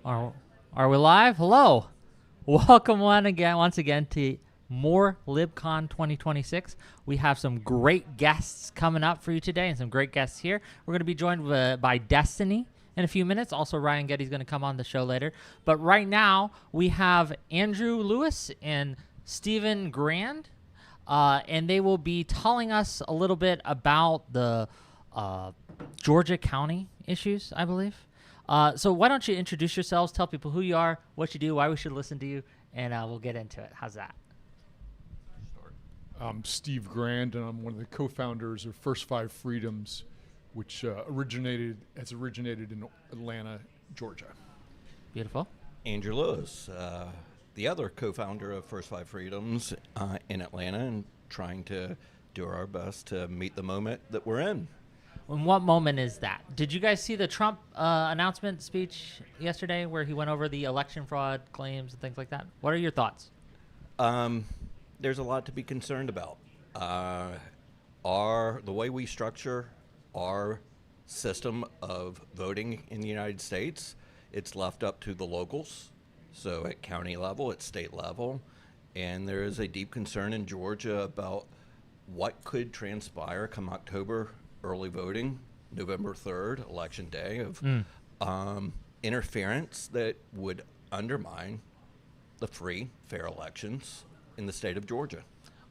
Are we live? Hello. Welcome once again to more Libcon 2026. We have some great guests coming up for you today and some great guests here. We're going to be joined by Destiny in a few minutes. Also, Ryan Getty's going to come on the show later. But right now, we have Andrew Lewis and Stephen Grand, and they will be telling us a little bit about the Georgia County issues, I believe. So why don't you introduce yourselves, tell people who you are, what you do, why we should listen to you, and we'll get into it. How's that? I'm Steve Grand, and I'm one of the co-founders of First Five Freedoms, which originated in Atlanta, Georgia. Beautiful. Andrew Lewis, the other co-founder of First Five Freedoms in Atlanta, and trying to do our best to meet the moment that we're in. And what moment is that? Did you guys see the Trump announcement speech yesterday where he went over the election fraud claims and things like that? What are your thoughts? There's a lot to be concerned about. The way we structure our system of voting in the United States, it's left up to the locals. So at county level, at state level, and there is a deep concern in Georgia about what could transpire come October early voting, November 3rd, election day, of interference that would undermine the free, fair elections in the state of Georgia.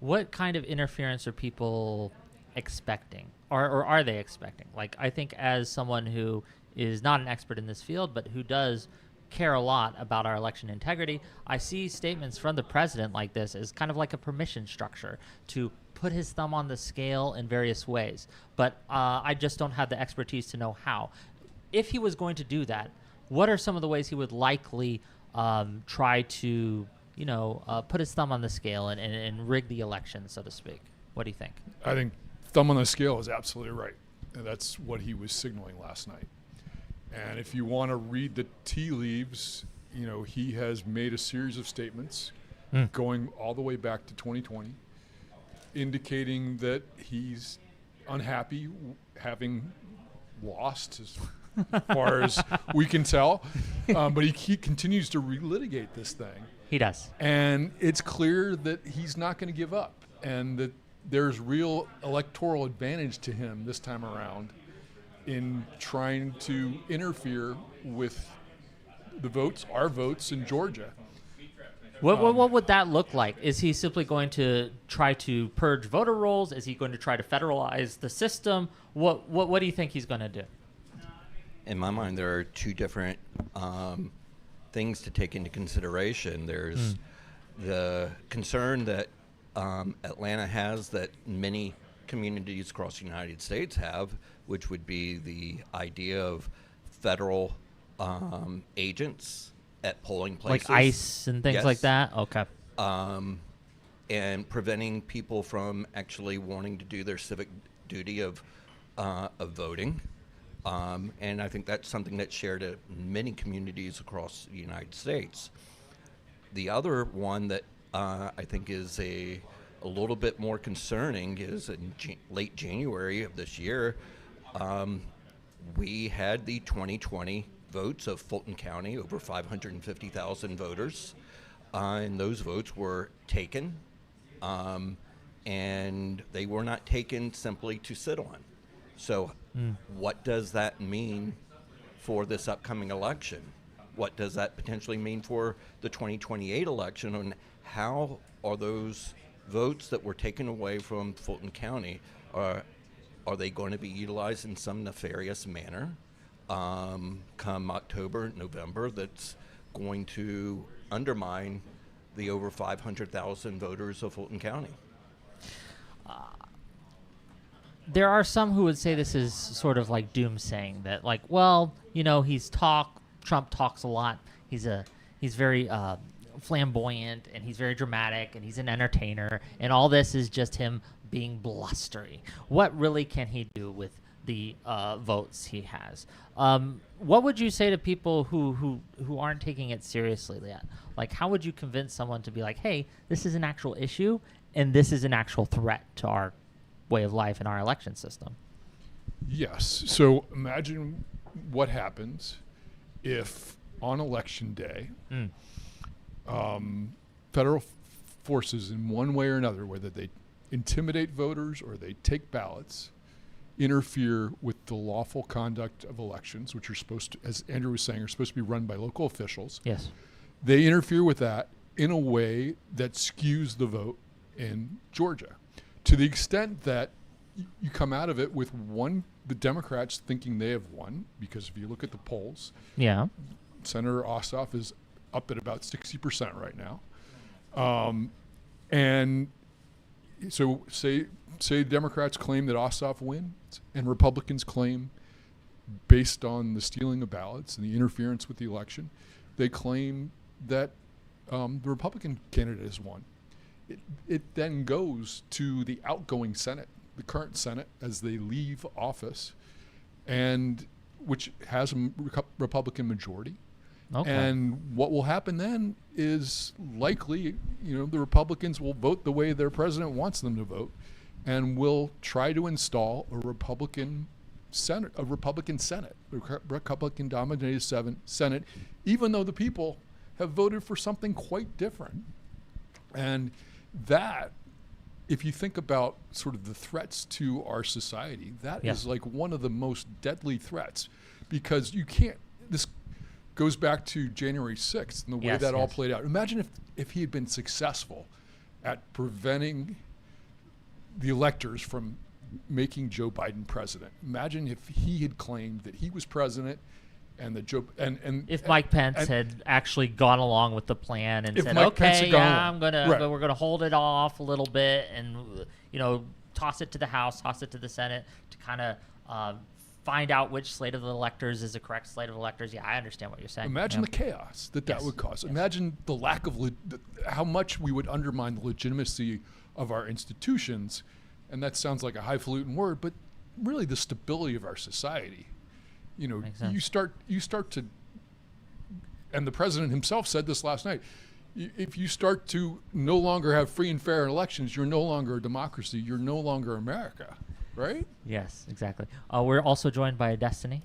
What kind of interference are people expecting, or are they expecting? Like, I think as someone who is not an expert in this field, but who does care a lot about our election integrity, I see statements from the president like this as kind of like a permission structure to put his thumb on the scale in various ways. But I just don't have the expertise to know how. If he was going to do that, what are some of the ways he would likely try to, put his thumb on the scale and rig the election, so to speak? What do you think? I think thumb on the scale is absolutely right. And that's what he was signaling last night. And if you want to read the tea leaves, he has made a series of statements going all the way back to 2020, indicating that he's unhappy having lost as far as we can tell. But he continues to relitigate this thing. He does. And it's clear that he's not going to give up, and that there's real electoral advantage to him this time around in trying to interfere with the votes, our votes in Georgia. What would that look like? Is he simply going to try to purge voter rolls? Is he going to try to federalize the system? What do you think he's going to do? In my mind, there are two different things to take into consideration. There's the concern that Atlanta has, that many communities across the United States have, which would be the idea of federal agents at polling places. Like ICE and things like that? Okay. And preventing people from actually wanting to do their civic duty of voting. And I think that's something that's shared in many communities across the United States. The other one that I think is a little bit more concerning is in late January of this year, we had the 2020 votes of Fulton County, over 550,000 voters, and those votes were taken, and they were not taken simply to sit on. So what does that mean for this upcoming election? What does that potentially mean for the 2028 election, and how are those votes that were taken away from Fulton County, are they going to be utilized in some nefarious manner come October, November, that's going to undermine the over 500,000 voters of Fulton County? There are some who would say this is sort of like doomsaying, that like, well, Trump talks a lot. He's very flamboyant, and he's very dramatic, and he's an entertainer, and all this is just him being blustery. What really can he do with the votes he has? What would you say to people who aren't taking it seriously yet? Like, how would you convince someone to be like, hey, this is an actual issue, and this is an actual threat to our way of life and our election system? Yes. So imagine what happens if on election day, federal forces in one way or another, whether they intimidate voters or they take ballots, interfere with the lawful conduct of elections, which are supposed to, as Andrew was saying, are supposed to be run by local officials. Yes. They interfere with that in a way that skews the vote in Georgia, to the extent that you come out of it with the Democrats thinking they have won, because if you look at the polls, Yeah. Senator Ossoff is up at about 60% right now. And so say Democrats claim that Ossoff wins, and Republicans claim, based on the stealing of ballots and the interference with the election, they claim that the Republican candidate has won. It then goes to the outgoing Senate, the current Senate, as they leave office, and which has a Republican majority. Okay. And what will happen then is likely, the Republicans will vote the way their president wants them to vote, and will try to install a Republican Senate, a Republican-dominated Senate, even though the people have voted for something quite different. And that, if you think about sort of the threats to our society, that is like one of the most deadly threats, because you can't. This goes back to January 6th and the way that all played out. Imagine if he had been successful at preventing the electors from making Joe Biden president. Imagine if he had claimed that he was president, and that if Mike Pence had actually gone along with the plan and said, "Okay, we're gonna hold it off a little bit, and toss it to the House, toss it to the Senate to kind of find out which slate of the electors is the correct slate of electors." Yeah, I understand what you're saying. Imagine the chaos that would cause. Imagine the lack of how much we would undermine the legitimacy of our institutions, and that sounds like a highfalutin word, but really the stability of our society. You start to, and the president himself said this last night, if you start to no longer have free and fair elections, you're no longer a democracy, you're no longer America, right? Yes, exactly. We're also joined by Destiny,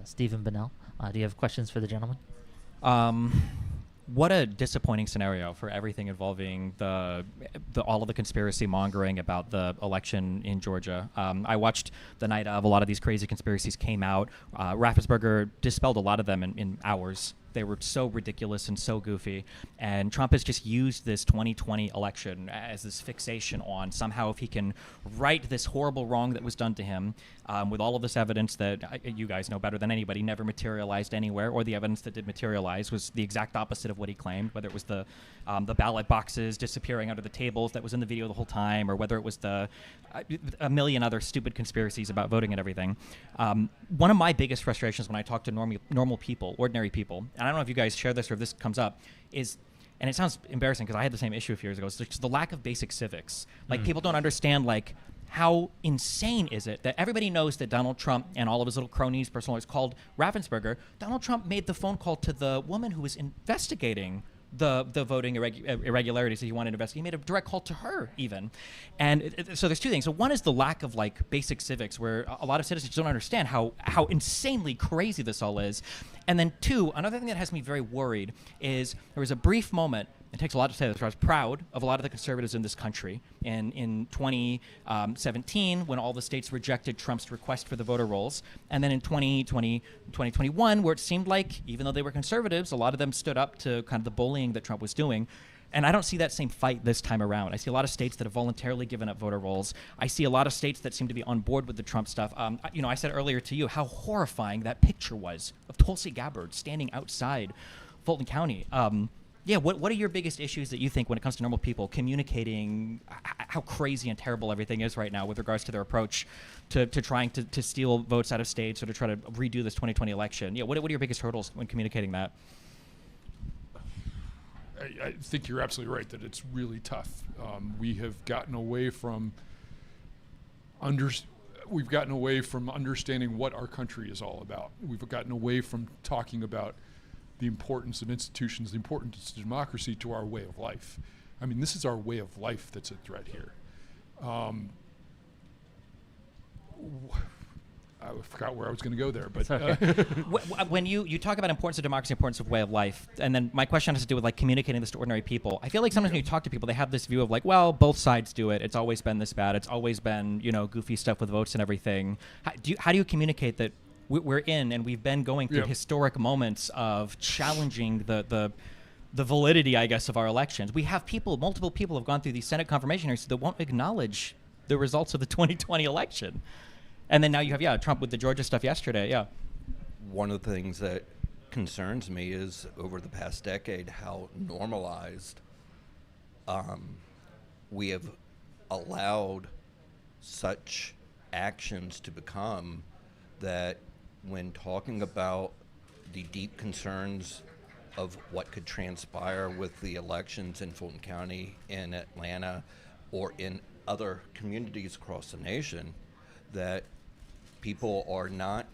Stephen Bennell. Do you have questions for the gentleman? What a disappointing scenario for everything involving all of the conspiracy mongering about the election in Georgia. I watched the night of a lot of these crazy conspiracies came out. Raffensperger dispelled a lot of them in hours. They were so ridiculous and so goofy. And Trump has just used this 2020 election as this fixation on somehow if he can right this horrible wrong that was done to him with all of this evidence that you guys know better than anybody never materialized anywhere, or the evidence that did materialize was the exact opposite of what he claimed, whether it was the ballot boxes disappearing under the tables that was in the video the whole time, or whether it was a million other stupid conspiracies about voting and everything. One of my biggest frustrations when I talk to normal people, ordinary people, and I don't know if you guys share this or if this comes up, is, and it sounds embarrassing because I had the same issue a few years ago, it's just the lack of basic civics. Like people don't understand how insane is it that everybody knows that Donald Trump and all of his little cronies, personal lawyers, called Raffensperger. Donald Trump made the phone call to the woman who was investigating the voting irregularities that he wanted to investigate. He made a direct call to her even. And so there's two things. So one is the lack of basic civics, where a lot of citizens don't understand how insanely crazy this all is. And then two, another thing that has me very worried is there was a brief moment, it takes a lot to say this, I was proud of a lot of the conservatives in this country in 2017 when all the states rejected Trump's request for the voter rolls, and then in 2021 where it seemed like, even though they were conservatives, a lot of them stood up to kind of the bullying that Trump was doing. And I don't see that same fight this time around. I see a lot of states that have voluntarily given up voter rolls. I see a lot of states that seem to be on board with the Trump stuff. I said earlier to you how horrifying that picture was of Tulsi Gabbard standing outside Fulton County. What are your biggest issues that you think when it comes to normal people communicating how crazy and terrible everything is right now with regards to their approach to trying to steal votes out of states or to try to redo this 2020 election? What are your biggest hurdles when communicating that? I think you're absolutely right that it's really tough. We have gotten away from understanding what our country is all about. We've gotten away from talking about the importance of institutions, the importance of democracy to our way of life. I mean, this is our way of life that's a threat here. I forgot where I was going to go there, but When you talk about importance of democracy, importance of way of life, and then my question has to do with like communicating this to ordinary people. I feel like sometimes when you talk to people, they have this view of like, well, both sides do it. It's always been this bad. It's always been, you know, goofy stuff with votes and everything. How do you communicate that we're in and we've been going through historic moments of challenging the validity, I guess, of our elections? We have multiple people have gone through these Senate confirmation hearings that won't acknowledge the results of the 2020 election. And then now you have, Trump with the Georgia stuff yesterday, One of the things that concerns me is over the past decade how normalized we have allowed such actions to become that when talking about the deep concerns of what could transpire with the elections in Fulton County, in Atlanta, or in other communities across the nation, that people are not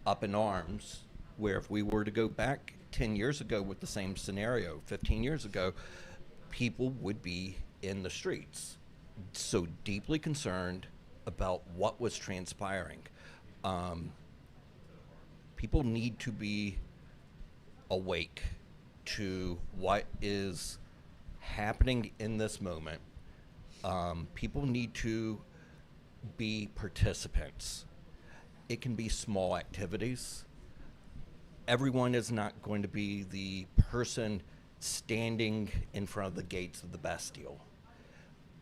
up in arms, where if we were to go back 10 years ago with the same scenario, 15 years ago, people would be in the streets, so deeply concerned about what was transpiring. People need to be awake to what is happening in this moment. People need to be participants. It can be small activities. Everyone is not going to be the person standing in front of the gates of the Bastille,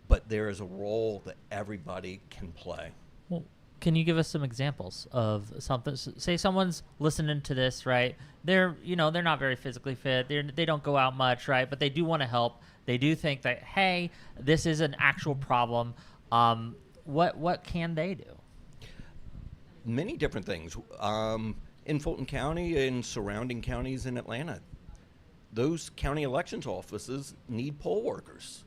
but there is a role that everybody can play. Well, can you give us some examples of something? Say someone's listening to this, right? They're not very physically fit. They don't go out much, right? But they do want to help. They do think that, hey, this is an actual problem. What can they do? Many different things. In Fulton County and surrounding counties in Atlanta, those county elections offices need poll workers.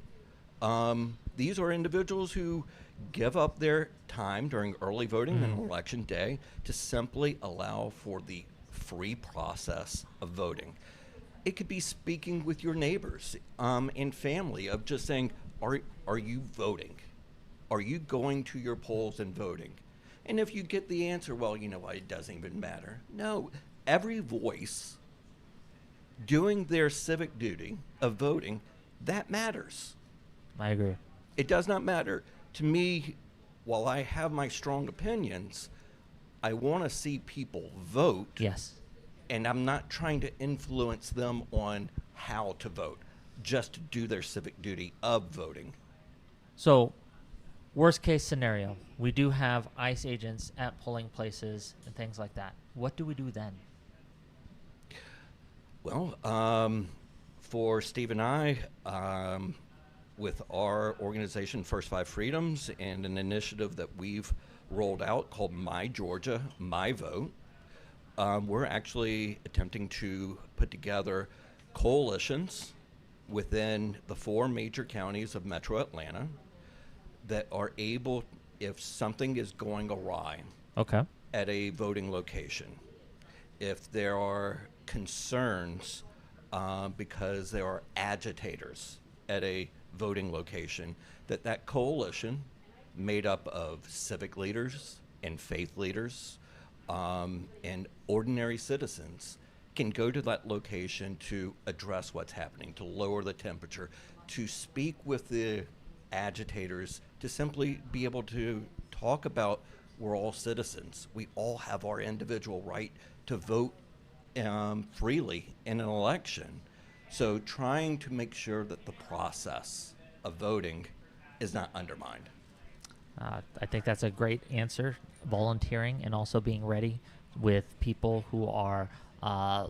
These are individuals who give up their time during early voting and election day to simply allow for the free process of voting. It could be speaking with your neighbors and family of just saying, are you voting? Are you going to your polls and voting? And if you get the answer, well, you know what, it doesn't even matter. No, every voice doing their civic duty of voting, that matters. I agree. It does not matter. To me, while I have my strong opinions, I want to see people vote. Yes. And I'm not trying to influence them on how to vote, just to do their civic duty of voting. So, worst case scenario, we do have ICE agents at polling places and things like that. What do we do then? Well, for Steve and I, with our organization, First Five Freedoms, and an initiative that we've rolled out called My Georgia, My Vote, we're actually attempting to put together coalitions within the 4 major counties of Metro Atlanta that are able, if something is going awry at a voting location, if there are concerns because there are agitators at a voting location, that coalition made up of civic leaders and faith leaders and ordinary citizens can go to that location to address what's happening, to lower the temperature, to speak with the agitators, to simply be able to talk about we're all citizens. We all have our individual right to vote freely in an election. So trying to make sure that the process of voting is not undermined. I think that's a great answer. Volunteering and also being ready with people who are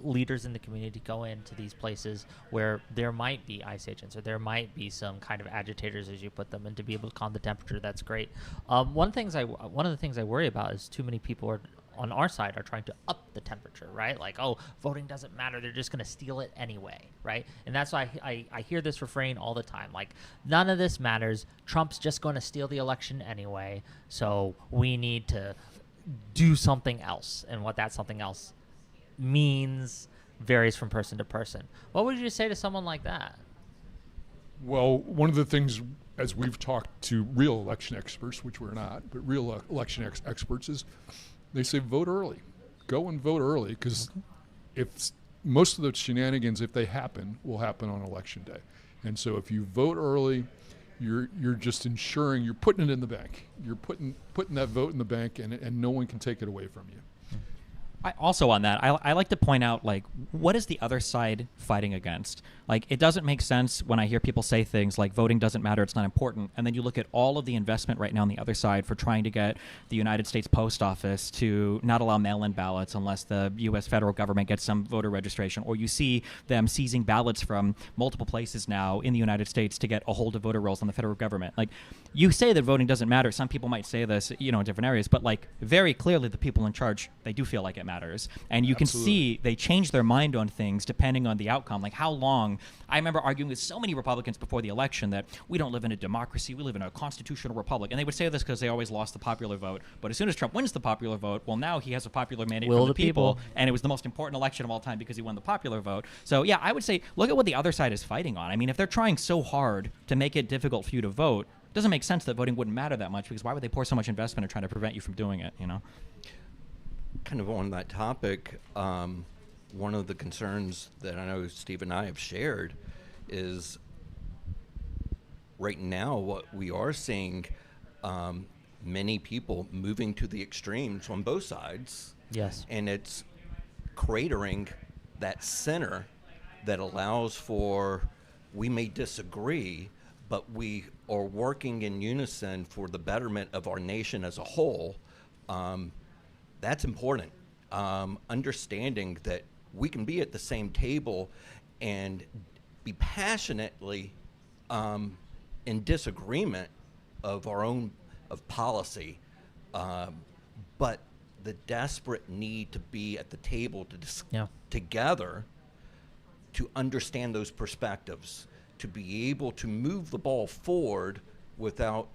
leaders in the community to go into these places where there might be ICE agents or there might be some kind of agitators, as you put them, and to be able to calm the temperature. That's great. One of the things I worry about is too many people are on our side are trying to up the temperature, right? Like, oh, voting doesn't matter. They're just going to steal it anyway, right? And that's why I hear this refrain all the time. Like, none of this matters. Trump's just going to steal the election anyway. So we need to do something else. And what that something else means varies from person to person. What would you say to someone like that? Well, one of the things, as we've talked to real election experts, which we're not, but real election experts, is They say vote early. Go and vote early, because if most of the shenanigans, if they happen, will happen on election day. And so if you vote early, you're just ensuring you're putting it in the bank. You're putting that vote in the bank, and no one can take it away from you. Also on that, I like to point out, like, what is the other side fighting against? Like, it doesn't make sense when I hear people say things like voting doesn't matter, it's not important, and then you look at all of the investment right now on the other side for trying to get the United States Post Office to not allow mail-in ballots unless the U.S. federal government gets some voter registration, or you see them seizing ballots from multiple places now in the United States to get a hold of voter rolls on the federal government. Like, you say that voting doesn't matter. Some people might say this, in different areas, but, like, very clearly the people in charge, they do feel like it matters. And you Absolutely. can see they change their mind on things depending on the outcome. Like, how long? I remember arguing with so many Republicans before the election that we don't live in a democracy, we live in a constitutional republic. And they would say this because they always lost the popular vote. But as soon as Trump wins the popular vote, well, now he has a popular mandate Will from the the people. people. And it was the most important election of all time because he won the popular vote. So, yeah, I would say look at what the other side is fighting on. I mean, if they're trying so hard to make it difficult for you to vote, it doesn't make sense that voting wouldn't matter that much, because why would they pour so much investment in trying to prevent you from doing it, Kind of on that topic, one of the concerns that I know Steve and I have shared is right now what we are seeing, many people moving to the extremes on both sides. Yes. And it's cratering that center that allows for, we may disagree, but we are working in unison for the betterment of our nation as a whole. That's important. Understanding that we can be at the same table and be passionately in disagreement of our own policy, but the desperate need to be at the table to together to understand those perspectives, to be able to move the ball forward without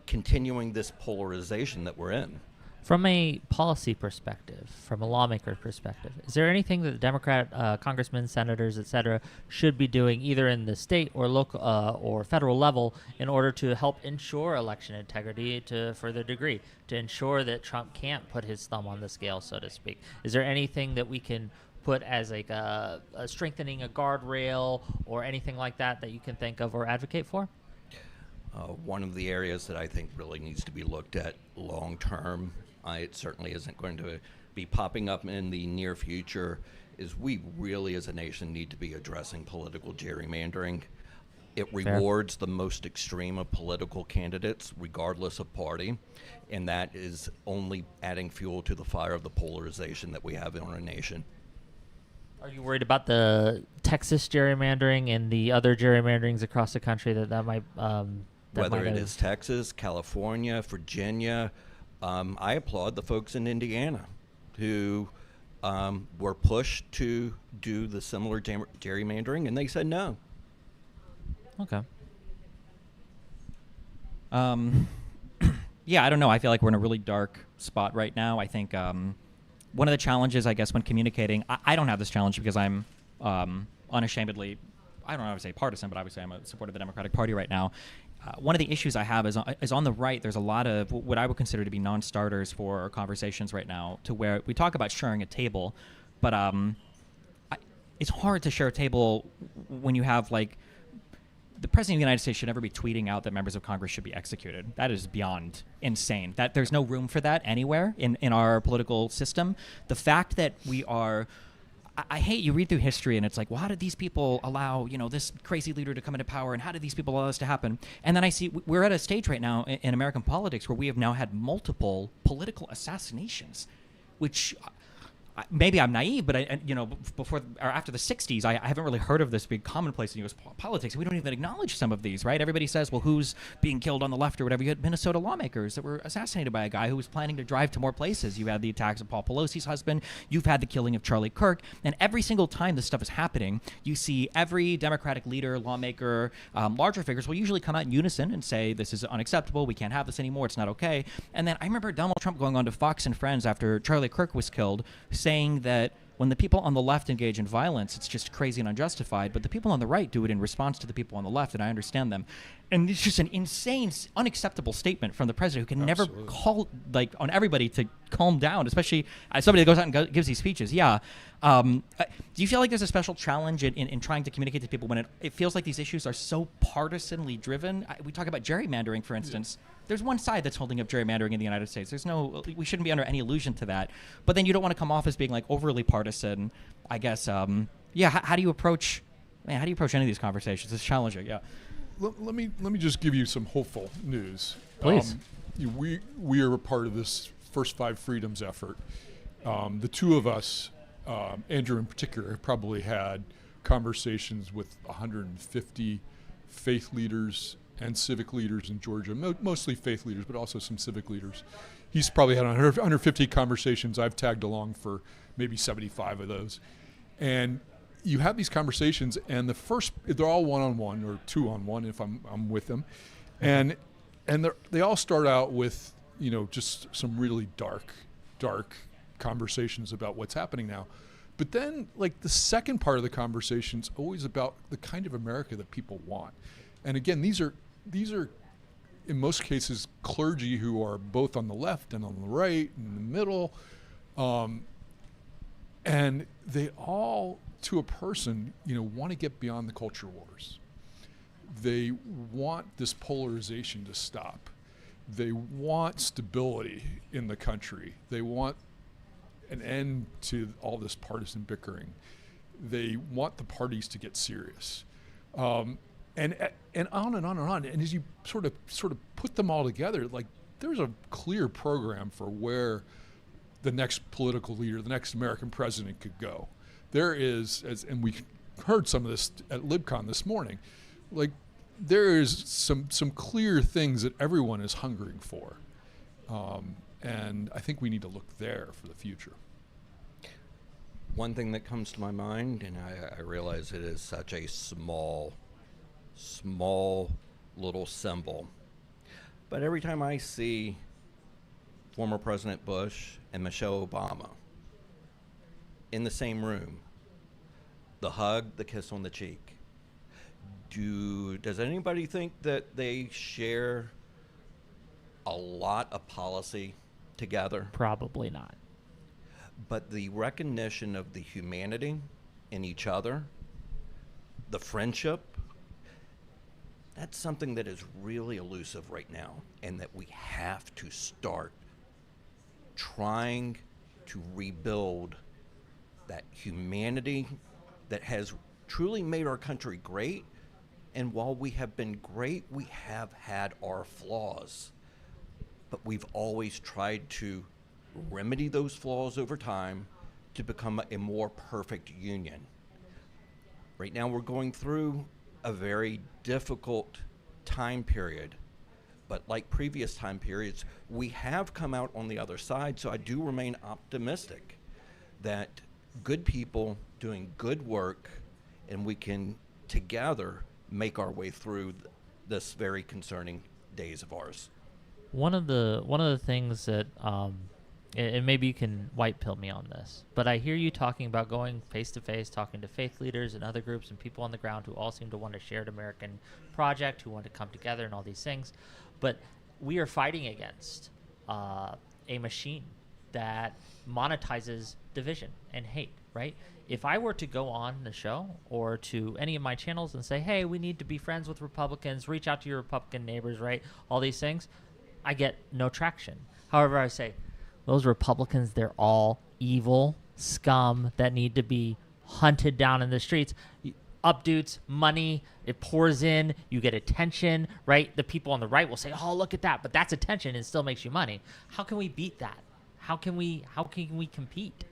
continuing this polarization that we're in. From a policy perspective, from a lawmaker perspective, is there anything that the Democrat congressmen, senators, et cetera, should be doing either in the state or local or federal level in order to help ensure election integrity to a further degree, to ensure that Trump can't put his thumb on the scale, so to speak? Is there anything that we can put as like a strengthening a guardrail or anything like that that you can think of or advocate for? One of the areas that I think really needs to be looked at long term, it certainly isn't going to be popping up in the near future, is we really as a nation need to be addressing political gerrymandering. It rewards the most extreme of political candidates, regardless of party, and that is only adding fuel to the fire of the polarization that we have in our nation. Are you worried about the Texas gerrymandering and the other gerrymanderings across the country that might Whether it is Texas, California, Virginia, I applaud the folks in Indiana who were pushed to do the similar gerrymandering, and they said no. Okay. Yeah, I don't know. I feel like we're in a really dark spot right now. I think one of the challenges, I guess, when communicating, I don't have this challenge because I'm unashamedly, I don't know how to say partisan, but obviously I'm a supporter of the Democratic Party right now. One of the issues I have is on the right, there's a lot of what I would consider to be non-starters for conversations right now, to where we talk about sharing a table, but it's hard to share a table when you have, like, the President of the United States should never be tweeting out that members of Congress should be executed. That is beyond insane. That there's no room for that anywhere in our political system. The fact that we are... I hate, you read through history and it's like, well, how did these people allow, this crazy leader to come into power, and how did these people allow this to happen? And then I see we're at a stage right now in American politics where we have now had multiple political assassinations, which maybe I'm naive, but before or after the 60s, I haven't really heard of this being commonplace in U.S. politics. We don't even acknowledge some of these, right? Everybody says, well, who's being killed on the left or whatever? You had Minnesota lawmakers that were assassinated by a guy who was planning to drive to more places. You had the attacks of Paul Pelosi's husband. You've had the killing of Charlie Kirk. And every single time this stuff is happening, you see every Democratic leader, lawmaker, larger figures will usually come out in unison and say, this is unacceptable. We can't have this anymore. It's not okay. And then I remember Donald Trump going on to Fox and Friends after Charlie Kirk was killed, saying that when the people on the left engage in violence, it's just crazy and unjustified. But the people on the right do it in response to the people on the left, and I understand them. And it's just an insane, unacceptable statement from the president, who can never call on everybody to calm down, especially as somebody that goes out and gives these speeches. Yeah. Do you feel like there's a special challenge in trying to communicate to people when it feels like these issues are so partisanly driven? We talk about gerrymandering, for instance. There's one side that's holding up gerrymandering in the United States. We shouldn't be under any illusion to that. But then you don't want to come off as being like overly partisan, I guess. How do you approach any of these conversations? It's challenging, yeah. Let me just give you some hopeful news. Please. We are a part of this First Five Freedoms effort. The two of us, Andrew in particular, have probably had conversations with 150 faith leaders and civic leaders in Georgia, mostly faith leaders, but also some civic leaders. He's probably had 150 conversations. I've tagged along for maybe 75 of those. And you have these conversations, and they're all one-on-one or two-on-one if I'm with them. And they all start out with, just some really dark conversations about what's happening now. But then, the second part of the conversation is always about the kind of America that people want. And again, these are in most cases clergy who are both on the left and on the right and in the middle, and they all, to a person, want to get beyond the culture wars. They want this polarization to stop. They want stability in the country. They want an end to all this partisan bickering. They want the parties to get serious. And on and on and on. And as you sort of put them all together, there's a clear program for where the next political leader, the next American president could go. There is, and we heard some of this at Libcon this morning, there is some clear things that everyone is hungering for. And I think we need to look there for the future. One thing that comes to my mind, and I realize it is such a small little symbol, but every time I see former President Bush and Michelle Obama in the same room, the hug, the kiss on the cheek, does anybody think that they share a lot of policy together? Probably not. But the recognition of the humanity in each other, the friendship, that's something that is really elusive right now, and that we have to start trying to rebuild that humanity that has truly made our country great. And while we have been great, we have had our flaws. But we've always tried to remedy those flaws over time to become a more perfect union. Right now we're going through a very difficult time period, but like previous time periods, we have come out on the other side. So I do remain optimistic that good people doing good work, and we can together make our way through this very concerning days of ours. One of the things that and maybe you can white pill me on this, but I hear you talking about going face to face, talking to faith leaders and other groups and people on the ground who all seem to want a shared American project, who want to come together and all these things. But we are fighting against a machine that monetizes division and hate, right? If I were to go on the show or to any of my channels and say, hey, we need to be friends with Republicans, reach out to your Republican neighbors, right? All these things, I get no traction. However, I say, those Republicans, they're all evil scum that need to be hunted down in the streets. Updudes, money, it pours in, you get attention, right? The people on the right will say, oh, look at that, but that's attention and it still makes you money. How can we beat that? How can we compete?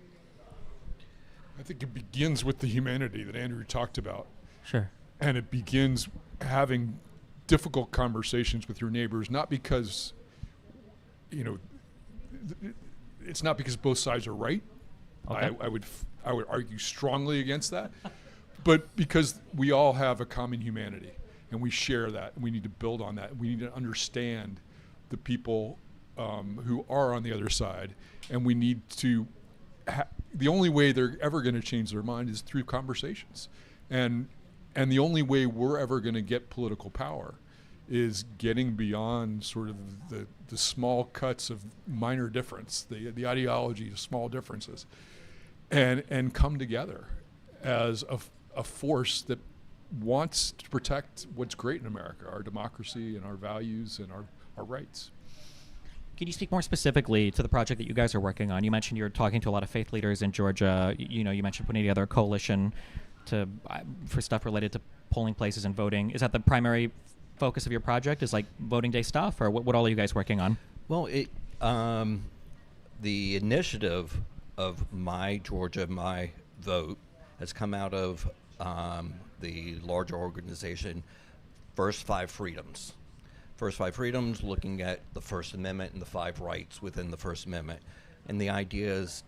I think it begins with the humanity that Andrew talked about. Sure. And it begins having difficult conversations with your neighbors, not because, it's not because both sides are right. Okay. I would argue strongly against that, but because we all have a common humanity and we share that, and we need to build on that. We need to understand the people who are on the other side, and we need to the only way they're ever going to change their mind is through conversations, and the only way we're ever going to get political power is getting beyond sort of the small cuts of minor difference, the ideology of small differences, and come together as a force that wants to protect what's great in America, our democracy and our values and our rights. Can you speak more specifically to the project that you guys are working on? You mentioned you're talking to a lot of faith leaders in Georgia. You mentioned putting together a coalition for stuff related to polling places and voting. Is that the primary focus of your project, is like voting day stuff, or what all are you guys working on? Well, the initiative of My Georgia, My Vote has come out of the larger organization First Five Freedoms. First Five Freedoms, looking at the First Amendment and the five rights within the First Amendment. And the idea is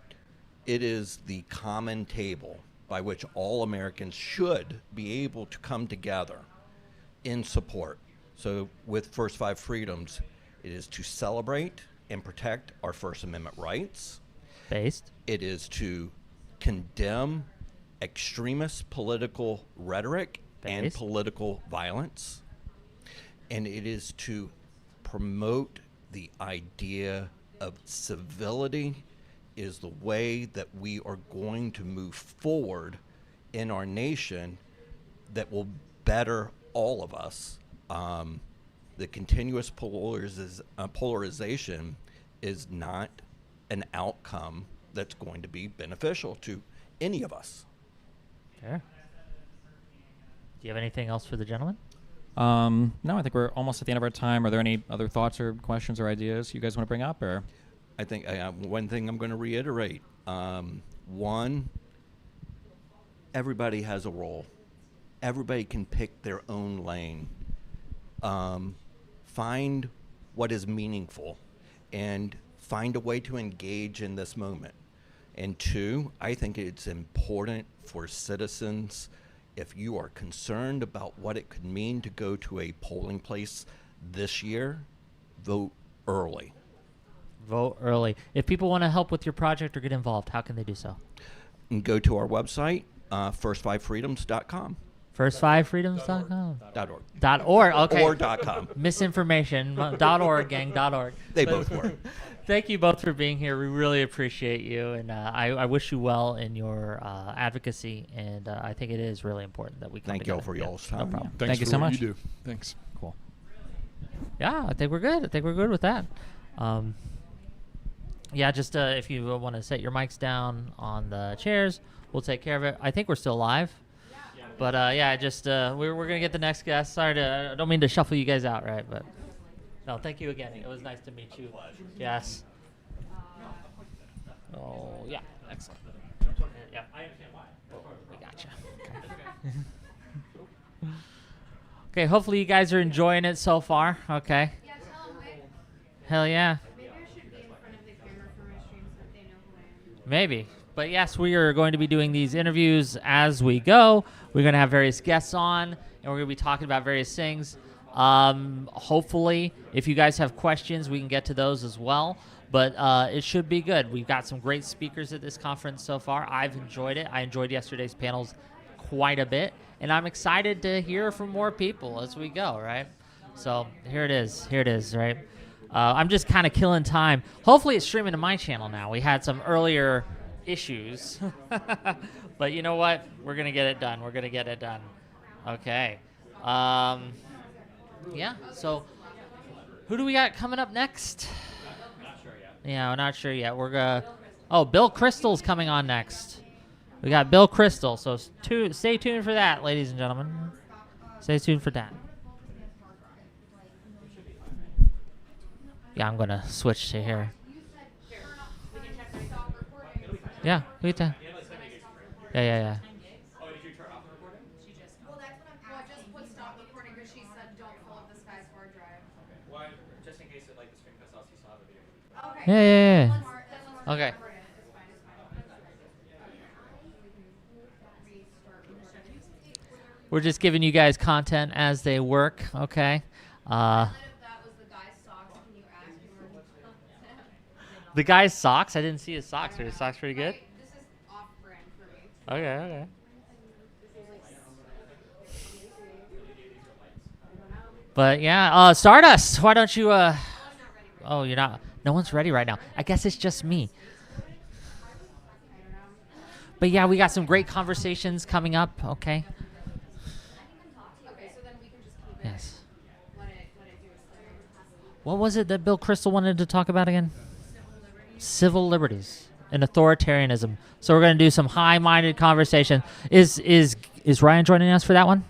it is the common table by which all Americans should be able to come together in support. So with First Five Freedoms, it is to celebrate and protect our First Amendment rights. Based. It is to condemn extremist political rhetoric and political violence. And it is to promote the idea of civility is the way that we are going to move forward in our nation that will better all of us. The continuous polarization is not an outcome that's going to be beneficial to any of us. Fair. Do you have anything else for the gentleman? No, I think we're almost at the end of our time. Are there any other thoughts or questions or ideas you guys want to bring up? Or I think one thing I'm going to reiterate. One, everybody has a role. Everybody can pick their own lane. Find what is meaningful and find a way to engage in this moment. And two, I think it's important for citizens, if you are concerned about what it could mean to go to a polling place this year, vote early. Vote early. If people want to help with your project or get involved, how can they do so? And go to our website, first5freedoms.com. First5freedoms.com. .org. .org. Okay. Or .com. Misinformation. .org, gang. .org. They both work. Thank you both for being here. We really appreciate you, and I wish you well in your advocacy. And I think it is really important that we come Thank you all together. for y'all's time. No problem. Thanks Thank you for so what much. you do. Thanks. cool. Yeah, I think we're good. I think we're good with that. Yeah, just if you want to set your mics down on the chairs, we'll take care of it. I think we're still live. But yeah, just we're gonna get the next guest. Sorry to, I don't mean to shuffle you guys out, right? But no, thank you again. It was nice to meet you. Yes. Oh yeah, excellent. Yeah, I understand why. We gotcha. Okay. Okay. Hopefully you guys are enjoying it so far. Okay. Yeah, tell them, Whick. Hell yeah. Maybe I should be in front of the camera for my stream so that they know who I am. Maybe. But yes, we are going to be doing these interviews as we go. We're going to have various guests on, and we're going to be talking about various things. Hopefully, if you guys have questions, we can get to those as well. But it should be good. We've got some great speakers at this conference so far. I've enjoyed it. I enjoyed yesterday's panels quite a bit, and I'm excited to hear from more people as we go, right? So here it is. Here it is, right? I'm just kind of killing time. Hopefully, it's streaming to my channel now. We had some earlier issues. But you know what? We're going to get it done. We're going to get it done. Okay. Yeah, so who do we got coming up next? Not sure yet. Yeah, we're not sure yet. We're going to... Oh, Bill Crystal's coming on next. We got Bill Crystal, so stay tuned for that, ladies and gentlemen. Stay tuned for that. Yeah, I'm going to switch to here. Yeah, we can. Yeah. Well, that's what I just put stop recording because she said don't pull up this guy's hard drive. Why? Just in case it like the screen cuts off, you still have a video. Okay. Yeah. Let's Okay. record it. It's fine. We're just giving you guys content as they work, okay? If that was the guy's socks, can you ask him? The guy's socks? I didn't see his socks. Are his socks pretty good? This is Okay. But yeah, Stardust. Why don't you? Oh, you're not. No one's ready right now. I guess it's just me. But yeah, we got some great conversations coming up. Okay. Okay, so then we can just keep it. Yes. Let it do its thing. What was it that Bill Crystal wanted to talk about again? Civil liberties and authoritarianism. So we're going to do some high-minded conversation. Is Ryan joining us for that one?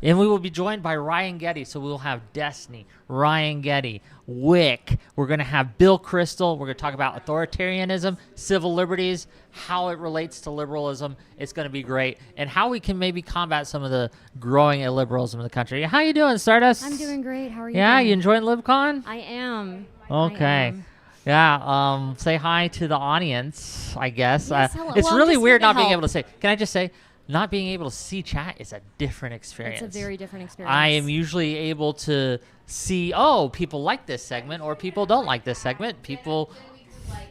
And we will be joined by Ryan Getty. So we'll have Destiny, Ryan Getty, Whick. We're going to have Bill Crystal. We're going to talk about authoritarianism, civil liberties, how it relates to liberalism. It's going to be great. And how we can maybe combat some of the growing illiberalism in the country. How you doing, Stardust? I'm doing great. How are you Yeah, doing? you enjoying Libcon? I am. Okay. I am. Yeah, say hi to the audience, I guess. Yes, hello. It's Well, really just weird here to not being help. able to say. Can I just say, not being able to see chat is a different experience. It's a very different experience. I am usually able to see, people like this segment or people don't like this segment. People, Then we could like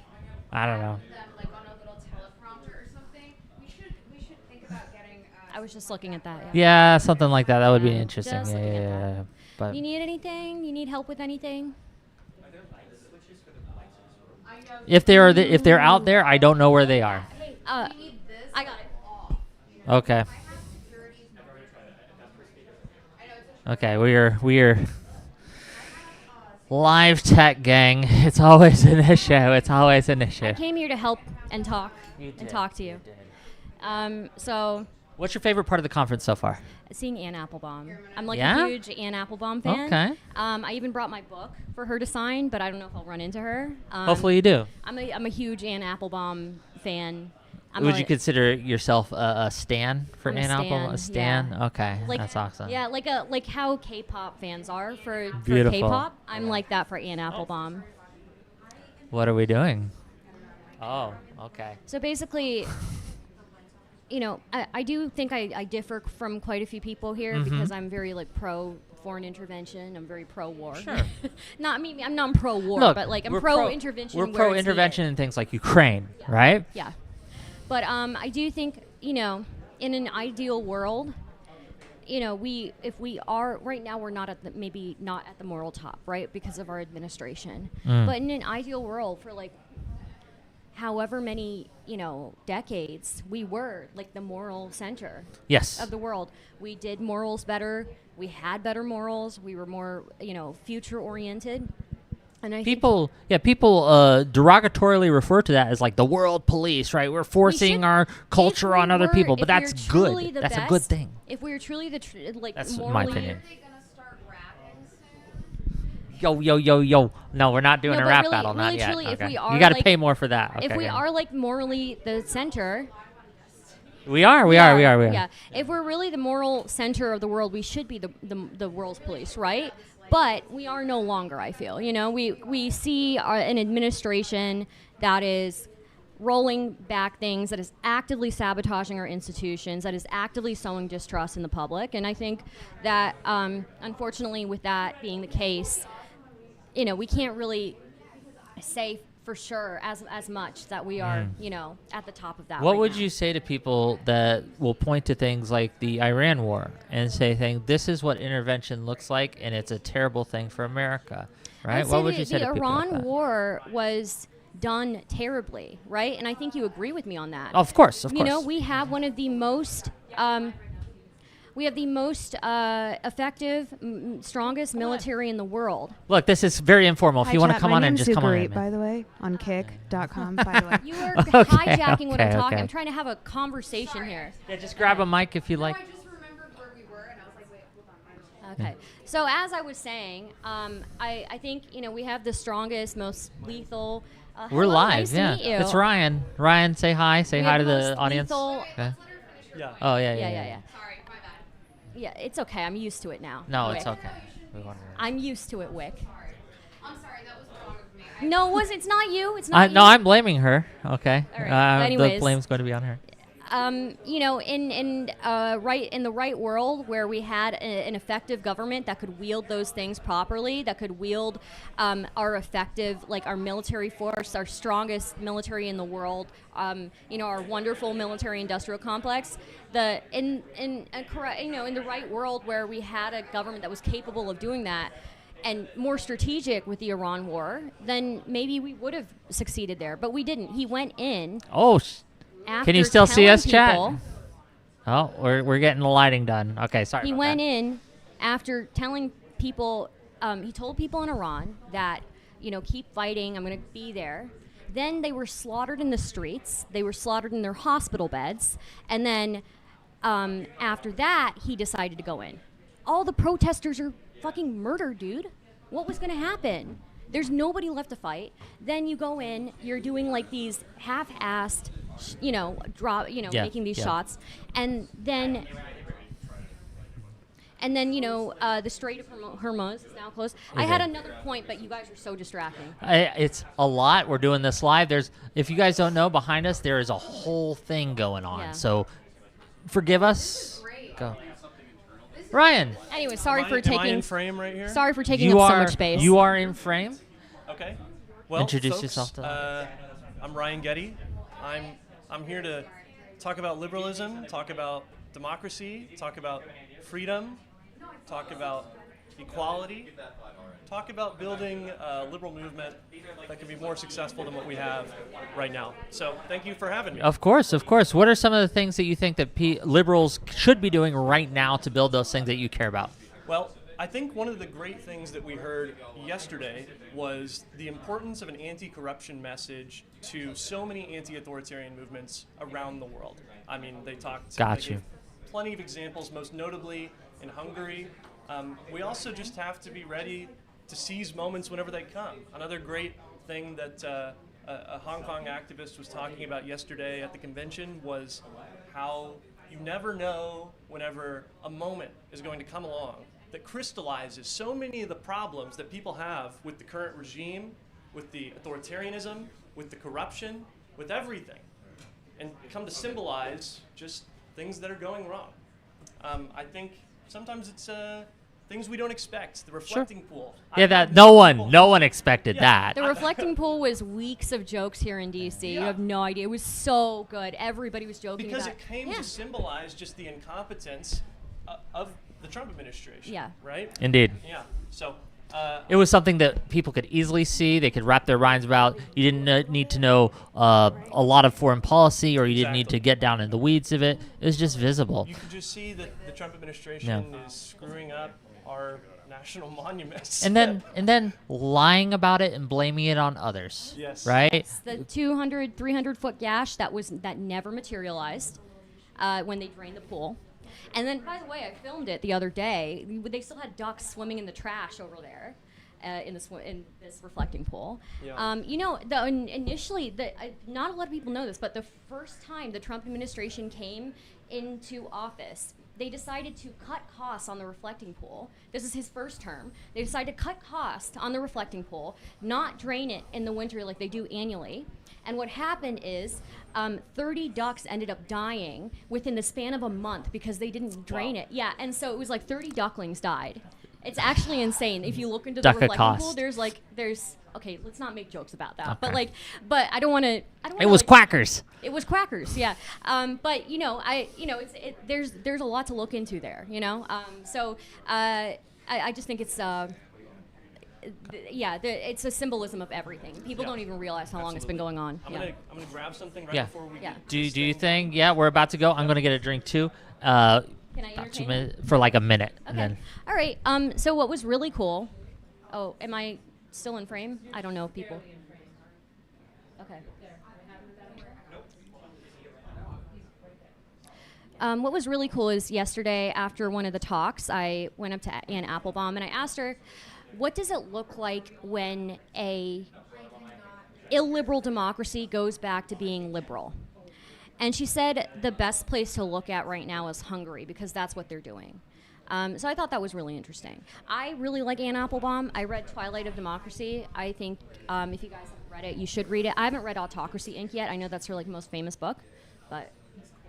I don't know. them like on a little teleprompter or something. We should think about getting. I was just looking at that. Yeah. Yeah, something like that. That would be Yeah, interesting. just Yeah, looking at yeah, that. yeah. But You need anything? You need help with anything? if they're out there, I don't know where they are. We need this. I got it. Okay. I have securities. I know it's a Okay, we're live tech gang. It's always an issue. It's always an issue. I came here to help and talk You did. and talk to you. So What's your favorite part of the conference so far? seeing Ann Applebaum. I'm like Yeah? a huge Ann Applebaum fan. Okay. I even brought my book for her to sign, but I don't know if I'll run into her. Hopefully you do. I'm a huge Ann Applebaum fan. I'm Would a- you consider yourself a stan for I'm a Ann Applebaum? A stan, stan? yeah. Okay, like that's awesome. Yeah, like how K-pop fans are for Beautiful. K-pop. I'm like that for Ann Applebaum. What are we doing? Oh, okay. So basically, I do think I differ from quite a few people here Mm-hmm. because I'm very like pro foreign intervention. I'm very pro war. Sure. I'm not pro war, Look, but like I'm we're pro intervention. We're where pro it's intervention needed. in things like Ukraine, right? Yeah, but I do think in an ideal world, if we are right now, we're not maybe not at the moral top, right, because of our administration. Mm. But in an ideal world, for like however many decades, we were like the moral center Yes. of the world. We did morals better. We had better morals. We were more future oriented. And I think People derogatorily refer to that as like the world police, right? We're forcing should- our culture if we on other were- people, but if we that's were truly good. the That's a good best, thing. If we were truly That's morally, my opinion. Are they gonna start rapping soon? Yo. No, we're not doing No, a but rap really- battle, not really yet. truly, if Okay. we are, You got to like- pay more for that. if Okay, we yeah. are like morally the center, we are. Yeah. If we're really the moral center of the world, we should be the world's police, right? But we are no longer. I feel. We see an administration that is rolling back things, that is actively sabotaging our institutions, that is actively sowing distrust in the public, and I think that unfortunately, with that being the case, we can't really say for sure as much that we are, at the top of that. What right would now. you say to people that will point to things like the Iran war and say, this is what intervention looks like, and it's a terrible thing for America, right? I'd What say would you say the to people like Iran that? war was done terribly, right? And I think you agree with me on that. Of course. We have one of the most effective, strongest military in the world. Look, this is very informal. If you want to chat. come My on and name's just come on Sugarit, in. by the way, on kick.com, by the way. You are hijacking what I'm okay, talking. okay. I'm trying to have a conversation here. Yeah, just grab a mic if you like. No, I just remembered where we were, and I was like, wait, hold on. Okay. So as I was saying, I think we have the strongest, most lethal. We're hello, live, nice to yeah. meet you. It's Ryan. Ryan, say hi. Say We hi have to the the most audience. lethal- Okay. Let her finish her point. Oh, yeah. Yeah. Sorry, my bad. Yeah, it's okay. I'm used to it now. No, Wick. it's okay. We wanted to- I'm used to it, Wick. I'm sorry, that was wrong of me. No, it's not you. It's not you. No, I'm blaming her. Okay. All right, but The anyways. blame's going to be on her. in the right world where we had an effective government that could wield those things properly, that could wield our effective, like our military force, our strongest military in the world, our wonderful military-industrial complex. In the right world where we had a government that was capable of doing that, and more strategic with the Iran war, then maybe we would have succeeded there. But we didn't. He went in. Oh, after can you still see us, chat? people- Oh, we're getting the lighting done. Okay, sorry. He about went that. in after telling people, he told people in Iran that, keep fighting, I'm going to be there. Then they were slaughtered in the streets. They were slaughtered in their hospital beds. And then after that, he decided to go in. All the protesters are fucking murdered, dude. What was going to happen? There's nobody left to fight. Then you go in, you're doing like these half-assed, making these shots. And then the Strait of Hormuz is now closed. I had another point, but you guys are so distracting. It's a lot. We're doing this live. If you guys don't know, behind us there is a whole thing going on. Yeah. So forgive us. Go. Ryan, Anyway, sorry for Am I taking in frame right here? sorry for taking you up so are much space. you are in frame. Okay. Well, Introduce folks, yourself to I'm Ryan Getty. I'm here to talk about liberalism, talk about democracy, talk about freedom, talk about equality, talk about building a liberal movement that can be more successful than what we have right now. So thank you for having me. Of course. What are some of the things that you think that liberals should be doing right now to build those things that you care about? Well, I think one of the great things that we heard yesterday was the importance of an anti-corruption message to so many anti-authoritarian movements around the world. I mean, they talked. Got they you. gave plenty of examples, most notably in Hungary. We also just have to be ready to seize moments whenever they come. Another great thing that a Hong Kong activist was talking about yesterday at the convention was how you never know whenever a moment is going to come along that crystallizes so many of the problems that people have with the current regime, with the authoritarianism, with the corruption, with everything, and come to symbolize just things that are going wrong. I think sometimes it's things we don't expect. The reflecting pool. Yeah, I that think no people- one expected that. The reflecting pool was weeks of jokes here in DC. You Yeah. have no idea. It was so good. Everybody was joking Because about it came Yeah. to symbolize just the incompetence of the Trump administration. Yeah. Right? Indeed. Yeah. So It was something that people could easily see. They could wrap their minds about. You didn't need to know a lot of foreign policy, or you didn't need to Exactly. get down in the weeds of it. It was just visible. you can just see that the Trump administration is screwing up our national monuments. And then lying about it and blaming it on others. Yes. Right? the 200, 300-foot gash that never materialized when they drained the pool. And then, by the way, I filmed it the other day. They still had ducks swimming in the trash over there in this reflecting pool. Yeah. Initially, not a lot of people know this, but the first time the Trump administration came into office, they decided to cut costs on the reflecting pool. This is his first term. They decided to cut costs on the reflecting pool, not drain it in the winter like they do annually. And what happened is 30 ducks ended up dying within the span of a month because they didn't drain it. Yeah, and so it was like 30 ducklings died. It's actually insane. If you look into the Duck a reflecting cost. pool, there's okay, let's not make jokes about that. Okay. But I don't want to. It was quackers. It was quackers, yeah. But there's a lot to look into there, So I just think it's it's a symbolism of everything. People Yeah. don't even realize how long it's been going on. I'm gonna grab something right Yeah. before we Yeah. get Do this you thing. think? Yeah, we're about to go. I'm gonna get a drink too. Can I About 2 entertain? minutes for like a minute, and Okay. then All right. So what was really cool? Oh, am I still in frame? I don't know, people. Okay. What was really cool is yesterday after one of the talks, I went up to Ann Applebaum and I asked her, what does it look like when a illiberal democracy goes back to being liberal? And she said the best place to look at right now is Hungary because that's what they're doing. So I thought that was really interesting. I really like Ann Applebaum. I read Twilight of Democracy. I think if you guys haven't read it, you should read it. I haven't read Autocracy Inc. yet. I know that's her most famous book, but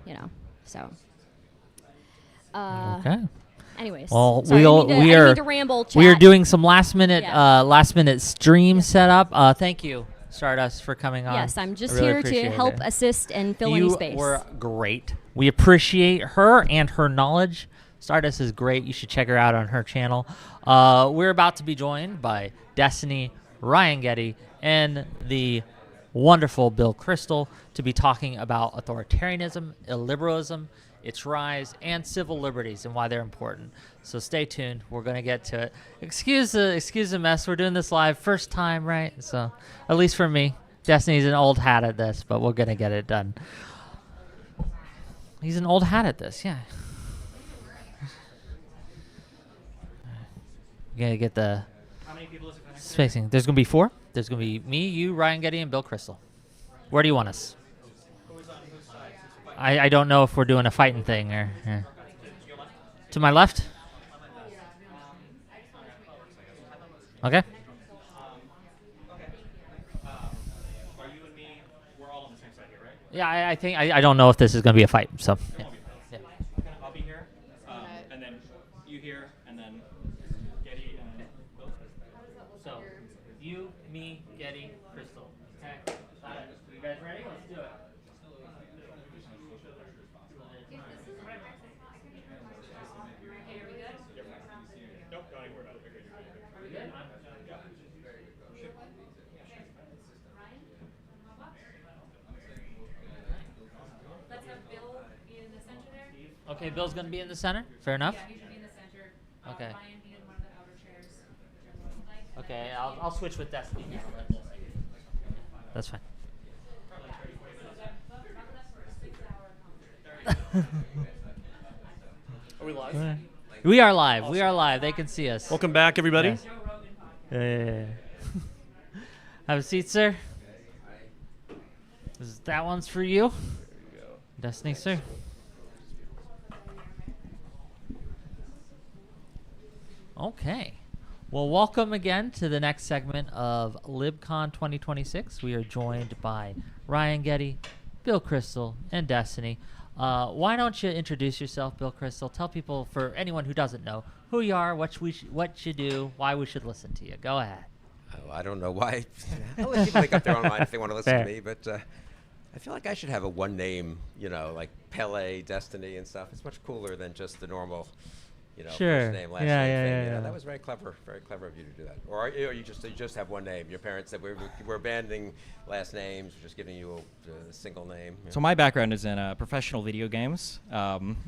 you know. So. Okay. Anyways, Well, sorry, I didn't mean to ramble. We are chat. doing some last minute Yeah. stream setup. Thank you, Stardust, for coming on. Yes, I'm just I really here to appreciate help it. assist and fill any space. You were great. We appreciate her and her knowledge. Stardust is great. You should check her out on her channel. We're about to be joined by Destiny, Ryan Getty, and the wonderful Bill Crystal to be talking about authoritarianism, illiberalism, its rise, and civil liberties and why they're important. So stay tuned. We're going to get to it. Excuse the mess. We're doing this live first time, right? So at least for me, Destiny's an old hat at this, but we're going to get it done. He's an old hat at this, yeah. You got to get the spacing. There's going to be 4. There's going to be me, you, Ryan Getty, and Bill Crystal. Where do you want us? I don't know if we're doing a fighting thing or to my left. Okay. Are you and me? We're all on the same side here, right? Yeah, I think I don't know if this is going to be a fight. So. Yeah. Yeah. I'll be here, and then you here, and then Getty and then Bill. So, you, me, Getty, Crystal. Okay. You guys ready? Let's do it. Nope, don't even worry about it. We're good. Let's have Bill be in the center there. Okay, Bill's going to be in the center. Fair enough. Yeah, he should be in the center. Okay. Ryan be in one of the outer chairs. whichever one you like. Okay, I'll switch with Destiny. That's fine. Are we live? We are live. We are live. They can see us. Welcome back, everybody. Yes. Yeah. Have a seat, sir. That one's for you. Destiny, sir. Okay. Well, welcome again to the next segment of Libcon 2026. We are joined by Ryan Getty, Bill Crystal, and Destiny. Why don't you introduce yourself, Bill Crystal? Tell people, for anyone who doesn't know, who you are, what you do, why we should listen to you. Go ahead. Oh, I don't know why. I'll let people make up their own mind if they want to listen Fair. to me, but I feel like I should have a one name, like Pele, Destiny, and stuff. It's much cooler than just the normal, Sure. first name, last Yeah, name yeah, thing. yeah. That was very clever of you to do that. Or you just have one name. Your parents said we're abandoning last names, we're just giving you a single name. So my background is in professional video games.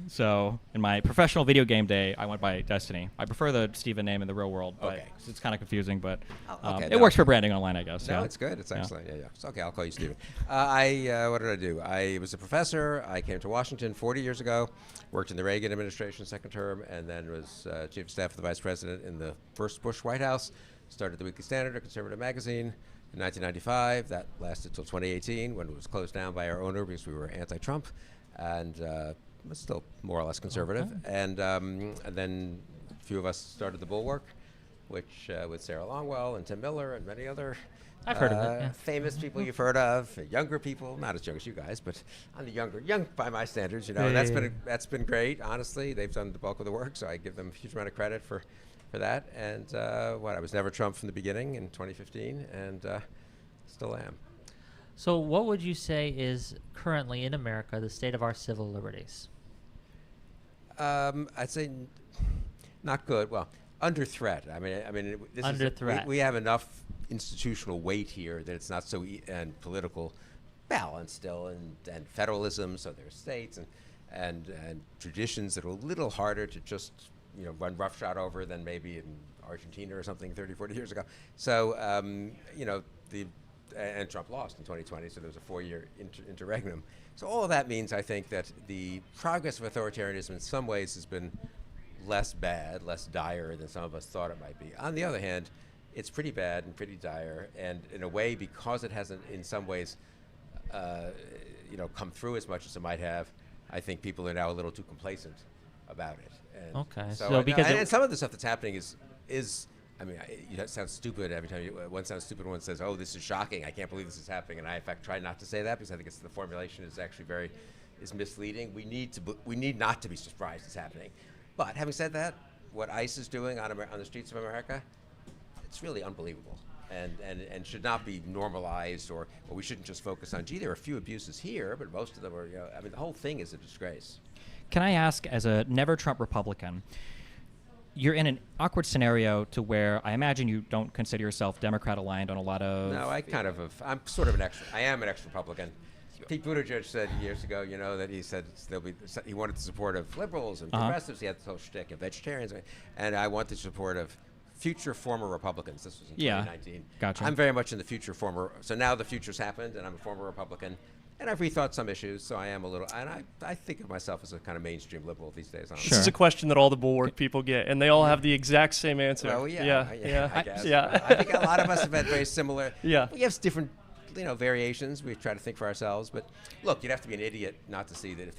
So in my professional video game day, I went by Destiny. I prefer the Steven name in the real world, but Okay. it's kind of confusing, but okay, it no. works for branding online, I guess. No, yeah. it's good. It's Yeah. excellent. Yeah. It's okay. I'll call you Steven. What did I do? I was a professor. I came to Washington 40 years ago, worked in the Reagan administration second term, and then was chief of staff of the vice president in the first Bush White House. Started the Weekly Standard, a conservative magazine, in 1995. That lasted till 2018 when it was closed down by our owner because we were anti-Trump, and was still more or less conservative. Okay. And then a few of us started the Bulwark, which with Sarah Longwell and Tim Miller and many other I've heard of it, yeah. famous people you've heard of, younger people, not as young as you guys, but on the young by my standards, Yeah, that's yeah, that's been great. Honestly, they've done the bulk of the work, so I give them a huge amount of credit for that. And I was never Trump from the beginning in 2015, and still am. So what would you say is currently in America the state of our civil liberties? I'd say not good. Well, under threat. I mean, this Under is threat. We have enough institutional weight here that it's not so and political balance still, and federalism. So there are states and traditions that are a little harder to just run roughshod over than maybe in Argentina or something 30, 40 years ago. So and Trump lost in 2020, so there was a 4-year interregnum. So all of that means, I think, that the progress of authoritarianism in some ways has been less bad, less dire than some of us thought it might be. On the other hand, it's pretty bad and pretty dire, and in a way, because it hasn't, in some ways, come through as much as it might have, I think people are now a little too complacent about it. And Okay, So, so because and it- some of the stuff that's happening is I mean, it sounds stupid every time one sounds stupid. One says, "Oh, this is shocking! I can't believe this is happening." And I, in fact, try not to say that because I think the formulation is actually very is misleading. We need not to be surprised it's happening. But having said that, what ICE is doing on the streets of America, it's really unbelievable, and should not be normalized, or we shouldn't just focus on, gee, there are a few abuses here, but most of them are, I mean, the whole thing is a disgrace. Can I ask, as a never Trump Republican, you're in an awkward scenario to where I imagine you don't consider yourself Democrat aligned on a lot of. No, I'm sort of an I am an ex-Republican. Pete Buttigieg said years ago, that he said he wanted the support of liberals and progressives. He had this whole shtick of vegetarians, and I want the support of future former Republicans. This was in 2019. Gotcha. I'm very much in the future former. So now the future's happened, and I'm a former Republican, and I've rethought some issues. So I am a little, and I think of myself as a kind of mainstream liberal these days. Honestly. This is a question that all the Bulwark people get, and they all have the exact same answer. Well, yeah. I guess. Yeah. I think a lot of us have had very similar. Yeah. We have different, variations. We try to think for ourselves, but look, you'd have to be an idiot not to see that if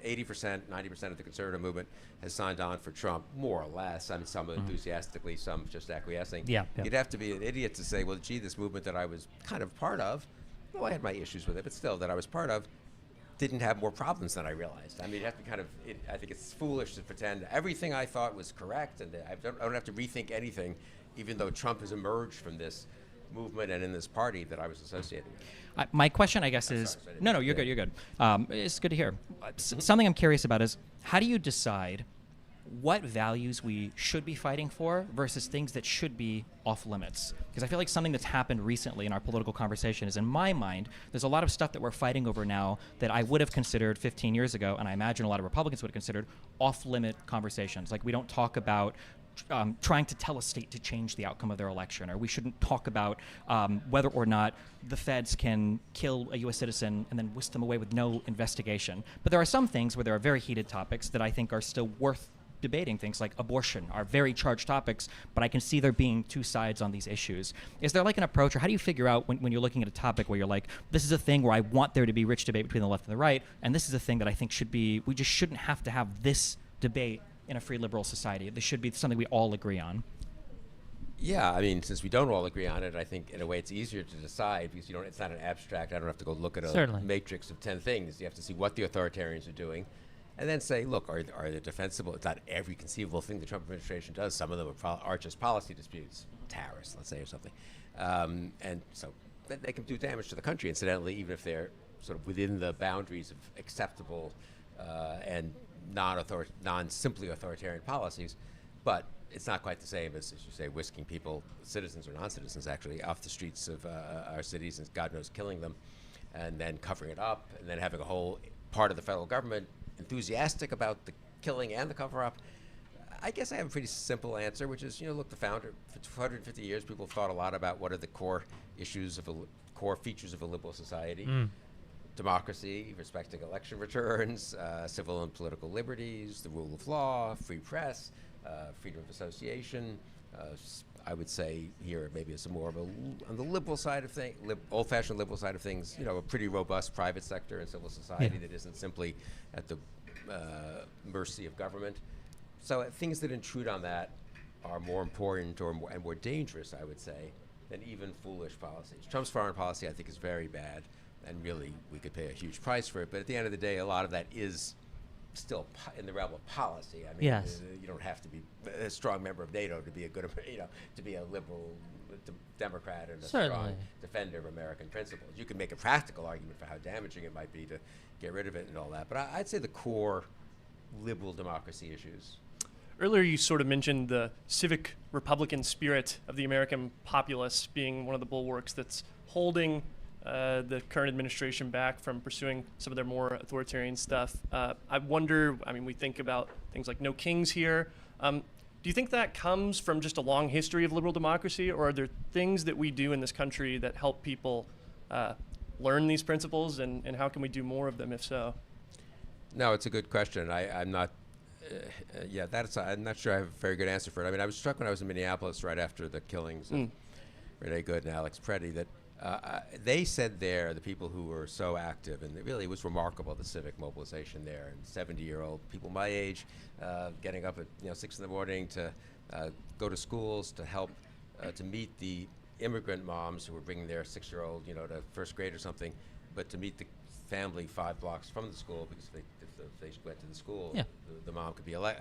80%, 90% of the conservative movement has signed on for Trump, more or less. I mean, some enthusiastically, some just acquiescing. Yeah. You'd have to be an idiot to say, well, gee, this movement that I was kind of part of, well, I had my issues with it, but still, that I was part of, didn't have more problems than I realized. I mean, you have to kind of. I think it's foolish to pretend everything I thought was correct, and I don't have to rethink anything, even though Trump has emerged from this movement and in this party that I was associated with. My question, I guess, is no, you're good. You're good. It's good to hear. Something I'm curious about is how do you decide what values we should be fighting for versus things that should be off limits? Because I feel like something that's happened recently in our political conversation is, in my mind, there's a lot of stuff that we're fighting over now that I would have considered 15 years ago, and I imagine a lot of Republicans would have considered off-limit conversations. Like we don't talk about trying to tell a state to change the outcome of their election, or we shouldn't talk about whether or not the feds can kill a U.S. citizen and then whisk them away with no investigation. But there are some things where there are very heated topics that I think are still worth debating. Things like abortion are very charged topics, but I can see there being two sides on these issues. Is there like an approach, or how do you figure out when you're looking at a topic where you're like, this is a thing where I want there to be rich debate between the left and the right, and this is a thing that I think should be, we just shouldn't have to have this debate in a free liberal society. This should be something we all agree on. Yeah, I mean, since we don't all agree on it, I think in a way it's easier to decide because it's not an abstract. I don't have to go look at a matrix of 10 things. You have to see what the authoritarians are doing and then say, look, are they defensible? It's not every conceivable thing the Trump administration does. Some of them are just policy disputes, tariffs, let's say, or something. And so they can do damage to the country, incidentally, even if they're sort of within the boundaries of acceptable and non-simply authoritarian policies, but it's not quite the same as you say, whisking people, citizens or non-citizens actually, off the streets of our cities and God knows killing them, and then covering it up, and then having a whole part of the federal government enthusiastic about the killing and the cover-up. I guess I have a pretty simple answer, which is, look, the founder, for 250 years, people have thought a lot about what are the core issues of core features of a liberal society. Democracy, respecting election returns, civil and political liberties, the rule of law, free press, freedom of association. I would say here maybe it's more of on the liberal side of things, old-fashioned liberal side of things, a pretty robust private sector and civil society that isn't simply at the mercy of government. So things that intrude on that are more important and more dangerous, I would say, than even foolish policies. Trump's foreign policy, I think, is very bad. And really, we could pay a huge price for it. But at the end of the day, a lot of that is still in the realm of policy. I mean, you don't have to be a strong member of NATO to be a good, to be a liberal Democrat and a strong defender of American principles. You can make a practical argument for how damaging it might be to get rid of it and all that. But I'd say the core liberal democracy issues. Earlier, you sort of mentioned the civic Republican spirit of the American populace being one of the bulwarks that's holding the current administration back from pursuing some of their more authoritarian stuff. I wonder, we think about things like no kings here. Do you think that comes from just a long history of liberal democracy, or are there things that we do in this country that help people learn these principles, and how can we do more of them, if so? No, it's a good question. I'm not I'm not sure I have a very good answer for it. I was struck when I was in Minneapolis right after the killings of Renee Good and Alex Preddy that they said there, the people who were so active, and it really was remarkable, the civic mobilization there, and 70-year-old people my age getting up at 6 in the morning to go to schools to help to meet the immigrant moms who were bringing their 6-year-old to first grade or something, but to meet the family 5 blocks from the school, because if they went to the school, Yeah. the mom could be or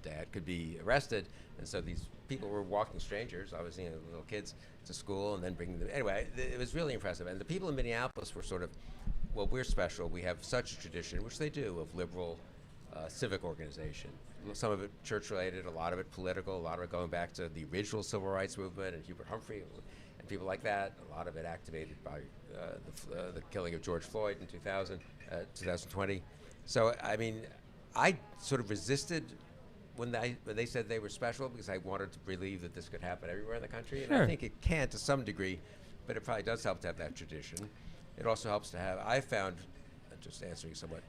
dad could be arrested, and so these people were walking strangers, obviously, little kids to school, and then bringing them. Anyway, it was really impressive, and the people in Minneapolis were sort of, well, we're special. We have such a tradition, which they do, of liberal civic organization. Some of it church-related, a lot of it political, a lot of it going back to the original civil rights movement and Hubert Humphrey and people like that. A lot of it activated by the killing of George Floyd in 2020. So, I mean, I sort of resisted when they said they were special, because I wanted to believe that this could happen everywhere in the country. And I think it can to some degree, but it probably does help to have that tradition. It also helps to have, I found, just answering somewhat,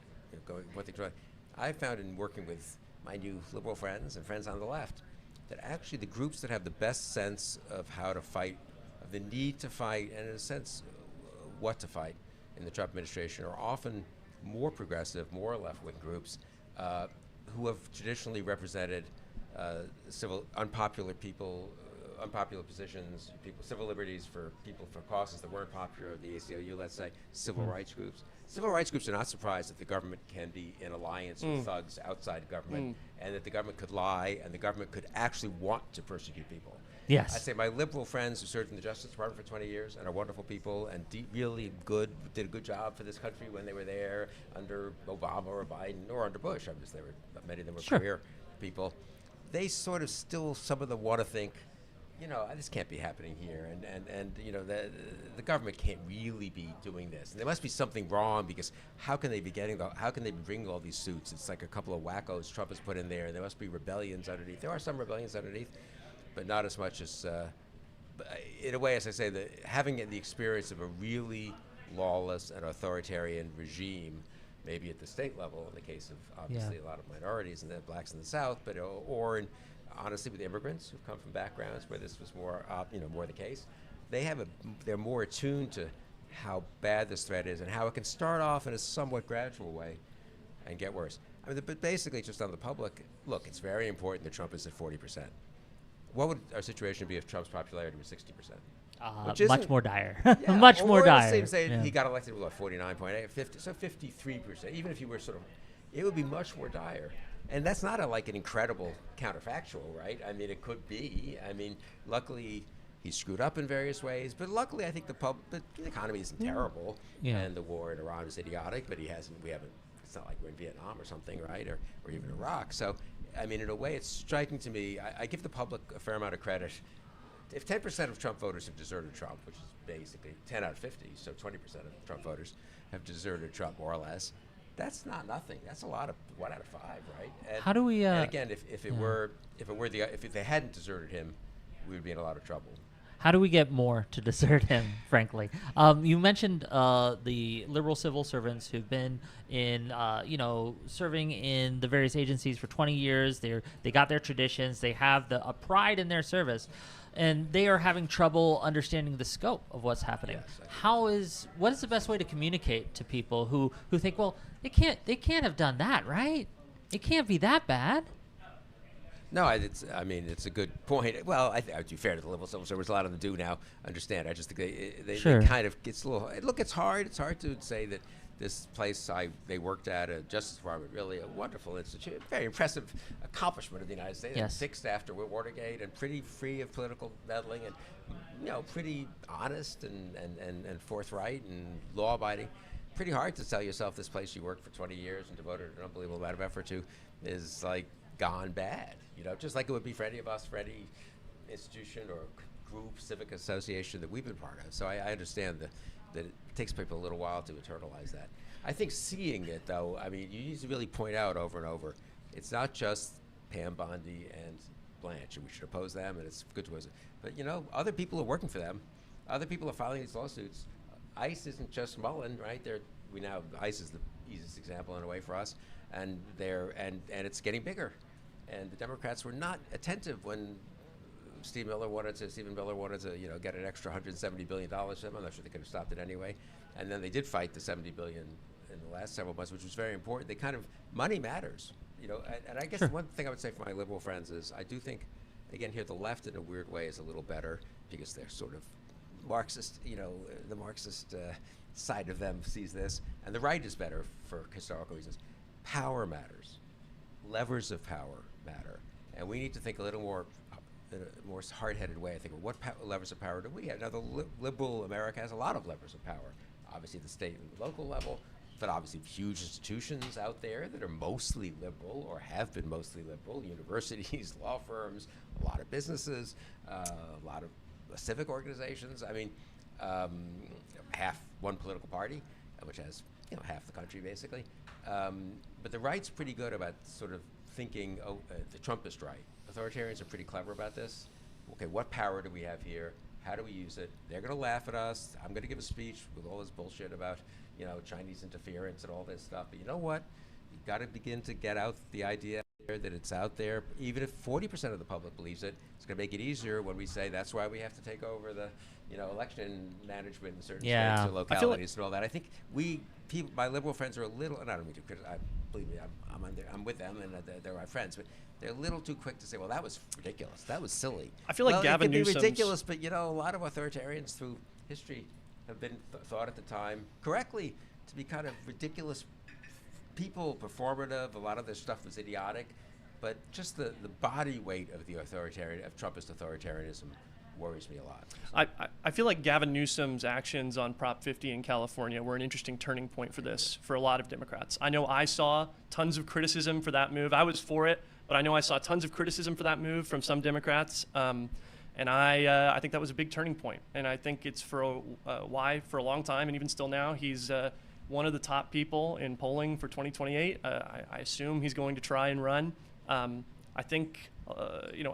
going one thing to another, I found in working with my new liberal friends and friends on the left, that actually the groups that have the best sense of how to fight, of the need to fight, and in a sense, what to fight in the Trump administration, are often more progressive, more left-wing groups who have traditionally represented unpopular people, unpopular positions, civil liberties for people for causes that weren't popular, the ACLU, let's say, civil rights groups. Civil rights groups are not surprised that the government can be in alliance with thugs outside government, and that the government could lie, and the government could actually want to persecute people. Yes. I'd say my liberal friends who served in the Justice Department for 20 years and are wonderful people and really good, did a good job for this country when they were there under Obama or Biden or under Bush. Obviously, many of them were career people. They sort of still, some of them want to think, this can't be happening here, and the government can't really be doing this. And there must be something wrong, because how can they be bringing all these suits? It's like a couple of wackos Trump has put in there, and there must be rebellions underneath. There are some rebellions underneath, but not as much as, in a way, as I say, having the experience of a really lawless and authoritarian regime, maybe at the state level, in the case of obviously a lot of minorities and the blacks in the South, but honestly, with immigrants who've come from backgrounds where this was more, more the case, they're more attuned to how bad this threat is and how it can start off in a somewhat gradual way and get worse. I mean, but basically, just on the public, look, it's very important that Trump is at 40%. What would our situation be if Trump's popularity was 60%? Much more dire. Much more dire. He got elected with 49.8, 50, so 53%. Even if he were it would be much more dire. And that's not an incredible counterfactual, right? I mean, it could be. I mean, luckily he's screwed up in various ways, but luckily I think the economy isn't terrible, and the war in Iran is idiotic, but it's not like we're in Vietnam or something, right? Or even Iraq. So, I mean, in a way, it's striking to me. I give the public a fair amount of credit. If 10% of Trump voters have deserted Trump, which is basically 10 out of 50, so 20% of Trump voters have deserted Trump, more or less, that's not nothing. That's a lot of 1 out of 5, right? And, how do we? And again, if they hadn't deserted him, we would be in a lot of trouble. How do we get more to desert him, frankly? You mentioned the liberal civil servants who've been in, serving in the various agencies for 20 years. They got their traditions. They have a pride in their service, and they are having trouble understanding the scope of what's happening. Yes, what is the best way to communicate to people who think, well, they can't have done that, right? It can't be that bad. No, it's a good point. Well, I would be fair to the liberal civil servants. A lot of them do now understand. I just think they kind of, it's a little, look, it's hard. It's hard to say that this place they worked at, a Justice Department, really a wonderful institute, very impressive accomplishment of the United States. Yes. Fixed after Watergate and pretty free of political meddling and, pretty honest and forthright and law-abiding. Pretty hard to tell yourself this place you worked for 20 years and devoted an unbelievable amount of effort to is gone bad. Just like it would be for any of us, for any institution or group, civic association that we've been part of. So I understand that it takes people a little while to internalize that. I think seeing it, though, you need to really point out over and over, it's not just Pam Bondi and Blanche, and we should oppose them, and it's good to oppose it. But, other people are working for them. Other people are filing these lawsuits. ICE isn't just Mullen, right? ICE is the easiest example in a way for us, and it's getting bigger. And the Democrats were not attentive when Stephen Miller wanted to, get an extra $170 billion to him. I'm not sure they could have stopped it anyway. And then they did fight the $70 billion in the last several months, which was very important. Money matters, and I guess one thing I would say for my liberal friends is I do think, again, here the left in a weird way is a little better because they're sort of Marxist, the Marxist side of them sees this, and the right is better for historical reasons. Power matters. Levers of power matter, and we need to think a little more in a more hard-headed way. I think, well, what levers of power do we have? Now, the liberal America has a lot of levers of power. Obviously, at the state and local level, but obviously huge institutions out there that are mostly liberal or have been mostly liberal, universities, law firms, a lot of businesses, a lot of civic organizations. I mean, one political party, which has half the country basically. But the right's pretty good about sort of thinking, the Trumpist right. Authoritarians are pretty clever about this. Okay, what power do we have here? How do we use it? They're going to laugh at us. I'm going to give a speech with all this bullshit about, Chinese interference and all this stuff. But you know what? You've got to begin to get out the idea that it's out there. Even if 40% of the public believes it, it's going to make it easier when we say that's why we have to take over the, election management in certain states or localities and all that. I think my liberal friends are a little, and I don't mean to criticize, believe me, I'm with them and they're my friends, but they're a little too quick to say, well, that was ridiculous. That was silly. I feel like Gavin Newsom's... it could be ridiculous, but, a lot of authoritarians through history have been thought at the time, correctly, to be kind of ridiculous people, performative. A lot of their stuff was idiotic. But just the body weight of Trumpist authoritarianism worries me a lot. I feel like Gavin Newsom's actions on Prop 50 in California were an interesting turning point for this, for a lot of Democrats. I know I saw tons of criticism for that move. I was for it, but I know I saw tons of criticism for that move from some Democrats. And I think that was a big turning point. And I think it's why for a long time, and even still now, he's one of the top people in polling for 2028. I assume he's going to try and run. I think,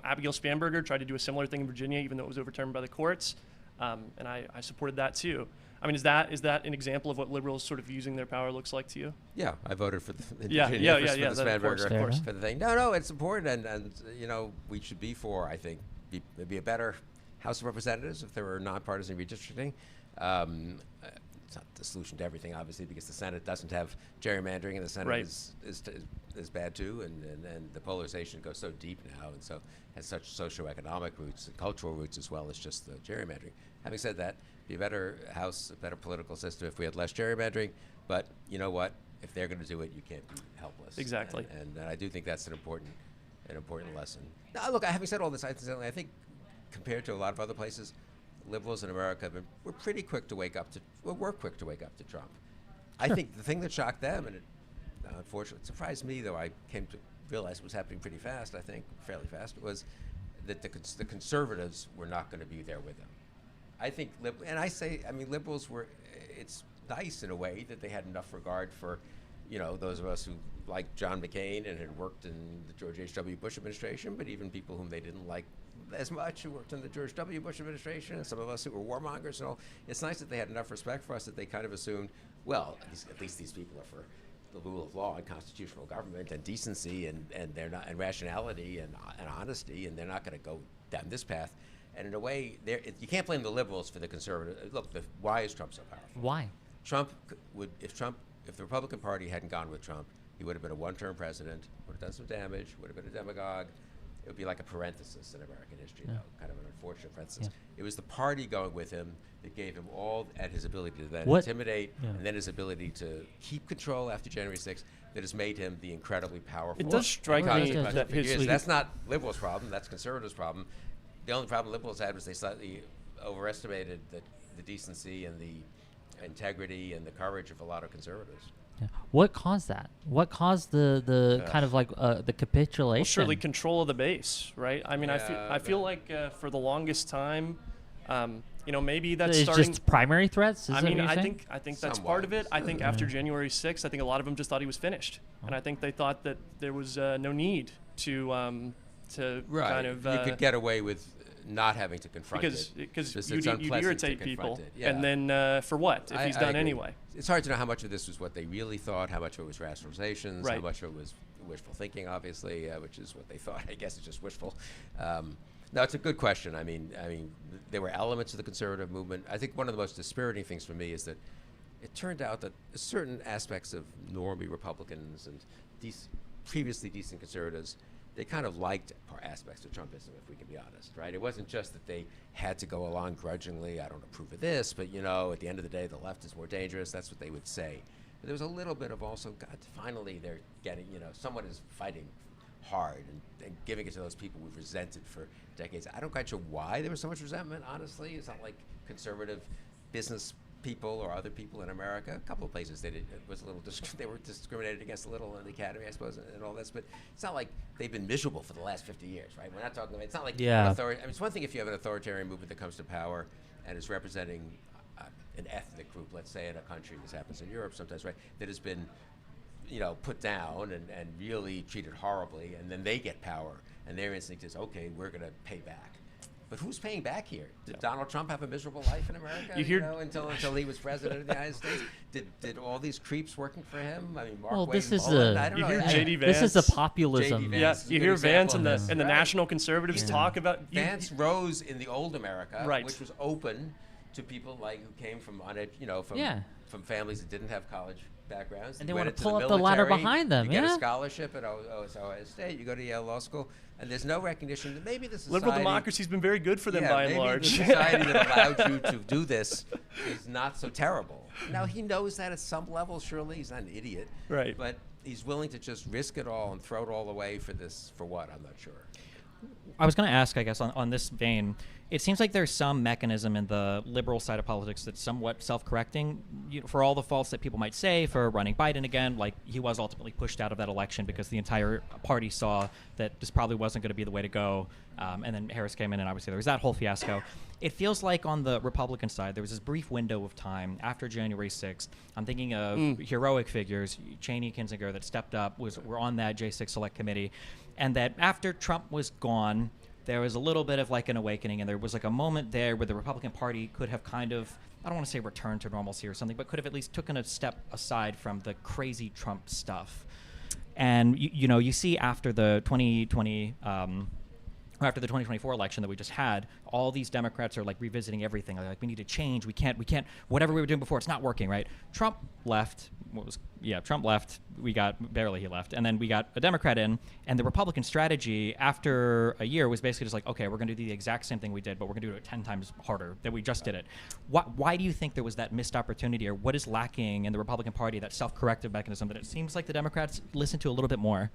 Abigail Spanberger tried to do a similar thing in Virginia, even though it was overturned by the courts. And I supported that too. I mean, is that an example of what liberals sort of using their power looks like to you? Yeah, I voted for the Virginia for the Spanberger of course. for the thing. No, it's important, and we should be for, I think, maybe a better House of Representatives if there were nonpartisan redistricting. It's not the solution to everything, obviously, because the Senate doesn't have gerrymandering, and the Senate is bad too, and the polarization goes so deep now, and so has such socioeconomic roots and cultural roots as well as just the gerrymandering. Having said that, be a better House, a better political system if we had less gerrymandering. But you know what? If they're going to do it, you can't be helpless. Exactly. And I do think that's an important lesson. Now, look, having said all this, I think compared to a lot of other places, liberals in America we're pretty quick to wake up to. We're quick to wake up to Trump. I think the thing that shocked them, and it unfortunately surprised me, though I came to realize it was happening pretty fast. I think fairly fast, was that the conservatives were not going to be there with them. I think, liberals were. It's nice in a way that they had enough regard for, those of us who liked John McCain and had worked in the George H.W. Bush administration, but even people whom they didn't like as much who worked in the George W. Bush administration, and some of us who were warmongers and all. It's nice that they had enough respect for us that they kind of assumed, well, at least these people are for the rule of law and constitutional government and decency and they're not, and rationality and honesty, and they're not going to go down this path. And in a way, you can't blame the liberals for the conservative. Look, why is Trump so powerful? Why? If the Republican Party hadn't gone with Trump, he would have been a one-term president, would have done some damage, would have been a demagogue. It would be like a parenthesis in American history, though, kind of an unfortunate parenthesis. Yeah. It was the party going with him that gave him all, and his ability to then intimidate, and then his ability to keep control after January 6th, that has made him the incredibly powerful. It does strike me that that's not liberals' problem, that's conservatives' problem. The only problem liberals had was they slightly overestimated the decency and the integrity and the courage of a lot of conservatives. Yeah. What caused that? What caused the kind of like the capitulation? Well, surely control of the base, right? I mean, I feel like for the longest time, maybe that's it's starting. Just primary threats. I think that's part of it. I think after January 6th, I think a lot of them just thought he was finished, and I think they thought that there was no need to kind of. You could get away with not having to confront it because you'd irritate people, and then for what if he's done anyway? It's hard to know how much of this was what they really thought, how much of it was rationalizations, how much of it was wishful thinking, obviously, which is what they thought. I guess it's just wishful. No, it's a good question. I mean, there were elements of the conservative movement. I think one of the most dispiriting things for me is that it turned out that certain aspects of normie Republicans and previously decent conservatives they kind of liked aspects of Trumpism, if we can be honest, right? It wasn't just that they had to go along grudgingly, I don't approve of this, but at the end of the day, the left is more dangerous. That's what they would say. But there was a little bit of also, God, finally they're getting, someone is fighting hard and giving it to those people we've resented for decades. I'm not quite sure why there was so much resentment, honestly. It's not like conservative business people or other people in America. A couple of places they were discriminated against a little in the academy, I suppose, and all this. But it's not like they've been miserable for the last 50 years, right? We're not talking about. It's not like it's one thing if you have an authoritarian movement that comes to power and is representing an ethnic group, let's say in a country. This happens in Europe sometimes, right? That has been put down and really treated horribly, and then they get power, and their instinct is, okay, we're going to pay back. But who's paying back here? Did Donald Trump have a miserable life in America? Until he was president of the United States? Did all these creeps working for him? I mean, Mark Wade this is you hear J.D. Vance. This is a populism. You hear Vance and the national conservatives talk about Vance rose in the old America, right, which was open to people who came from from families that didn't have college backgrounds. And they want to pull up the ladder behind them. You get a scholarship at Ohio State. You go to Yale Law School, and there's no recognition that maybe the society. Liberal democracy's been very good for them by and large. The society that allowed you to do this is not so terrible. Now he knows that at some level. Surely he's not an idiot, right? But he's willing to just risk it all and throw it all away for this. For what? I'm not sure. I was going to ask, I guess, on this vein, it seems like there's some mechanism in the liberal side of politics that's somewhat self-correcting. For all the faults that people might say for running Biden again, like he was ultimately pushed out of that election because the entire party saw that this probably wasn't going to be the way to go. And then Harris came in, and obviously there was that whole fiasco. It feels like on the Republican side, there was this brief window of time after January 6th. I'm thinking of heroic figures, Cheney, Kinzinger, that stepped up, were on that J6 Select Committee. And that after Trump was gone, there was a little bit of like an awakening, and there was like a moment there where the Republican Party could have kind of, I don't want to say returned to normalcy or something, but could have at least taken a step aside from the crazy Trump stuff. And you see after the 2020 after the 2024 election that we just had, all these Democrats are like revisiting everything. They're like, we need to change. We can't, whatever we were doing before, it's not working, right? Trump left. Trump left. Barely he left. And then we got a Democrat in, and the Republican strategy after a year was basically just like, okay, we're going to do the exact same thing we did, but we're going to do it 10 times harder than we just did it. Why do you think there was that missed opportunity, or what is lacking in the Republican Party, that self-corrective mechanism that it seems like the Democrats listen to a little bit more?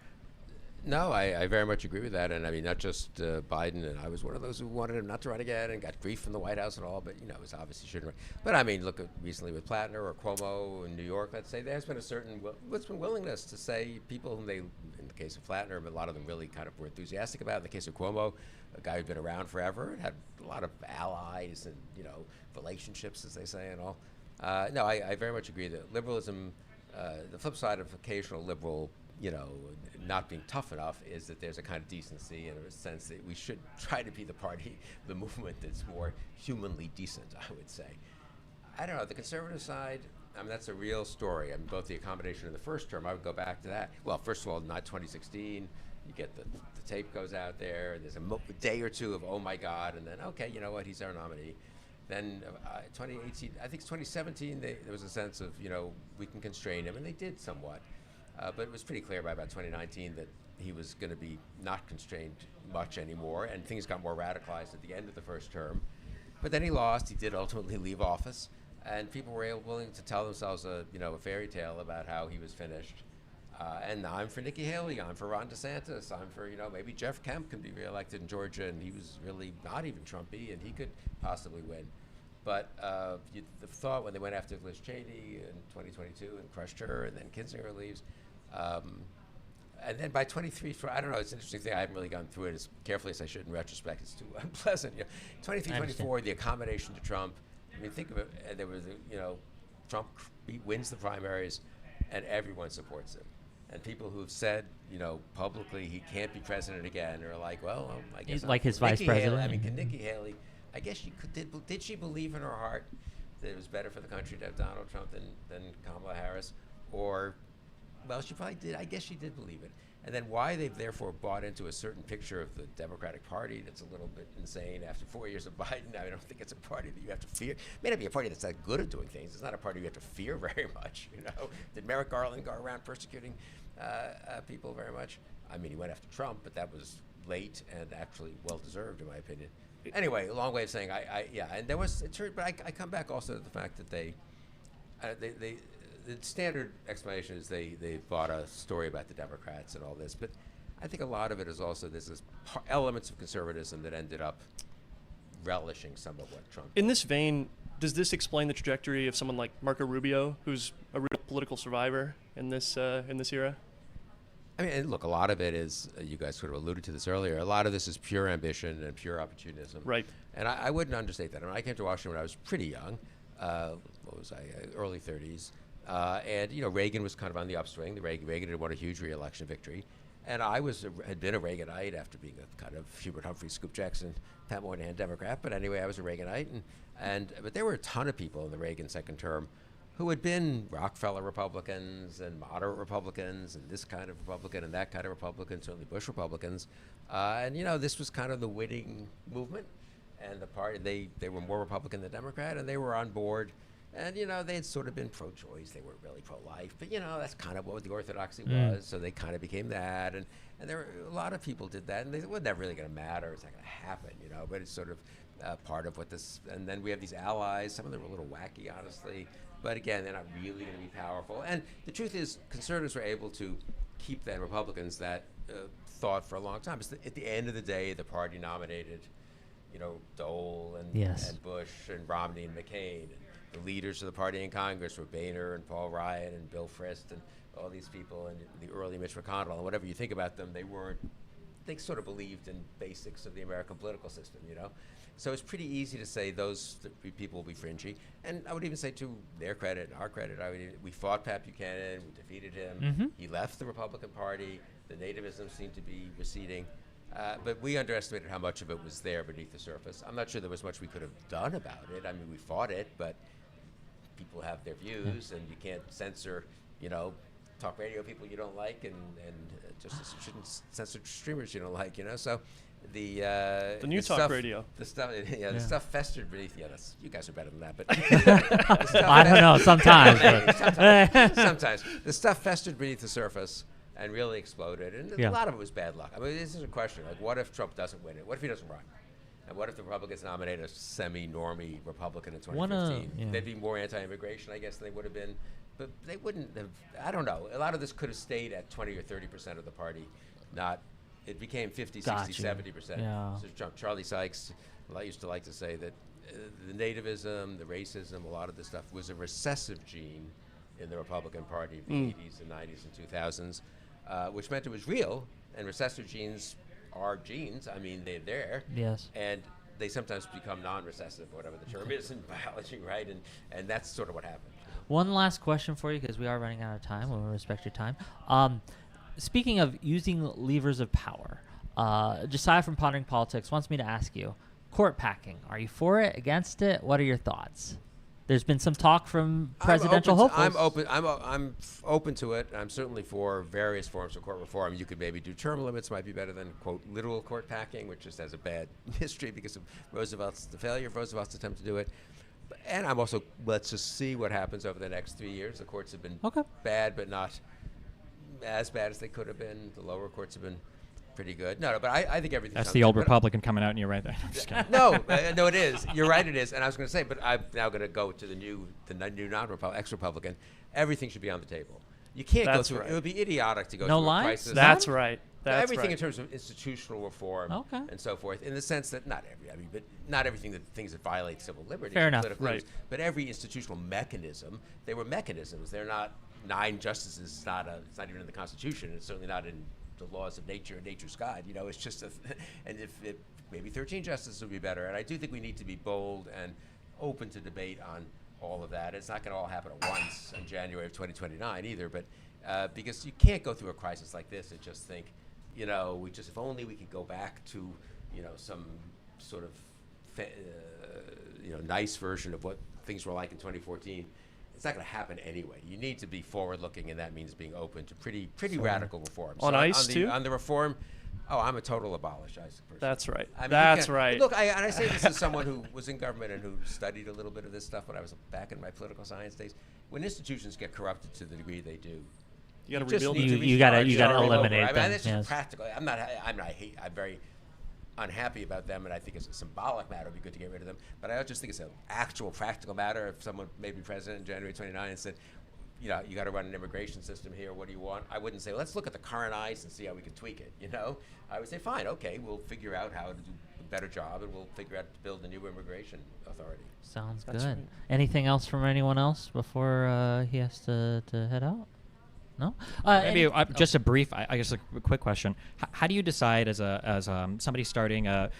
No, I very much agree with that, and I mean not just Biden, and I was one of those who wanted him not to run again and got grief from the White House and all, but it was obviously shouldn't run. But I mean, look at recently with Plattner or Cuomo in New York. Let's say there's been a certain willingness to say people whom they, in the case of Plattner, a lot of them really kind of were enthusiastic about. In the case of Cuomo, a guy who'd been around forever and had a lot of allies and relationships, as they say, and all. No, I very much agree that liberalism, the flip side of occasional liberal, not being tough enough, is that there's a kind of decency and a sense that we should try to be the party, the movement that's more humanly decent, I would say. I don't know, the conservative side, I mean, that's a real story. I mean, both the accommodation in the first term, I would go back to that. Well, first of all, not 2016, you get the tape goes out there, and there's a day or two of, oh my God, and then, okay, you know what, he's our nominee. Then 2018, I think it's 2017, there was a sense of, we can constrain him, and they did somewhat. But it was pretty clear by about 2019 that he was going to be not constrained much anymore, and things got more radicalized at the end of the first term. But then he lost. He did ultimately leave office, and people were willing to tell themselves a fairy tale about how he was finished. And I'm for Nikki Haley. I'm for Ron DeSantis. I'm for maybe Jeff Kemp can be reelected in Georgia, and he was really not even Trumpy, and he could possibly win. But the thought when they went after Liz Cheney in 2022 and crushed her, and then Kinzinger leaves. And then by 23, I don't know, it's an interesting thing. I haven't really gone through it as carefully as I should in retrospect. It's too unpleasant. 23, 24, the accommodation to Trump. I mean, think of it. There was, Trump wins the primaries, and everyone supports him. And people who've said, publicly he can't be president again are like, well, I guess. Like his vice president. I mean, can Nikki Haley, I guess she did she believe in her heart that it was better for the country to have Donald Trump than Kamala Harris? Or, well, she probably did. I guess she did believe it. And then why they've therefore bought into a certain picture of the Democratic Party that's a little bit insane after 4 years of Biden. I don't think it's a party that you have to fear. It may not be a party that's that good at doing things. It's not a party you have to fear very much. Did Merrick Garland go around persecuting people very much? I mean, he went after Trump, but that was late and actually well-deserved, in my opinion. Anyway, a long way of saying, and there was, but I come back also to the fact that the standard explanation is they bought a story about the Democrats and all this, but I think a lot of it is also there's this elements of conservatism that ended up relishing some of what Trump did. In this vein, does this explain the trajectory of someone like Marco Rubio, who's a real political survivor in this era? I mean, and look, a lot of it is, you guys sort of alluded to this earlier, a lot of this is pure ambition and pure opportunism. Right. And I wouldn't understate that. I mean, I came to Washington when I was pretty young. What was I? Early 30s. And, Reagan was kind of on the upswing. Reagan had won a huge re-election victory. And I had been a Reaganite after being a kind of Hubert Humphrey, Scoop Jackson, Pat Moynihan Democrat. But anyway, I was a Reaganite. But there were a ton of people in the Reagan second term who had been Rockefeller Republicans and moderate Republicans and this kind of Republican and that kind of Republican, certainly Bush Republicans. This was kind of the winning movement. And the party, they were more Republican than Democrat, and they were on board. And, they had sort of been pro-choice. They weren't really pro-life. But, that's kind of what the orthodoxy was. So they kind of became that. And there were a lot of people did that. And they were never really going to matter. It's not going to happen, But it's sort of part of what this. And then we have these allies. Some of them are a little wacky, honestly. But again, they're not really going to be powerful. And the truth is, conservatives were able to keep that Republicans that thought for a long time. At the end of the day, the party nominated, Dole and Bush and Romney and McCain. And the leaders of the party in Congress were Boehner and Paul Ryan and Bill Frist and all these people, and the early Mitch McConnell. And whatever you think about them, they sort of believed in basics of the American political system, So it's pretty easy to say those people will be fringy. And I would even say, to their credit and our credit, we fought Pat Buchanan, we defeated him. Mm-hmm. He left the Republican Party. The nativism seemed to be receding. But we underestimated how much of it was there beneath the surface. I'm not sure there was much we could have done about it. I mean, we fought it, but people have their views, and you can't censor, talk radio people you don't like, and just shouldn't censor streamers you don't like, So the new talk stuff, radio. the stuff, the stuff festered beneath. Yeah, you guys are better than that, but I don't know. Sometimes, sometimes the stuff festered beneath the surface and really exploded, and a lot of it was bad luck. I mean, this is a question like, what if Trump doesn't win it? What if he doesn't run? And what if the Republicans nominate a semi-normie Republican in 2015? They'd be more anti-immigration, I guess, than they would have been. But they wouldn't have, I don't know. A lot of this could have stayed at 20 or 30% of the party. It became 50, 60, 70%. Yeah. So Charlie Sykes used to like to say that the nativism, the racism, a lot of this stuff was a recessive gene in the Republican Party in the 80s and 90s and 2000s, which meant it was real. And recessive genes are genes. I mean, they're there. Yes. And they sometimes become non-recessive, whatever the term is in biology, right? And that's sort of what happened. One last question for you, because we are running out of time. We'll respect your time. Speaking of using levers of power, Josiah from Pondering Politics wants me to ask you, court packing, are you for it, against it? What are your thoughts? There's been some talk from presidential hopefuls. I'm open to it. I'm certainly for various forms of court reform. You could maybe do term limits, might be better than, quote, literal court packing, which just has a bad history because of the failure of Roosevelt's attempt to do it. And I'm also, let's just see what happens over the next 3 years. The courts have been bad, but not as bad as they could have been. The lower courts have been pretty good. No, but I think everything. That's the old Republican coming out, and you're right there. I'm just kidding. No, it is. You're right, it is. And I was going to say, but I'm now going to go to the new non-Republican, ex-Republican. Everything should be on the table. You can't go through. It would be idiotic to go through a crisis. That's right. That's everything right. in terms of institutional reform and so forth, in the sense that not everything things that violate civil liberties. Fair enough. Right. But every institutional mechanism, they were mechanisms. They're not 9 justices. It's not even in the Constitution. It's certainly not in the laws of nature and nature's guide. It's just and maybe 13 justices would be better. And I do think we need to be bold and open to debate on all of that. It's not going to all happen at once in January of 2029 either. But because you can't go through a crisis like this and just think, if only we could go back to, some sort of, nice version of what things were like in 2014. It's not going to happen anyway. You need to be forward-looking, and that means being open to pretty radical reforms. On ICE, too? On the reform, I'm a total abolish ICE person. That's right. I mean, That's right. Look, I say this as someone who was in government and who studied a little bit of this stuff when I was back in my political science days. When institutions get corrupted to the degree they do, You got to just rebuild need the to TV you gotta star. you gotta Start eliminate over. I them. mean, that's yes. just practical. I'm very unhappy about them, and I think it's a symbolic matter. It'd be good to get rid of them. But I just think it's an actual practical matter. If someone made me president in January 29 and said, you know, you got to run an immigration system here. What do you want? I wouldn't say, let's look at the current ice and see how we can tweak it. You know, I would say, fine, okay, we'll figure out how to do a better job, and we'll figure out to build a new immigration authority. Sounds That's good. right. Anything else from anyone else before he has to head out? No. Maybe any- just a brief, I guess, a quick question. How do you decide as somebody starting a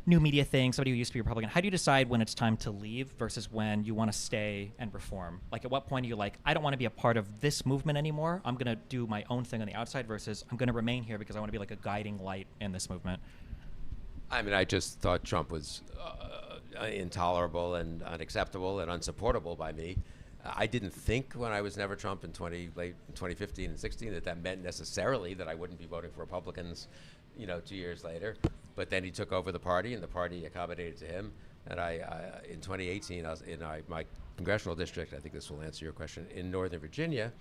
new media thing, somebody who used to be Republican, how do you decide when it's time to leave versus when you want to stay and reform? Like, at what point are you like, I don't want to be a part of this movement anymore. I'm going to do my own thing on the outside versus I'm going to remain here because I want to be like a guiding light in this movement. I mean, I just thought Trump was intolerable and unacceptable and unsupportable by me. I didn't think when I was Never Trump in late 2015 and 16 that meant necessarily that I wouldn't be voting for Republicans, you know, 2 years later. But then he took over the party, and the party accommodated to him. And in 2018, I was in my congressional district. I think this will answer your question. In Northern Virginia,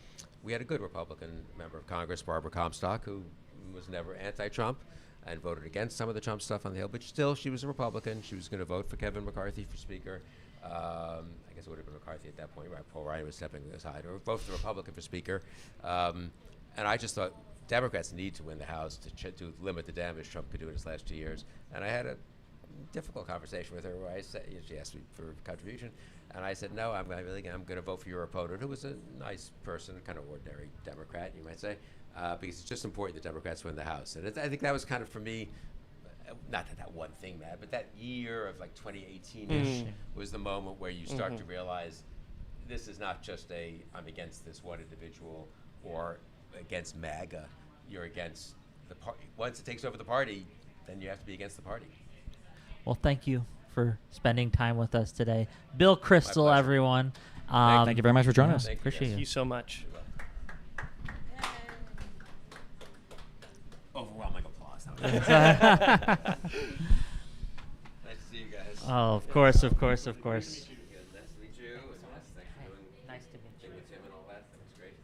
we had a good Republican member of Congress, Barbara Comstock, who was never anti-Trump and voted against some of the Trump stuff on the Hill. But still, she was a Republican. She was going to vote for Kevin McCarthy for Speaker. I guess it would have been McCarthy at that point, right? Paul Ryan was stepping aside, or vote for the Republican for Speaker. And I just thought Democrats need to win the House to limit the damage Trump could do in his last 2 years. And I had a difficult conversation with her where I said, she asked me for a contribution, and I said, no, I'm going to vote for your opponent, who was a nice person, kind of ordinary Democrat, you might say, because it's just important that Democrats win the House. And I think that was kind of, for me, not that one thing mattered, but that year of like 2018-ish was the moment where you start to realize this is not just I'm against this one individual or against MAGA. You're against the party. Once it takes over the party, then you have to be against the party. Well, thank you for spending time with us today, Bill Kristol, pleasure. everyone. Thank you very much for joining us. Thank you, Appreciate guys. Thank you. you so much. Overwhelming applause. Nice to see you guys. Oh, of course, of course, of course. Nice to meet you. Thanks for doing Nice to meet you. with Tim and all that. That was great.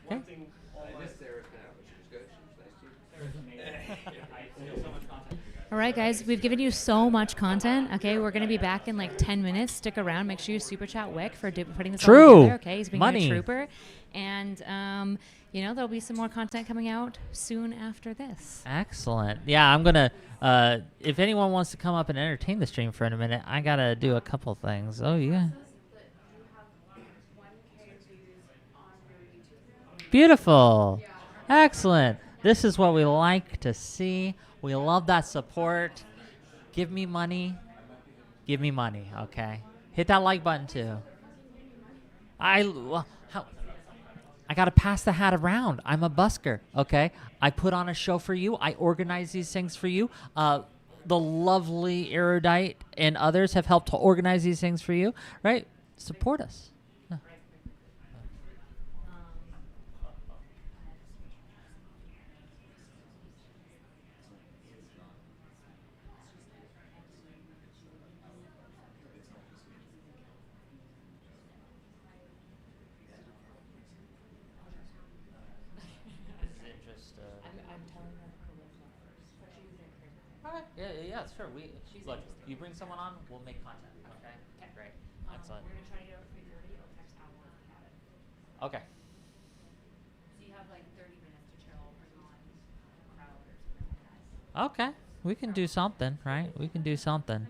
Okay. One thing, I missed Sarah Canal, but she was good. She was nice to you. All right, guys, we've given you so much content. Okay, we're going to be back in like 10 minutes. Stick around. Make sure you super chat Whick for putting this True. all together. Okay, he's being Money. a trooper. And, there'll be some more content coming out soon after this. Excellent. Yeah, I'm going to, if anyone wants to come up and entertain the stream for a minute, I got to do a couple things. Oh, yeah. Beautiful. Excellent. This is what we like to see. We love that support. Give me money. Give me money, okay? Hit that like button, too. I got to pass the hat around. I'm a busker, okay? I put on a show for you. I organize these things for you. The lovely Erudite and others have helped to organize these things for you, right? Support us. Yeah. Yeah, sure. Look, you bring someone on, we'll make content. Okay. Great. Excellent. We're going to try to get it for 3:30 or next hour about it. Okay. So you have like 30 minutes to chill, bring on crowd or something like that. Okay. We can do something, right? We can do something.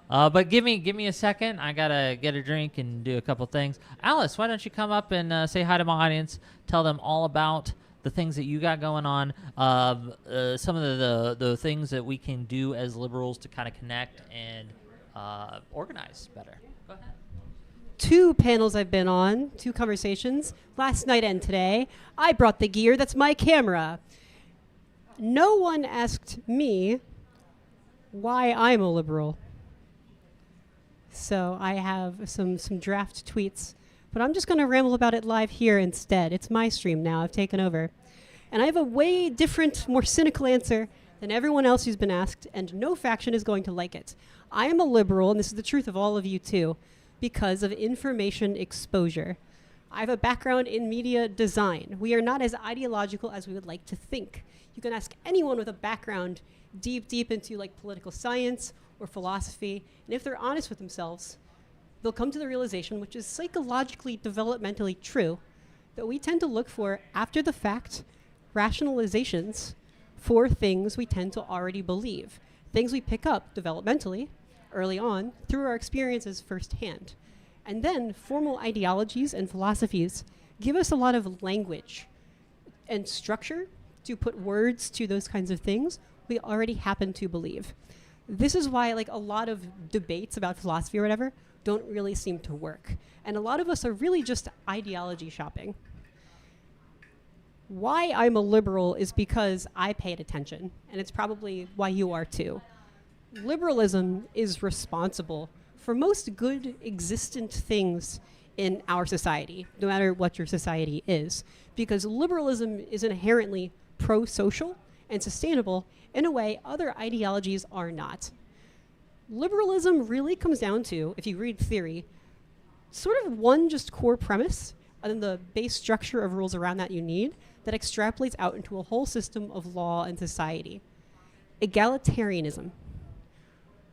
But give me a second. I gotta get a drink and do a couple things. Alice, why don't you come up and say hi to my audience? Tell them all about the things that you got going on, some of the things that we can do as liberals to kind of connect and organize better. Go ahead. 2 panels I've been on, 2 conversations, last night and today. I brought the gear, that's my camera. No one asked me why I'm a liberal. So I have some draft tweets, but I'm just going to ramble about it live here instead. It's my stream now, I've taken over. And I have a way different, more cynical answer than everyone else who's been asked, and no faction is going to like it. I am a liberal, and this is the truth of all of you too, because of information exposure. I have a background in media design. We are not as ideological as we would like to think. You can ask anyone with a background deep into like political science or philosophy, and if they're honest with themselves, they'll come to the realization, which is psychologically, developmentally true, that we tend to look for, after the fact, rationalizations for things we tend to already believe, things we pick up developmentally, early on, through our experiences firsthand. And then formal ideologies and philosophies give us a lot of language and structure to put words to those kinds of things we already happen to believe. This is why like a lot of debates about philosophy or whatever don't really seem to work. And a lot of us are really just ideology shopping. Why I'm a liberal is because I paid attention, and it's probably why you are too. Liberalism is responsible for most good existent things in our society, no matter what your society is, because liberalism is inherently pro-social and sustainable in a way other ideologies are not. Liberalism really comes down to, if you read theory, sort of one just core premise, and then the base structure of rules around that you need, that extrapolates out into a whole system of law and society. Egalitarianism.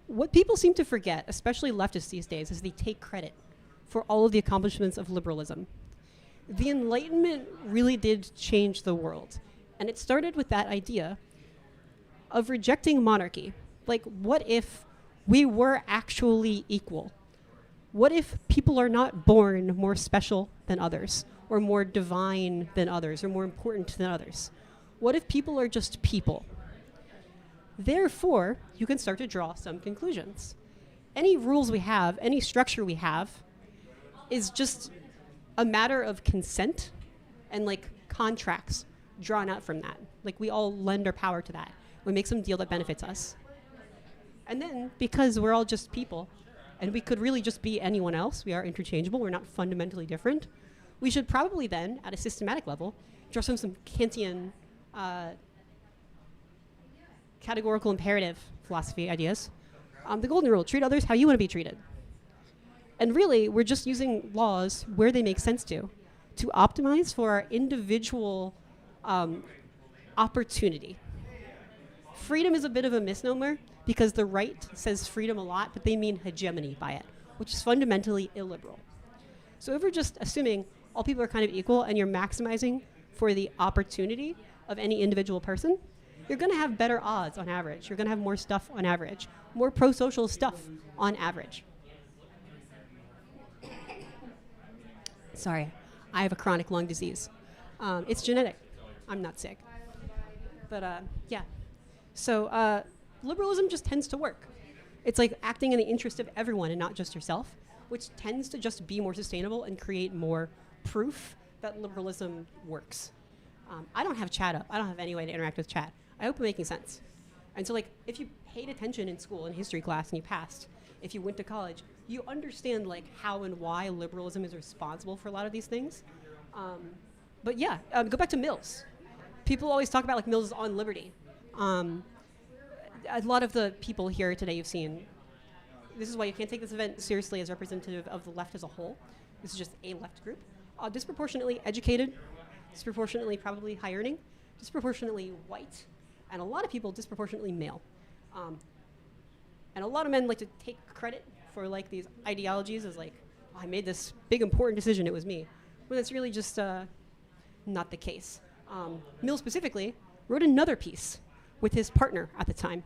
What people seem to forget, especially leftists these days, is they take credit for all of the accomplishments of liberalism. The Enlightenment really did change the world, and it started with that idea of rejecting monarchy. Like, what if we were actually equal? What if people are not born more special than others, or more divine than others, or more important than others? What if people are just people? Therefore, you can start to draw some conclusions. Any rules we have, any structure we have, is just a matter of consent and like contracts drawn out from that. Like we all lend our power to that. We make some deal that benefits us. And then, because we're all just people, and we could really just be anyone else, we are interchangeable, we're not fundamentally different, we should probably then, at a systematic level, draw some Kantian categorical imperative philosophy ideas. The golden rule, treat others how you want to be treated. And really, we're just using laws where they make sense to optimize for our individual opportunity. Freedom is a bit of a misnomer because the right says freedom a lot, but they mean hegemony by it, which is fundamentally illiberal. So if we're just assuming all people are kind of equal and you're maximizing for the opportunity of any individual person, you're going to have better odds on average. You're going to have more stuff on average, more pro-social stuff on average. Sorry, I have a chronic lung disease. It's genetic. I'm not sick. But yeah. So liberalism just tends to work. It's like acting in the interest of everyone and not just yourself, which tends to just be more sustainable and create more proof that liberalism works. I don't have chat up. I don't have any way to interact with chat. I hope I'm making sense. And so like, if you paid attention in school in history class and you passed, if you went to college, you understand like how and why liberalism is responsible for a lot of these things. But yeah, go back to Mills. People always talk about like Mills on liberty. A lot of the people here today you've seen, this is why you can't take this event seriously as representative of the left as a whole. This is just a left group. Disproportionately educated, disproportionately probably high earning, disproportionately white, and a lot of people disproportionately male. And a lot of men like to take credit for like these ideologies as like, oh, I made this big important decision, it was me. When it's really just not the case. Mill specifically wrote another piece with his partner at the time,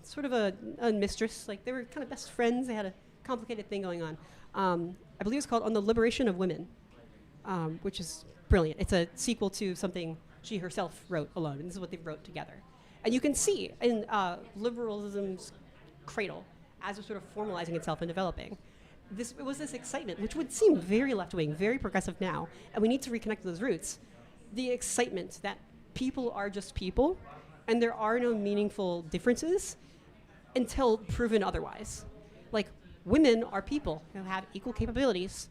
sort of a mistress, like they were kind of best friends, they had a complicated thing going on. I believe it's called On the Liberation of Women, which is brilliant. It's a sequel to something she herself wrote alone, and this is what they wrote together. And you can see in liberalism's cradle, as it was sort of formalizing itself and developing, it was this excitement, which would seem very left-wing, very progressive now, and we need to reconnect those roots. The excitement that people are just people, and there are no meaningful differences until proven otherwise. Like, women are people who have equal capabilities.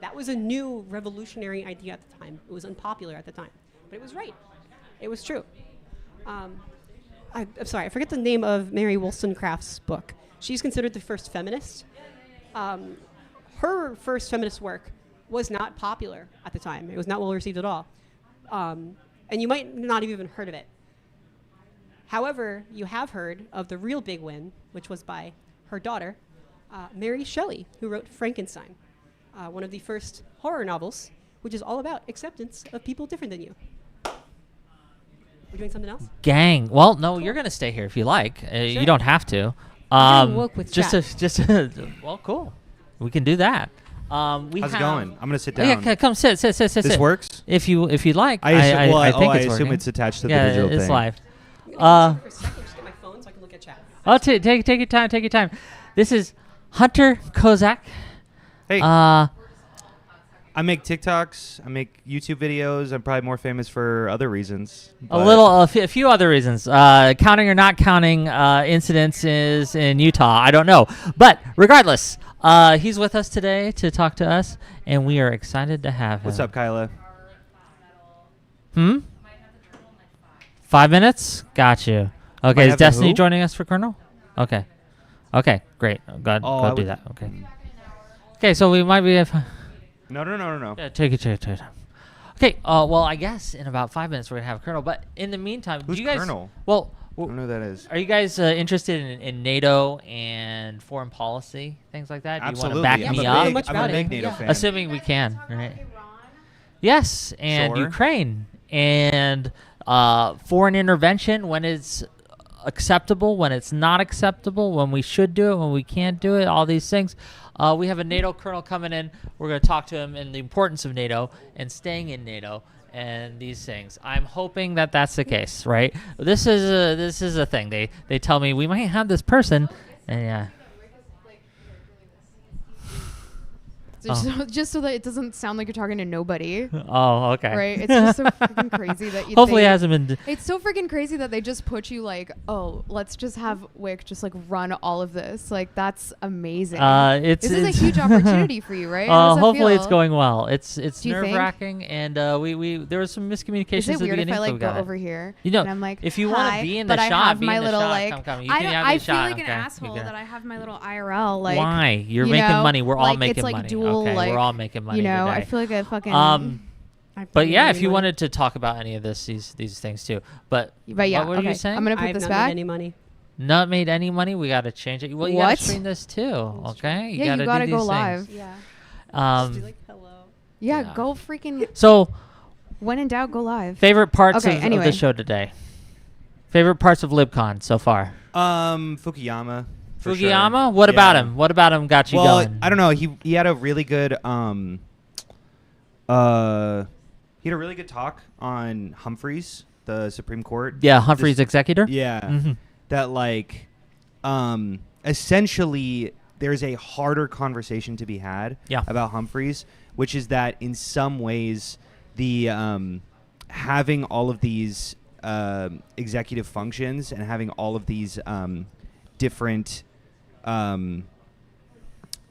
That was a new revolutionary idea at the time. It was unpopular at the time, but it was right. It was true. I'm sorry, I forget the name of Mary Wollstonecraft's book. She's considered the first feminist. Her first feminist work was not popular at the time. It was not well received at all. And you might not have even heard of it. However, you have heard of the real big win, which was by her daughter, Mary Shelley, who wrote Frankenstein, one of the first horror novels, which is all about acceptance of people different than you. We're doing something else? Gang. Well, no, you're going to stay here if you like. Sure. You don't have to. Woke with just chat. well, cool. We can do that. How's it going? I'm gonna sit Oh, down. yeah, come sit. This works. If you'd like. I assume, I think it's assume working. it's attached to Yeah, the digital it's thing. live. For a second, just get my phone so I can look at chat. I'll take your time. Take your time. This is Hunter Kozak. Hey. I make TikToks. I make YouTube videos. I'm probably more famous for other reasons. A few other reasons. Counting or not counting incidences in Utah, I don't know. But regardless, he's with us today to talk to us, and we are excited to have him. What's up, Kyla? 5 minutes? Got you. Okay, Might is have the Destiny who? joining us for Colonel? Okay, great. Go I do would- that. Okay. Okay, so we might be... No. Yeah, take your time. Okay, well, I guess in about 5 minutes we're going to have Colonel. But in the meantime, Who's do you guys... Colonel? Well, I don't know who that is. are you guys interested in NATO and foreign policy, things like that? Absolutely. Do you want to back me up? I'm a big NATO fan. Assuming we can, right? Yes, and Sure. Ukraine and foreign intervention when it's acceptable, when it's not acceptable, when we should do it, when we can't do it, all these things. We have a NATO colonel coming in. We're going to talk to him and the importance of NATO and staying in NATO and these things. I'm hoping that that's the case, right? This is a thing. They tell me we might have this person, and yeah. Just so that it doesn't sound like you're talking to nobody. Oh, okay. Right? It's just so freaking crazy that you Hopefully it hasn't been... It's so freaking crazy that they just put you like, oh, let's just have Whick just like run all of this. Like, that's amazing. This is a huge opportunity for you, right? How does that Hopefully feel? it's going well. It's Do you think? nerve-wracking, and we there was some miscommunications Is at it the weird if beginning. I so like we go got it. over here? You know, and I'm like, if you want to hi, be in the but I shot, have be my in the little shot. like, Come. You can have I the feel shot. like an Okay. asshole You that can- I have my little IRL. Like, Why? You're you making know, money. We're all like, making it's like money. dual, Okay, like, we're all making money you know, today. I feel like a fucking. But yeah, if you wanted to talk about any of these things too, but yeah, what were you okay. saying? I'm gonna put I've this not back. made any money. Not made any money. We got to change it. Well, you got What? to stream this too. Okay. Yeah, you gotta do go these live. things. Yeah. Hello. Yeah, Yeah. go freaking. So, When in doubt, go live. favorite parts Okay, of anyway. the show today. Favorite parts of Libcon so far. Fukuyama. for sure. Fukuyama. What about Yeah. him? What about him got you Well, going? I don't know. He had a really good he had a really good talk on Humphreys, the Supreme Court. Yeah, Humphrey's executor. Yeah. Mhm. That like essentially there's a harder conversation to be had Yeah. about Humphreys, which is that in some ways the having all of these executive functions and having all of these different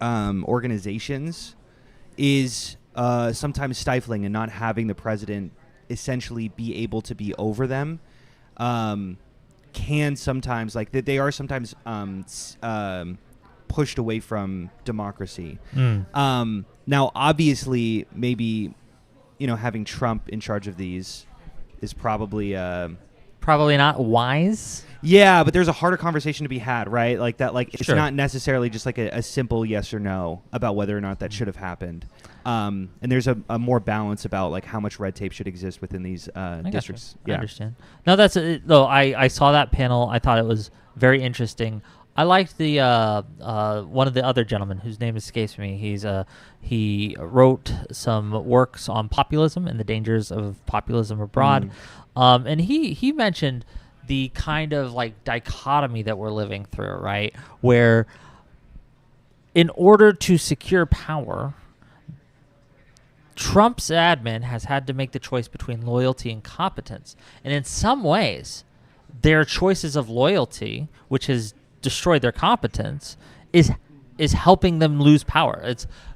organizations is sometimes stifling, and not having the president essentially be able to be over them can sometimes, like, they are sometimes pushed away from democracy. Now, obviously, maybe, having Trump in charge of these is probably Probably not wise. yeah, but there's a harder conversation to be had, right? Like that, like it's Sure. not necessarily just like a simple yes or no about whether or not that should have happened. And there's a more balance about like how much red tape should exist within these I gotcha. districts. I understand. No, that's though. I saw that panel. I thought it was very interesting. I liked the one of the other gentlemen whose name escapes me. He wrote some works on populism and the dangers of populism abroad, and he mentioned the kind of like dichotomy that we're living through, right? Where in order to secure power, Trump's admin has had to make the choice between loyalty and competence. And in some ways, their choices of loyalty, which has destroyed their competence, is helping them lose power.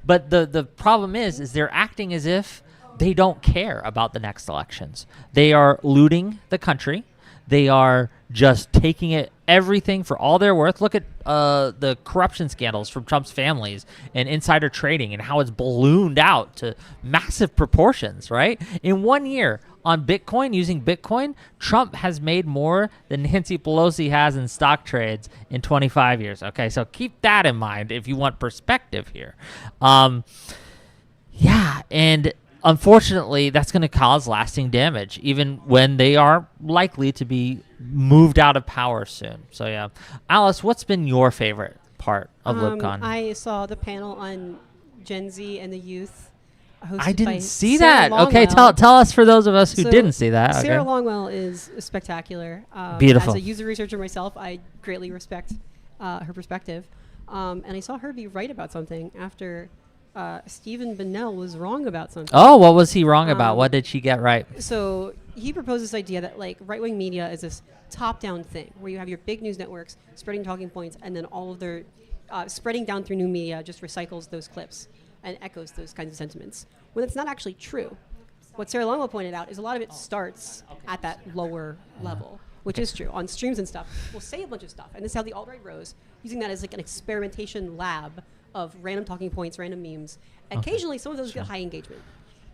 But the problem is they're acting as if they don't care about the next elections. They are looting the country. They are just taking everything for all they're worth. Look at the corruption scandals from Trump's families and insider trading and how it's ballooned out to massive proportions, right? In 1 year on Bitcoin, using Bitcoin, Trump has made more than Nancy Pelosi has in stock trades in 25 years. Okay, so keep that in mind if you want perspective here. Yeah, and unfortunately, that's going to cause lasting damage, even when they are likely to be moved out of power soon. So, yeah. Alice, what's been your favorite part of Libcon? I saw the panel on Gen Z and the youth. I didn't see Sarah that. Okay, Longwell. tell us for those of us who didn't see that. Sarah Okay. Longwell is spectacular. Beautiful. As a user researcher myself, I greatly respect her perspective. And I saw her be right about something after Stephen Bennell was wrong about something. Oh, what was he wrong about? What did she get right? So he proposed this idea that like right-wing media is this top-down thing where you have your big news networks spreading talking points, and then all of their spreading down through new media just recycles those clips and echoes those kinds of sentiments. When it's not actually true. What Sarah Longwell pointed out is a lot of it starts at that lower level, which is true. On streams and stuff, we'll say a bunch of stuff, and this is how the alt-right rose, using that as like an experimentation lab of random talking points, random memes. Occasionally, some of those get high engagement.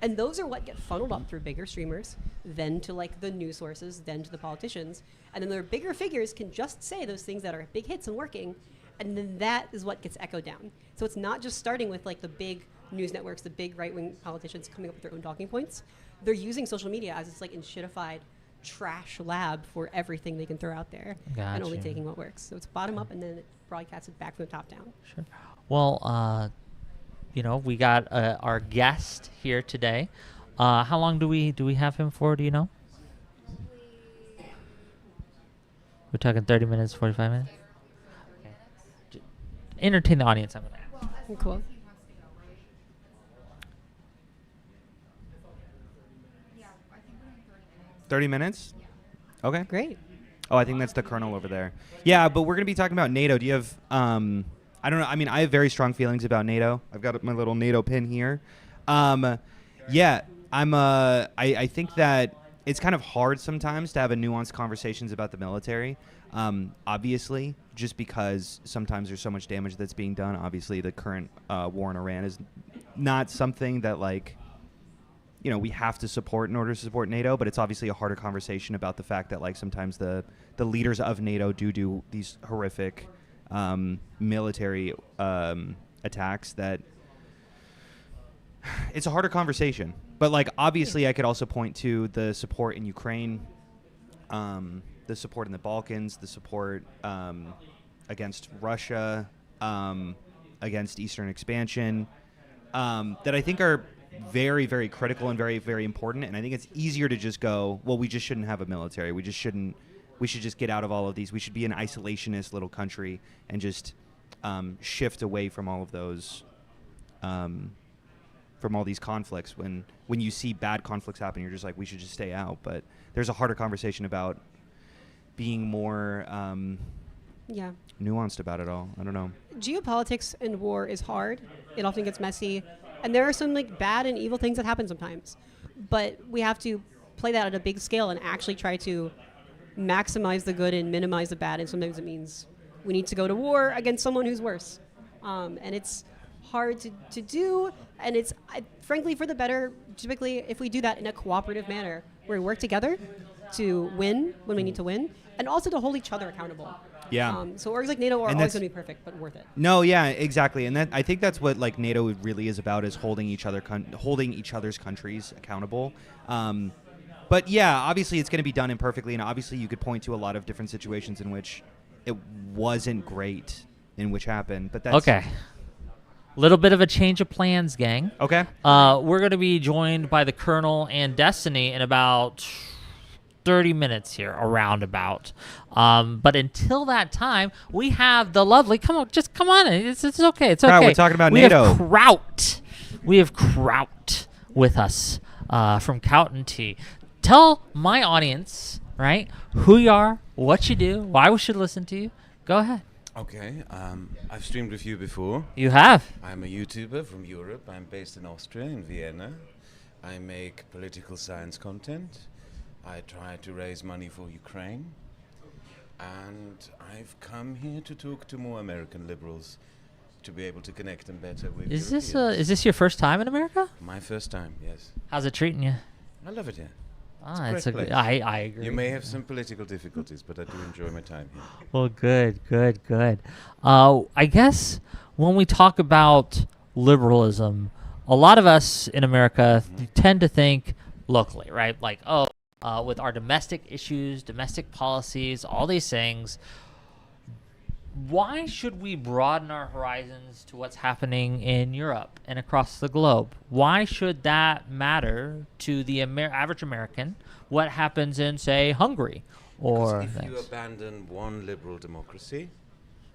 And those are what get funneled up through bigger streamers, then to like the news sources, then to the politicians. And then their bigger figures can just say those things that are big hits and working, and then that is what gets echoed down. So it's not just starting with like the big news networks, the big right-wing politicians coming up with their own talking points. They're using social media as this like enshittified trash lab for everything they can throw out there, and only taking what works. So it's bottom up, and then it broadcasted back from the top down. Sure. Well, we got our guest here today. How long do we have him for? Do you know? We're talking 30 minutes, 45 minutes. Okay. Entertain the audience. I'm gonna ask. Cool. Yeah, I think we're doing 30 minutes. 30 minutes? Okay. Great. Oh, I think that's the colonel over there. Yeah, but we're going to be talking about NATO. Do you have, I don't know. I mean, I have very strong feelings about NATO. I've got my little NATO pin here. Yeah, I think that it's kind of hard sometimes to have a nuanced conversations about the military. Obviously, just because sometimes there's so much damage that's being done. Obviously, the current war in Iran is not something that we have to support in order to support NATO, but it's obviously a harder conversation about the fact that sometimes the leaders of NATO do these horrific military attacks that it's a harder conversation. But obviously I could also point to the support in Ukraine, the support in the Balkans, the support against Russia, against Eastern expansion, that I think are very, very critical and very, very important. And I think it's easier to just go, well, we just shouldn't have a military. We should just get out of all of these. We should be an isolationist little country and just shift away from all of those, from all these conflicts. When you see bad conflicts happen, you're just like, we should just stay out. But there's a harder conversation about being more nuanced about it all. I don't know. Geopolitics and war is hard. It often gets messy. And there are some bad and evil things that happen sometimes. But we have to play that at a big scale and actually try to maximize the good and minimize the bad. And sometimes it means we need to go to war against someone who's worse. And it's hard to do. And it's, frankly, for the better, typically, if we do that in a cooperative manner, where we work together to win when we need to win, and also to hold each other accountable. Yeah. So orgs like NATO are always going to be perfect, but worth it. No, yeah, exactly, and I think that's what NATO really is about, is holding each other's countries accountable. But yeah, obviously it's going to be done imperfectly, and obviously you could point to a lot of different situations in which it wasn't great, in which happened. But that's okay. Little bit of a change of plans, gang. Okay. We're going to be joined by the Colonel and Destiny in about 30 minutes here, around about. But until that time, we have the lovely, come on. It's okay. It's okay. We're talking about NATO. We have Kraut with us from Cowton Tea. Tell my audience, right, who you are, what you do, why we should listen to you. Go ahead. Okay, I've streamed with you before. You have? I'm a YouTuber from Europe. I'm based in Austria, in Vienna. I make political science content. I try to raise money for Ukraine. And I've come here to talk to more American liberals to be able to connect them better with Europeans. Is this your first time in America? My first time, yes. How's it treating you? I love it here. It's a great place. I agree. You may have some political difficulties, but I do enjoy my time here. Well, good. I guess when we talk about liberalism, a lot of us in America tend to think locally, right? Like, with our domestic issues, domestic policies, all these things, why should we broaden our horizons to what's happening in Europe and across the globe? Why should that matter to the average American? What happens in, say, Hungary or if things? you abandon one liberal democracy,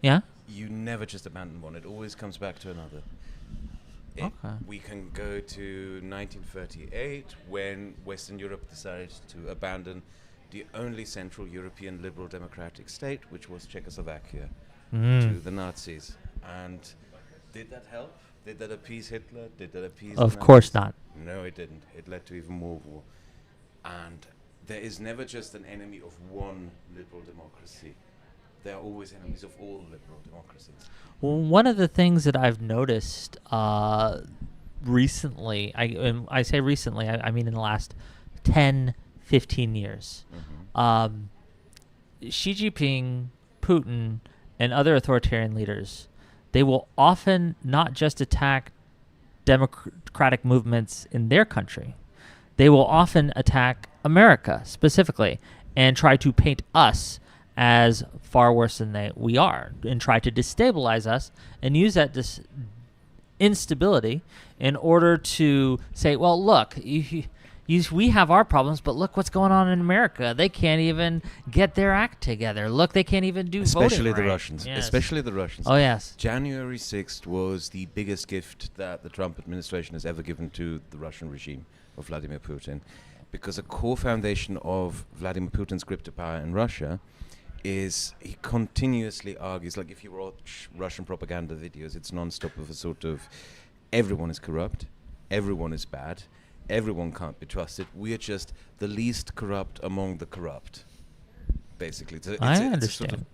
you never just abandon one. It always comes back to another. We can go to 1938 when Western Europe decided to abandon the only Central European liberal democratic state, which was Czechoslovakia, to the Nazis. And did that help? Did that appease Hitler? Did that appease Of course not. No, it didn't. It led to even more war. And there is never just an enemy of one liberal democracy. There are always enemies of all liberal democracies. Well, one of the things that I've noticed recently, I say recently, I mean in the last 10, 15 years, Xi Jinping, Putin, and other authoritarian leaders, they will often not just attack democratic movements in their country. They will often attack America specifically and try to paint us as far worse than we are, and try to destabilize us and use that instability in order to say, well, look, we have our problems, but look what's going on in America. They can't even get their act together. Look, they can't even do Especially voting the right. Russians. Yes. Especially the Russians. Oh, yes. January 6th was the biggest gift that the Trump administration has ever given to the Russian regime of Vladimir Putin, because a core foundation of Vladimir Putin's grip to power in Russia is he continuously argues, like if you watch Russian propaganda videos, it's non-stop of a sort of everyone is corrupt, everyone is bad, everyone can't be trusted, we are just the least corrupt among the corrupt, basically. It's a sort of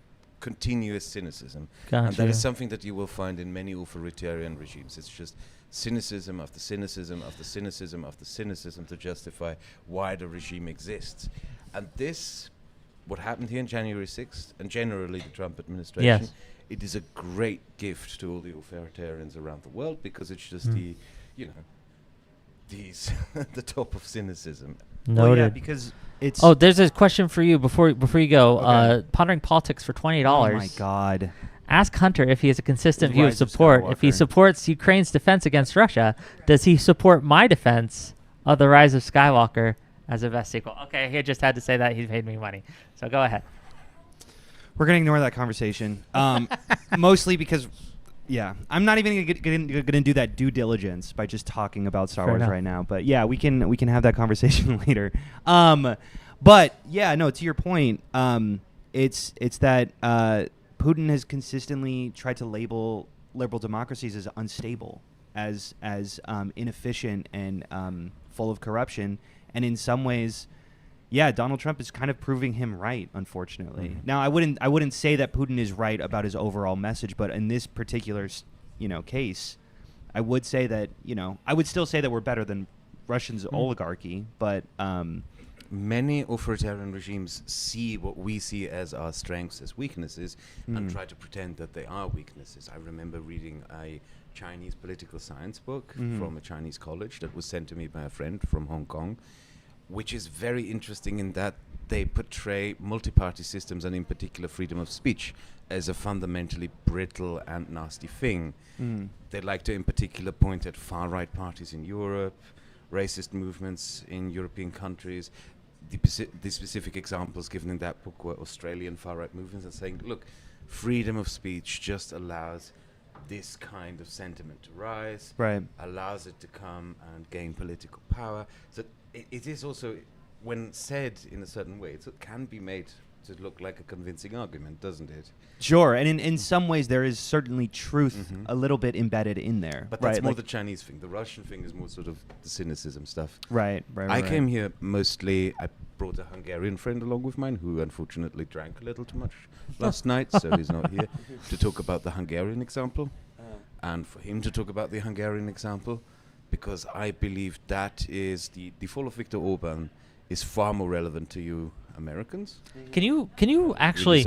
continuous cynicism. And that is something that you will find in many authoritarian regimes. It's just cynicism after cynicism after cynicism after cynicism to justify why the regime exists. And this, what happened here on January 6th, and generally the Trump administration, it is a great gift to all the authoritarians around the world, because it's just the top of cynicism. Noted. Well, yeah, because it's... Oh, there's a question for you before you go. Okay. Pondering Politics for $20. Oh, my God. Ask Hunter if he has a consistent view of support. If he supports Ukraine's defense against Russia, does he support my defense of the Rise of Skywalker as a best sequel? Okay, he just had to say that. He paid me money. So go ahead. We're going to ignore that conversation. Mostly because, I'm not even going to do that due diligence by just talking about Star Wars right now. But yeah, we can have that conversation later. But yeah, no, to your point, it's that Putin has consistently tried to label liberal democracies as unstable, as inefficient and full of corruption. And in some ways, Donald Trump is kind of proving him right, unfortunately. Mm-hmm. Now, I wouldn't say that Putin is right about his overall message, but in this particular, case, I would say that, I would still say that we're better than Russia's oligarchy, but many authoritarian regimes see what we see as our strengths as weaknesses and try to pretend that they are weaknesses. I remember reading a Chinese political science book from a Chinese college that was sent to me by a friend from Hong Kong, which is very interesting in that they portray multi-party systems, and in particular freedom of speech, as a fundamentally brittle and nasty thing. They like to in particular point at far-right parties in Europe, racist movements in European countries. The specific examples given in that book were Australian far-right movements, and saying, look, freedom of speech just allows this kind of sentiment to rise, allows it to come and gain political power. So it is also, when said in a certain way, it can be made to look like a convincing argument, doesn't it? Sure, and in some ways there is certainly truth a little bit embedded in there. But right? that's more Like the Chinese thing. The Russian thing is more sort of the cynicism stuff. Right. I came here mostly, I brought a Hungarian friend along with mine who unfortunately drank a little too much last night, so he's not here, to talk about the Hungarian example and for him to talk about the Hungarian example, because I believe that is the fall of Viktor Orban is far more relevant to you Americans. Can you actually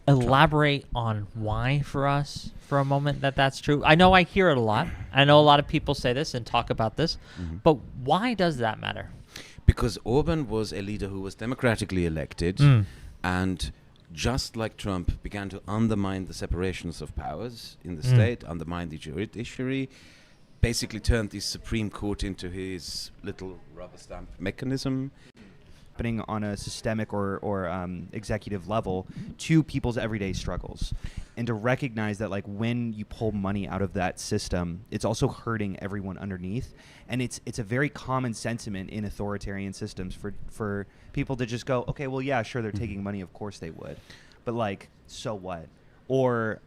elaborate on why for us for a moment that's true? I know I hear it a lot. I know a lot of people say this and talk about this, but why does that matter? Because Orban was a leader who was democratically elected and just like Trump began to undermine the separations of powers in the state, undermine the judiciary, basically turned the Supreme Court into his little rubber stamp mechanism. Happening on a systemic or executive level to people's everyday struggles, and to recognize that like when you pull money out of that system, it's also hurting everyone underneath. And it's a very common sentiment in authoritarian systems for people to just go, okay, well, yeah, sure, they're taking money, of course they would, but like, so what? Or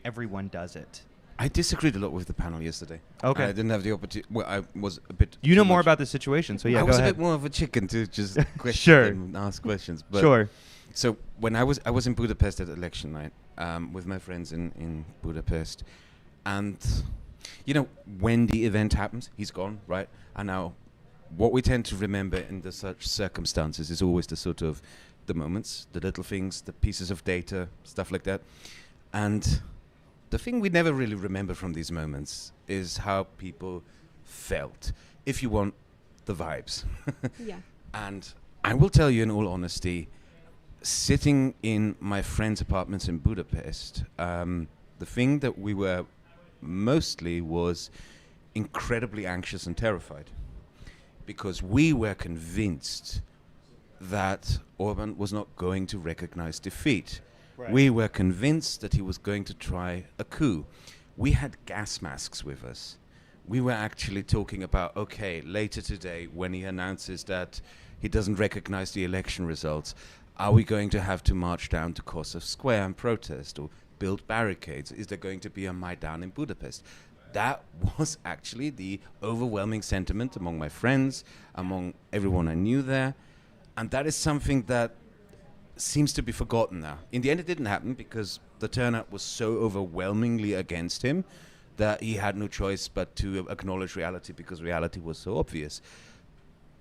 everyone does it. I disagreed a lot with the panel yesterday. Okay. I didn't have the opportunity. Well, I was a bit. You know more about the situation, so yeah, I go was ahead. a bit more of a chicken to just question and ask questions. But sure. So when I was in Budapest at election night with my friends in Budapest, and you know when the event happens, he's gone, right? And now, what we tend to remember in the such circumstances is always the sort of the moments, the little things, the pieces of data, stuff like that, and. The thing we never really remember from these moments is how people felt, if you want the vibes. Yeah. And I will tell you in all honesty, sitting in my friend's apartments in Budapest, the thing that we were mostly was incredibly anxious and terrified, because we were convinced that Orban was not going to recognize defeat. Right. We were convinced that he was going to try a coup. We had gas masks with us. We were actually talking about, okay, later today, when he announces that he doesn't recognize the election results, are we going to have to march down to Kossuth Square and protest or build barricades? Is there going to be a Maidan in Budapest? That was actually the overwhelming sentiment among my friends, among everyone I knew there. And that is something that seems to be forgotten now. In the end, it didn't happen because the turnout was so overwhelmingly against him that he had no choice but to acknowledge reality, because reality was so obvious.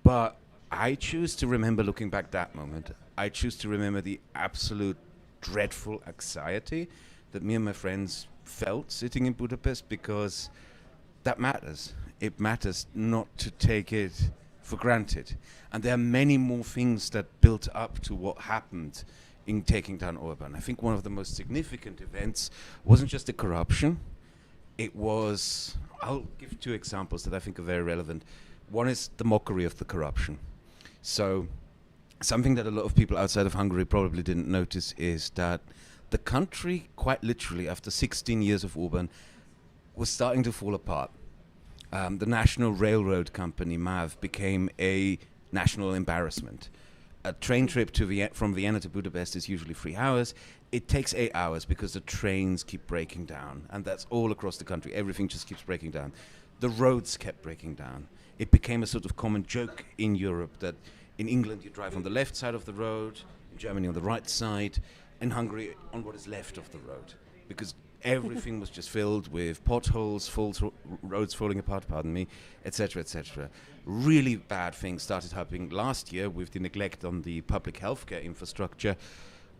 But I choose to remember, looking back that moment, I choose to remember the absolute dreadful anxiety that me and my friends felt sitting in Budapest, because that matters. It matters not to take it for granted. And there are many more things that built up to what happened in taking down Orban. I think one of the most significant events wasn't just the corruption. It was, I'll give two examples that I think are very relevant. One is the mockery of the corruption. So something that a lot of people outside of Hungary probably didn't notice is that the country, quite literally, after 16 years of Orban, was starting to fall apart. The National Railroad Company, MÁV, became a national embarrassment. A train trip to from Vienna to Budapest is usually 3 hours. It takes 8 hours because the trains keep breaking down. And that's all across the country. Everything just keeps breaking down. The roads kept breaking down. It became a sort of common joke in Europe that in England you drive on the left side of the road, in Germany on the right side, in Hungary on what is left of the road. Because everything was just filled with potholes, roads falling apart, etc., etc. Really bad things started happening last year with the neglect on the public healthcare infrastructure,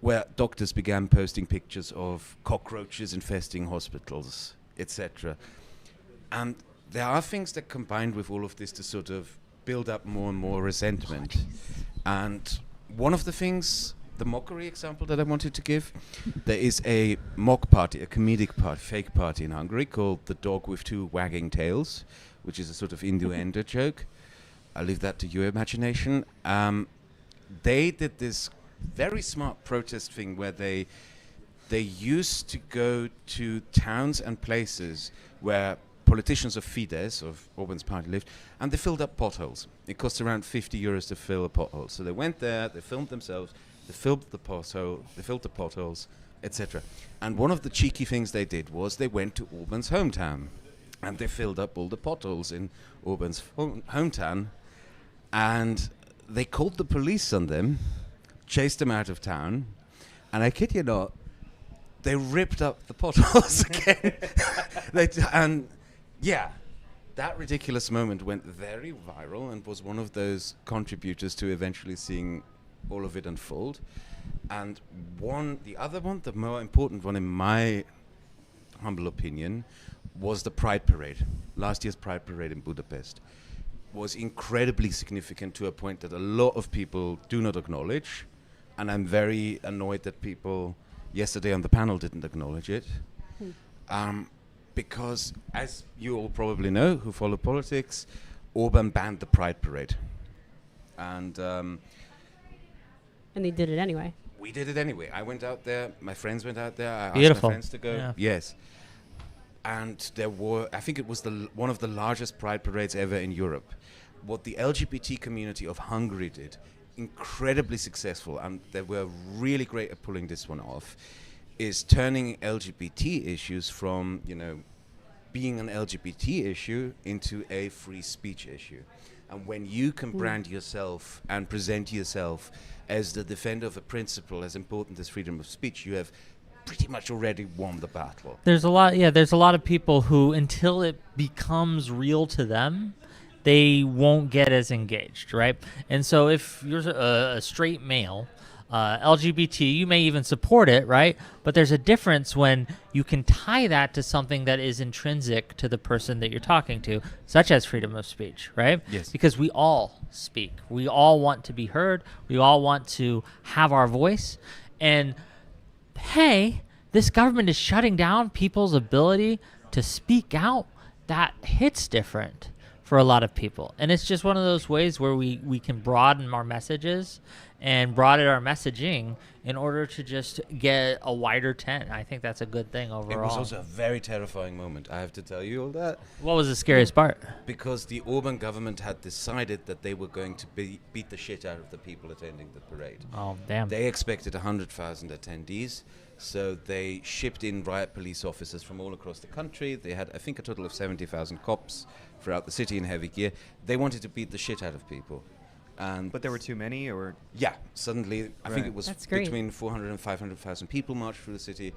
where doctors began posting pictures of cockroaches infesting hospitals, etc. And there are things that combined with all of this to sort of build up more and more resentment. And one of the things, the mockery example that I wanted to give, there is a mock party, a comedic party, fake party in Hungary called The Dog with Two Wagging Tails, which is a sort of innuendo joke. I'll leave that to your imagination. They did this very smart protest thing where they used to go to towns and places where politicians of Fidesz, of Orban's party, lived, and they filled up potholes. It cost around 50 euros to fill a pothole. So they went there, they filmed themselves, They filled the potholes, etc. And one of the cheeky things they did was they went to Orban's hometown, and they filled up all the potholes in Orban's hometown, and they called the police on them, chased them out of town, and I kid you not, they ripped up the potholes again. And yeah, that ridiculous moment went very viral and was one of those contributors to eventually seeing all of it unfold. And the other one, the more important one in my humble opinion, was the Pride Parade. Last year's Pride Parade in Budapest was incredibly significant to a point that a lot of people do not acknowledge. And I'm very annoyed that people yesterday on the panel didn't acknowledge it. Because, as you all probably know, who follow politics, Orban banned the Pride Parade. And they did it anyway. We did it anyway. I went out there. My friends went out there. I Beautiful. asked my friends to go. Yeah. Yes. And there were, I think it was one of the largest pride parades ever in Europe. What the LGBT community of Hungary did, incredibly successful, and they were really great at pulling this one off, is turning LGBT issues from, being an LGBT issue into a free speech issue. And when you can brand yourself and present yourself as the defender of a principle as important as freedom of speech, you have pretty much already won the battle. There's a lot of people who, until it becomes real to them, they won't get as engaged, right? And so if you're a straight male, LGBT, you may even support it, right? But there's a difference when you can tie that to something that is intrinsic to the person that you're talking to, such as freedom of speech, right? Yes. Because we all speak. We all want to be heard. We all want to have our voice. And hey, this government is shutting down people's ability to speak out. That hits different for a lot of people. And it's just one of those ways where we can broaden our messages and broaden our messaging in order to just get a wider tent. I think that's a good thing overall. It was also a very terrifying moment, I have to tell you all that. What was the scariest part? Because the Orban government had decided that they were going to beat the shit out of the people attending the parade. Oh, damn. They expected 100,000 attendees, so they shipped in riot police officers from all across the country. They had, I think, a total of 70,000 cops throughout the city in heavy gear. They wanted to beat the shit out of people. But there were too many, or? Yeah, suddenly, I think it was That's great. between 400 and 500,000 people marched through the city.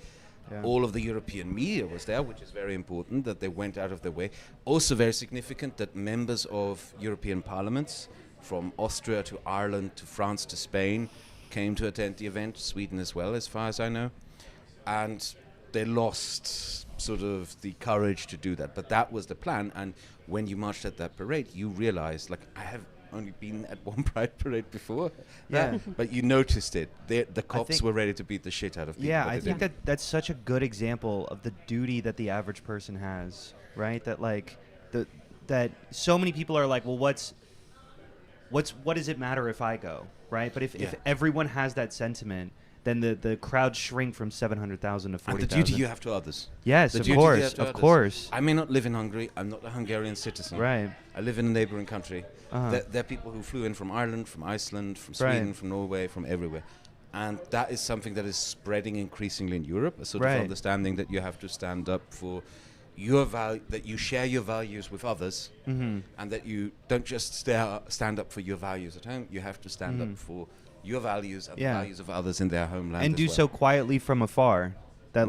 Yeah. All of the European media was there, which is very important, that they went out of their way. Also very significant that members of European parliaments, from Austria to Ireland to France to Spain, came to attend the event, Sweden as well, as far as I know. And they lost sort of the courage to do that. But that was the plan, and when you marched at that parade, you realized, like, I have only been at one pride parade before. Yeah. But you noticed it. The cops were ready to beat the shit out of people. Yeah, I think that's such a good example of the duty that the average person has, right? That that so many people are like, well, what does it matter if I go, right? But if everyone has that sentiment, then the crowds shrink from 700,000 to 40,000. And the duty you have to others. Yes, of course. I may not live in Hungary. I'm not a Hungarian citizen. Right. I live in a neighboring country. Uh-huh. There are people who flew in from Ireland, from Iceland, from Sweden, from Norway, from everywhere. And that is something that is spreading increasingly in Europe, a sort of understanding that you have to stand up for your value, that you share your values with others, and that you don't just stand up for your values at home. You have to stand up for your values and the values of others in their homeland, and do so quietly from afar. That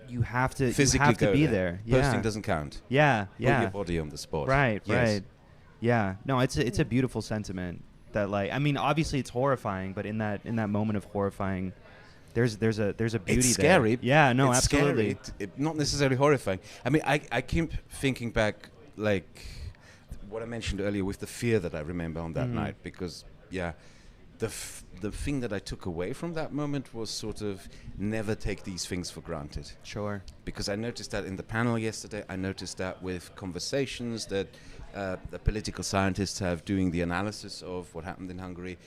you have to physically be there. Posting doesn't count. Yeah, Put your body on the spot. Right. Yes. Right. Yeah. No, it's a beautiful sentiment. That obviously it's horrifying, but in that moment of horrifying, there's a beauty there. It's scary. Yeah. No, it's absolutely. Scary. Not necessarily horrifying. I mean, I keep thinking back, like what I mentioned earlier with the fear that I remember on that night, because the thing that I took away from that moment was sort of never take these things for granted. Sure. Because I noticed that in the panel yesterday. I noticed that with conversations that the political scientists have doing the analysis of what happened in Hungary.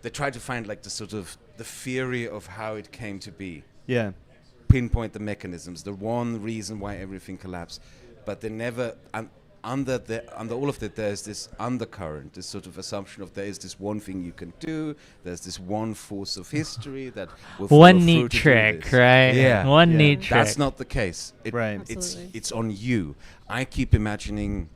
They try to find the theory of how it came to be. Yeah. Pinpoint the mechanisms, the one reason why everything collapsed. But they never, and under all of that, there's this undercurrent, this sort of assumption of there is this one thing you can do, there's this one force of history that will one neat trick, right? Yeah, one neat trick. That's not the case. It's on you. I keep imagining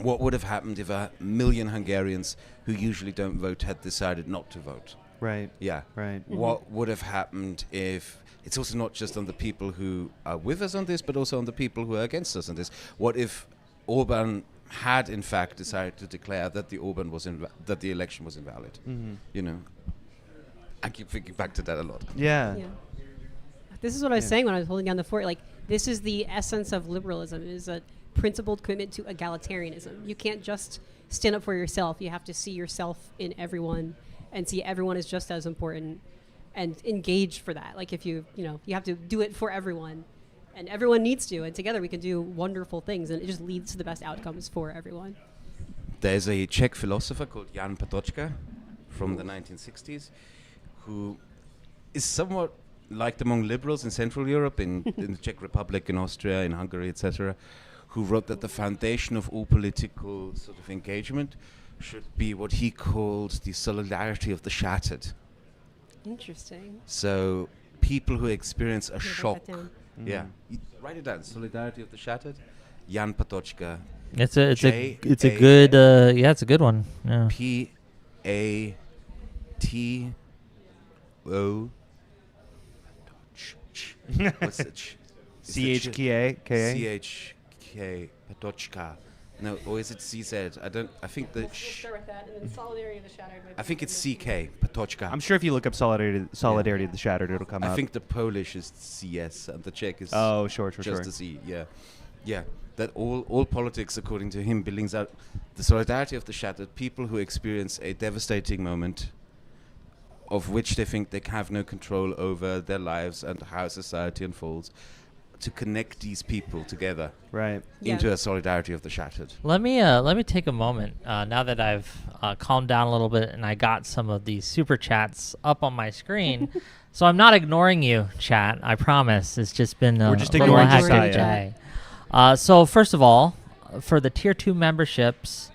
what would have happened if 1 million Hungarians who usually don't vote had decided not to vote. Right. Yeah. Right. What would have happened if... It's also not just on the people who are with us on this, but also on the people who are against us on this. What if Orban had, in fact, decided to declare that that the election was invalid? You know, I keep thinking back to that a lot. Yeah. This is what I was saying when I was holding down the fort. Like, this is the essence of liberalism. It is a principled commitment to egalitarianism. You can't just stand up for yourself. You have to see yourself in everyone and see everyone as just as important and engage for that. Like, if you have to do it for everyone, and everyone needs to, and together we can do wonderful things, and it just leads to the best outcomes for everyone. There's a Czech philosopher called Jan Patočka from the 1960s who is somewhat liked among liberals in Central Europe, in the Czech Republic, in Austria, in Hungary, etc., who wrote that the foundation of all political sort of engagement should be what he called the solidarity of the shattered. Interesting. So people who experience a shock. Yeah. Write it down. Solidarity of the shattered. Jan Patočka. It's a good it's a good one. Yeah. P-A-T-O. What's it? C-H-K-A? C-H-K. Patočka. No, or is it CZ? I think the start with that, and then solidarity of the shattered. I think it's CK, Patočka. I'm sure if you look up solidarity of the shattered, it'll come up. I think the Polish is CS and the Czech is just a C. Yeah. That all politics, according to him, brings out the solidarity of the shattered, people who experience a devastating moment of which they think they have no control over their lives and how society unfolds, to connect these people together, into a solidarity of the shattered. Let me take a moment now that I've calmed down a little bit and I got some of these super chats up on my screen. So I'm not ignoring you, chat. I promise. It's just been we're just little ignoring hectic day. So first of all, for the tier 2 memberships,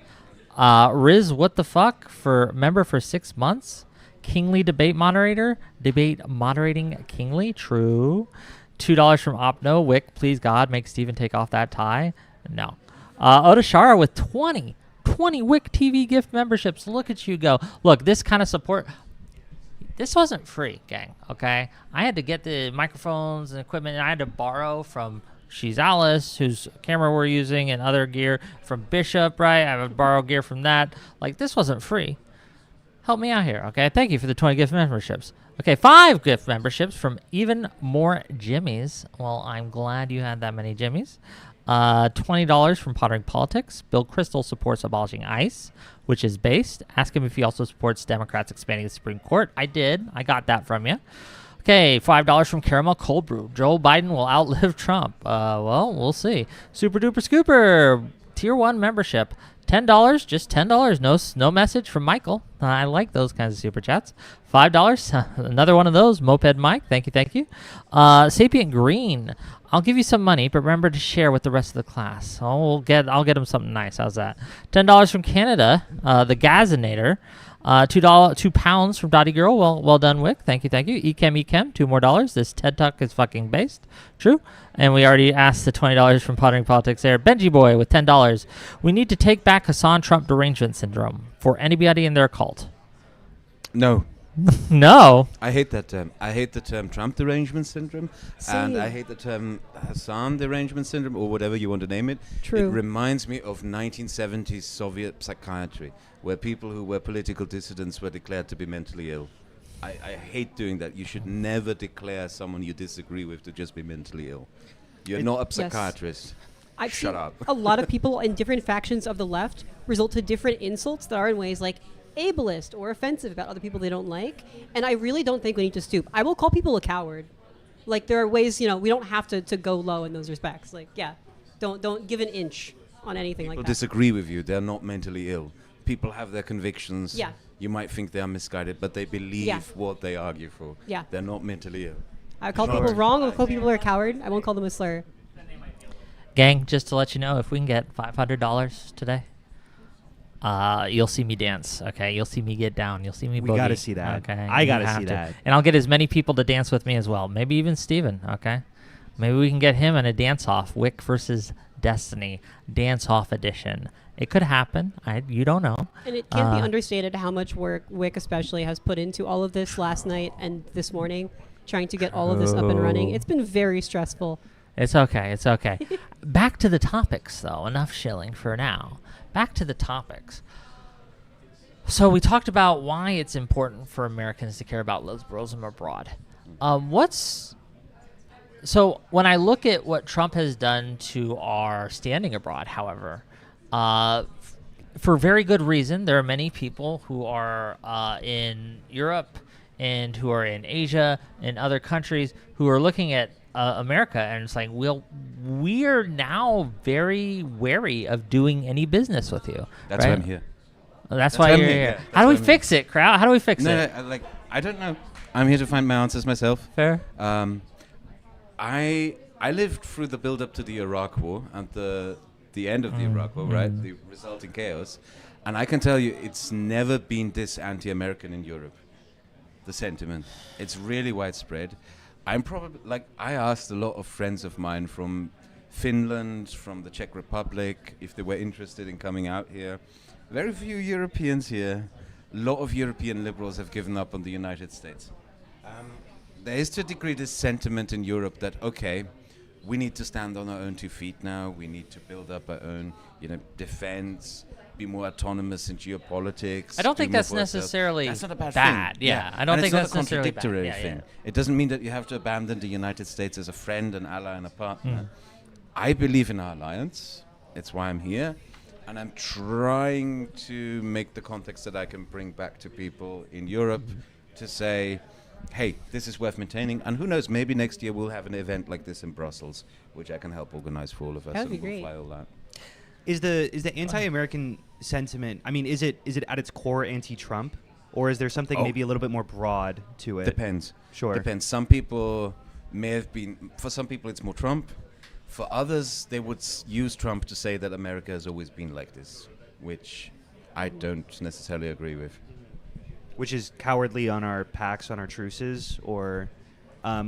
Riz, what the fuck for member for 6 months? Kingly debate moderating Kingly, true. $2 from Opno. Whick, please God, make Steven take off that tie. No. Odashara with 20 Whick TV gift memberships. Look at you go. Look, this kind of support. This wasn't free, gang, okay? I had to get the microphones and equipment, and I had to borrow from She's Alice, whose camera we're using, and other gear from Bishop, right? I would borrow gear from that. Like, this wasn't free. Help me out here, okay? Thank you for the 20 gift memberships. Okay, 5 gift memberships from Even More Jimmies. Well, I'm glad you had that many Jimmies. $20 from Pottering Politics. Bill Crystal supports abolishing ICE, which is based. Ask him if he also supports Democrats expanding the Supreme Court. I did. I got that from you. Okay, $5 from Caramel Cold Brew. Joe Biden will outlive Trump. Well, we'll see. Super Duper Scooper. Tier 1 membership. $10, just $10. No message from Michael. I like those kinds of super chats. $5, another one of those. Moped Mike, thank you. Sapient Green, I'll give you some money, but remember to share with the rest of the class. I'll get him something nice. How's that? $10 from Canada, the Gazinator. £2 from Dottie Girl. Well done, Wick. Thank you. Ekem, $2 more. This TED Talk is fucking based. True. And we already asked the $20 from Pottering Politics there. Benji Boy with $10. We need to take back Hassan Trump derangement syndrome for anybody in their cult. No. No. I hate that term. I hate the term Trump derangement syndrome. And I hate the term Hassan derangement syndrome, or whatever you want to name it. True. It reminds me of 1970s Soviet psychiatry, where people who were political dissidents were declared to be mentally ill. I hate doing that. You should never declare someone you disagree with to just be mentally ill. You're not a psychiatrist. I've Shut seen up. A lot of people in different factions of the left result to different insults that are in ways like ableist or offensive about other people they don't like. And I really don't think we need to stoop. I will call people a coward. Like, there are ways, we don't have to go low in those respects. Like, don't give an inch on anything like that. People disagree with you. They're not mentally ill. People have their convictions. Yeah. You might think they are misguided, but they believe what they argue for. Yeah. They're not mentally ill. I call people wrong. I'll call people a coward. I won't call them a slur. Gang, just to let you know, if we can get $500 today, you'll see me dance, okay? You'll see me get down. You'll see me boogie. We gotta see that. Okay? I gotta You have see to. that. And I'll get as many people to dance with me as well. Maybe even Steven, okay? Maybe we can get him in a dance-off. Wick versus Destiny dance-off edition. It could happen. You don't know. And it can't be understated how much work Wick especially has put into all of this last night and this morning, trying to get all of this up and running. It's been very stressful. It's okay. It's okay. Back to the topics, though. Enough shilling for now. Back to the topics. So we talked about why it's important for Americans to care about liberalism abroad. So when I look at what Trump has done to our standing abroad, however, for very good reason, there are many people who are in Europe and who are in Asia and other countries who are looking at America and it's like, we're now very wary of doing any business with you. That's right? why I'm here. Well, that's why you're here. How do we fix it, crowd? How do we fix it? I don't know. I'm here to find my answers myself. Fair. I lived through the build-up to the Iraq War and the end of the Iraq War, right? The resulting chaos. And I can tell you, it's never been this anti-American in Europe. The sentiment. It's really widespread. I'm probably, I asked a lot of friends of mine from Finland, from the Czech Republic, if they were interested in coming out here. Very few Europeans here. A lot of European liberals have given up on the United States. There is to a degree this sentiment in Europe that, okay, we need to stand on our own 2 feet now. We need to build up our own, defense, be more autonomous in geopolitics. I don't think that's necessarily that's not a bad thing. Yeah, I don't think that's not a necessarily contradictory bad. thing. It doesn't mean that you have to abandon the United States as a friend, an ally, and a partner. I believe in our alliance. It's why I'm here. And I'm trying to make the context that I can bring back to people in Europe to say, hey, this is worth maintaining. And who knows, maybe next year we'll have an event like this in Brussels, which I can help organize for all of us. That would be and we'll great. fly all that. Is the anti-American sentiment, I mean, is it at its core anti-Trump? Or is there something maybe a little bit more broad to it? Depends. Sure. Depends. Some people may have been, for some people it's more Trump. For others, they would use Trump to say that America has always been like this, which I don't necessarily agree with. Which is cowardly on our pacts, on our truces, or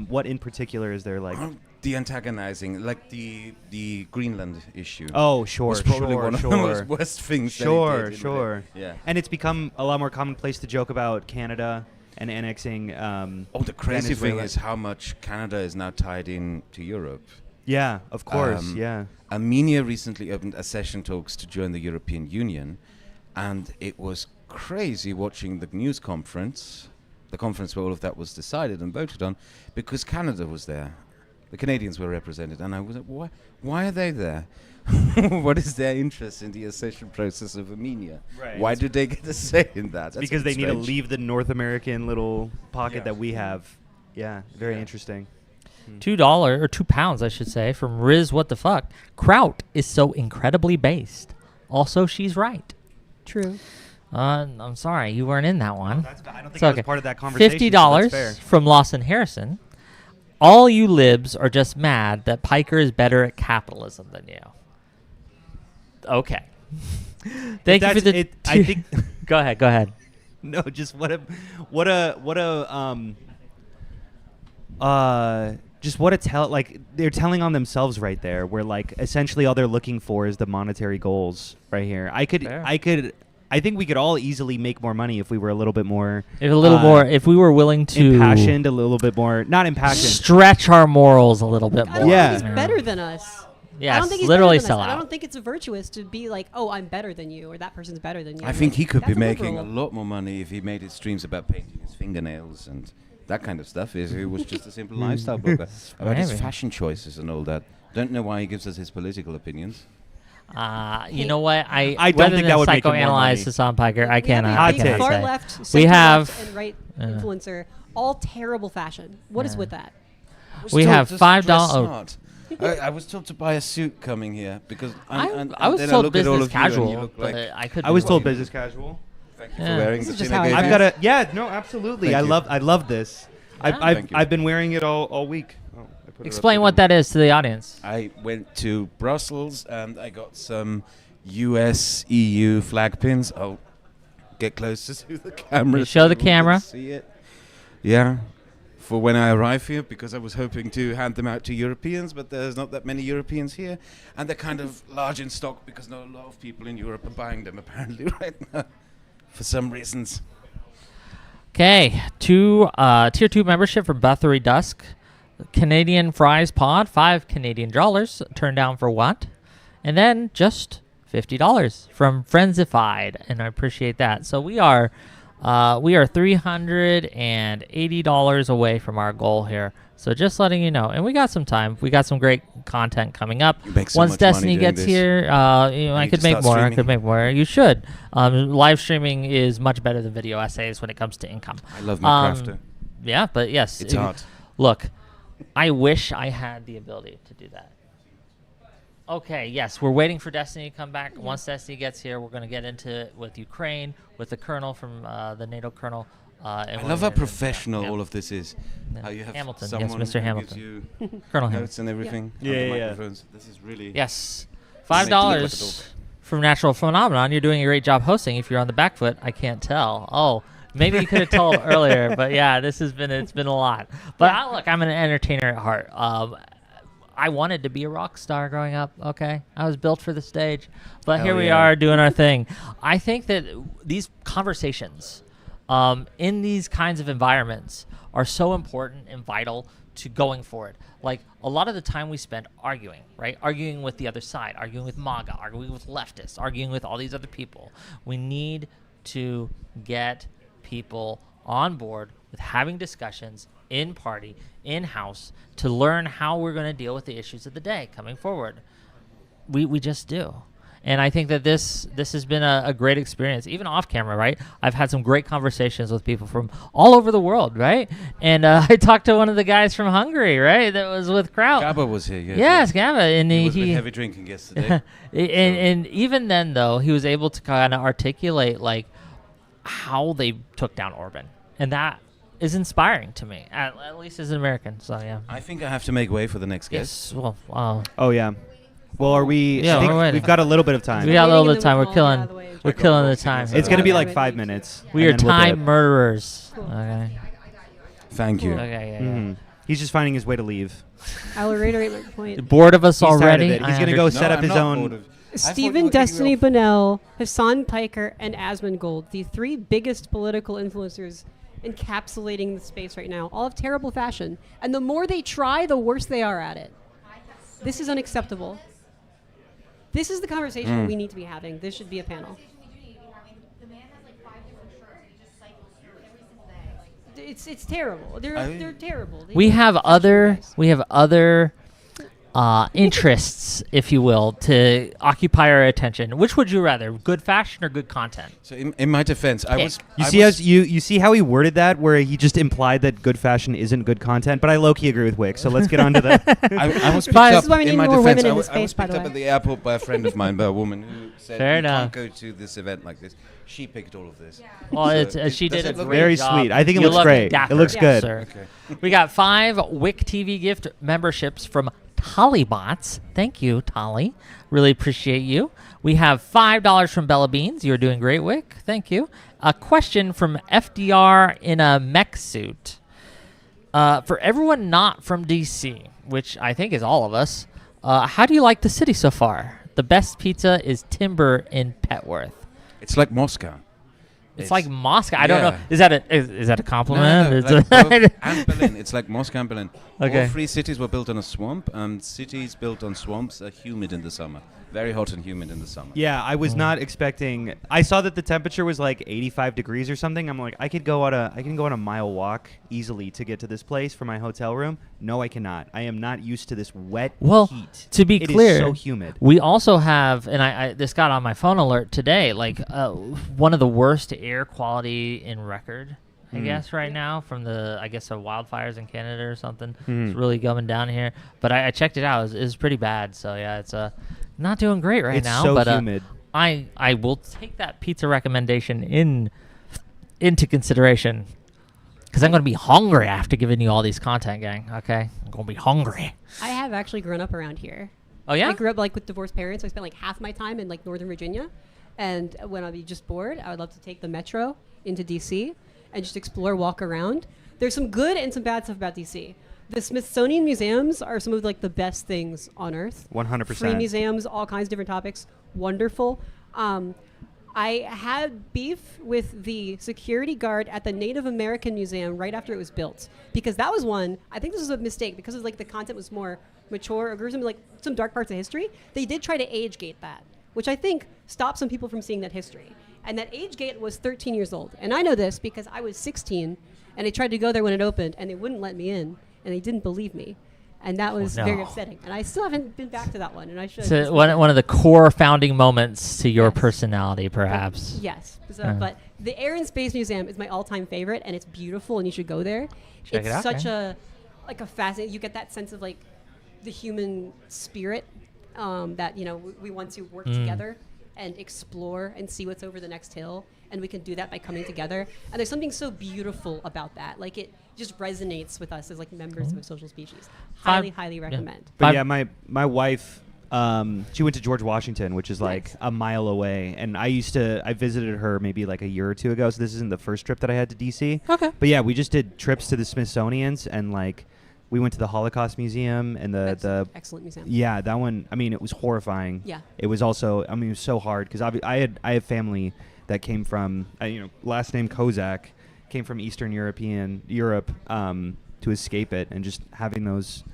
what in particular is there like? The antagonizing, like the Greenland issue. Oh, sure, was probably one of the most worst things. Sure, that he did, sure. Yeah. And it's become a lot more commonplace to joke about Canada and annexing. The crazy thing is how much Canada is now tied in to Europe. Yeah, of course. Yeah. Armenia recently opened accession talks to join the European Union, and it was crazy watching the news conference, the conference where all of that was decided and voted on, because Canada was there. The Canadians were represented, and I was like, why are they there? What is their interest in the accession process of Armenia? Right. Why do they get a say in that? That's because they need to strange. leave the North American little pocket that we have. Yeah, very interesting. $2 or £2, I should say, from Riz. What the fuck? Kraut is so incredibly based. Also, she's right. True. I'm sorry, you weren't in that one. I don't think I was part of that conversation. $50 so that's fair. from Lawson Harrison. All you libs are just mad that Piker is better at capitalism than you. Okay. Thank you for the. I think. Go ahead. No, just what a like they're telling on themselves right there. Where like essentially all they're looking for is the monetary goals right here. I think we could all easily make more money if we were a little bit more. If we were willing to impassioned, a little bit more, not impassioned, stretch our morals a little bit more. I don't think he's better than us. Yes, I don't think he's literally better than sell us. out. I don't think it's virtuous to be like, oh, I'm better than you, or that person's better than you. I think he could be That's a making a liberal. lot more money if he made his streams about painting his fingernails and that kind of stuff. If he was just a simple lifestyle blogger about his fashion choices and all that. Don't know why he gives us his political opinions. You know what? I don't think that would make him more psychoanalyze money. Hassan Piker. I cannot. We I have cannot far say. left, We center have left, and right influencer, all terrible fashion. What is with that? We have $5. Smart. I was told to buy a suit coming here because I was then told look at all business of you and you casual, look but like I could. I was told business casual. Thank you for wearing This the is just how I I've I've got a no, absolutely. Thank you. I love this. Yeah. Thank you. I've been wearing it all week. Oh, Explain what that is to the audience. I went to Brussels and I got some US EU flag pins. I'll get closer to the camera. You show the camera. See it. Yeah. For when I arrive here, because I was hoping to hand them out to Europeans, but there's not that many Europeans here. And they're kind of large in stock because not a lot of people in Europe are buying them apparently right now for some reasons. Okay, tier 2 membership for Bathory Dusk. Canadian Fries Pod, $5 Canadian. Turned down for what? And then just $50 from Friendsified, and I appreciate that. So we are $380 away from our goal here. So just letting you know, and we got some time. We got some great content coming up. You make so Once much Destiny money doing gets this. here, I could make more. I could make more. You should. Live streaming is much better than video essays when it comes to income. I love my crafter. Yeah, but yes, It's art. Look, I wish I had the ability to do that. Okay, yes, we're waiting for Destiny to come back. Once Destiny gets here, we're going to get into it with Ukraine, with the colonel from the NATO colonel. I love how professional all of this is. Yeah. How you have Hamilton, yes, someone Mr. who Hamilton. gives you Colonel notes Hamilton. and everything. Yeah. on the Yeah, yeah. microphones. This is really Yes, Make you look like a $5 dog. from Natural Phenomenon. You're doing a great job hosting. If you're on the back foot, I can't tell. Oh, maybe you could have told earlier, but yeah, it's been a lot. But look, I'm an entertainer at heart. I wanted to be a rock star growing up, okay? I was built for the stage. But Hell here we yeah. are doing our thing. I think that these conversations in these kinds of environments are so important and vital to going forward. Like, a lot of the time we spend arguing, right? Arguing with the other side, arguing with MAGA, arguing with leftists, arguing with all these other people. We need to get people on board with having discussions in party, in house, to learn how we're going to deal with the issues of the day coming forward. We just do. And I think that this has been a great experience, even off camera, right? I've had some great conversations with people from all over the world, right? And I talked to one of the guys from Hungary, right? That was with Kraut. Gabba was here. Yes, Yes, Gabba. And he was a bit heavy drinking yesterday. and even then, though, he was able to kind of articulate like how they took down Orban. And that is inspiring to me, at least as an American. So, yeah. I think I have to make way for the next guest. Yes, well, Oh, yeah. Well, are we? Yeah, I think we're waiting. we've got a little bit of time. We got a little bit of Waiting time. in We're the wall, killing. get out of the way. We're killing the time. It's going to be like 5 minutes. We and are then we'll do time it. murderers. Okay. Thank you. Okay. Yeah. Mhm. He's just finding his way to leave. I will reiterate my point. Bored of us He's tired already. of it. He's going to go set up I'm his not own. bored of- I thought you Stephen were kicking me Destiny off. Bunnell, Hassan Piker, and Asmongold, the three biggest political influencers encapsulating the space right now, all of terrible fashion. And the more they try, the worse they are at it. This is unacceptable. This is the conversation we need to be having. This should be a panel. The man has like 5 different shirts. He just cycles every single day. Like, It's terrible. They're terrible. We have other interests, if you will, to occupy our attention. Which would you rather, good fashion or good content? So in my defense, I was. You see how he worded that, where he just implied that good fashion isn't good content. But I low-key agree with Wick. So let's get on to that. I was picked This up is why we in need my more defense. women in I this was space, by picked the up way. at the airport by a friend of mine, by a woman who said, Fair "You enough. can't go to this event like this." She picked all of this. Well, So she does did it a look great Very job. sweet. I think it You looks look great. dapper, It looks good. sir. Okay. We got 5 Whick TV gift memberships from Tollybots. Thank you, Tolly. Really appreciate you. We have $5 from Bella Beans. You're doing great, Wick. Thank you. A question from FDR in a mech suit. For everyone not from DC, which I think is all of us, how do you like the city so far? The best pizza is Timber in Petworth. It's like Moscow. It's like Moscow. I don't know. Yeah. Is that a compliment? No, It's like both and Berlin. It's like Moscow and Berlin. Okay. All 3 cities were built on a swamp. Cities built on swamps are humid in the summer. Very hot and humid in the summer. Yeah, I was not expecting. I saw that the temperature was like 85 degrees or something. I'm like, I can go on a mile walk easily to get to this place from my hotel room. No, I cannot. I am not used to this wet heat. To be It is clear, so humid. We also have, and I this got on my phone alert today, like one of the worst air quality in record, I guess, right now from the, wildfires in Canada or something. It's really going down here. But I checked it out. It was pretty bad. So, yeah, it's not doing great right It's now. so but humid. I will take that pizza recommendation into consideration. Because I'm going to be hungry after giving you all these content, gang. Okay? I'm going to be hungry. I have actually grown up around here. Oh, yeah? I grew up like with divorced parents. I spent like half my time in like Northern Virginia. And when I'd be just bored, I would love to take the metro into DC and just explore, walk around. There's some good and some bad stuff about DC. The Smithsonian museums are some of like the best things on earth. 100%. Free museums, all kinds of different topics. Wonderful. I had beef with the security guard at the Native American Museum right after it was built, because that was one, I think this was a mistake because of like the content was more mature or gruesome, like some dark parts of history. They did try to age gate that, which I think stopped some people from seeing that history. And that age gate was 13 years old. And I know this because I was 16 and I tried to go there when it opened and they wouldn't let me in and they didn't believe me. And that was very upsetting. And I still haven't been back to that one. And I should. So one of the core founding moments to your personality, perhaps. Yes. So, but the Air and Space Museum is my all-time favorite, and it's beautiful, and you should go there. Check it out, such a fascinating. You get that sense of like the human spirit that we want to work together and explore and see what's over the next hill, and we can do that by coming together. And there's something so beautiful about that. Like it just resonates with us as like members of a social species. Highly recommend. But yeah, my wife, she went to George Washington, which is like a mile away, and I visited her maybe like a year or two ago. So this isn't the first trip that I had to DC. Okay. But yeah, we just did trips to the Smithsonian's, and like we went to the Holocaust Museum and the excellent museum. Yeah, that one. I mean, it was horrifying. Yeah. It was also. I mean, it was so hard because I have family that came from last name Kozak, came from Eastern Europe to escape it, and just having those.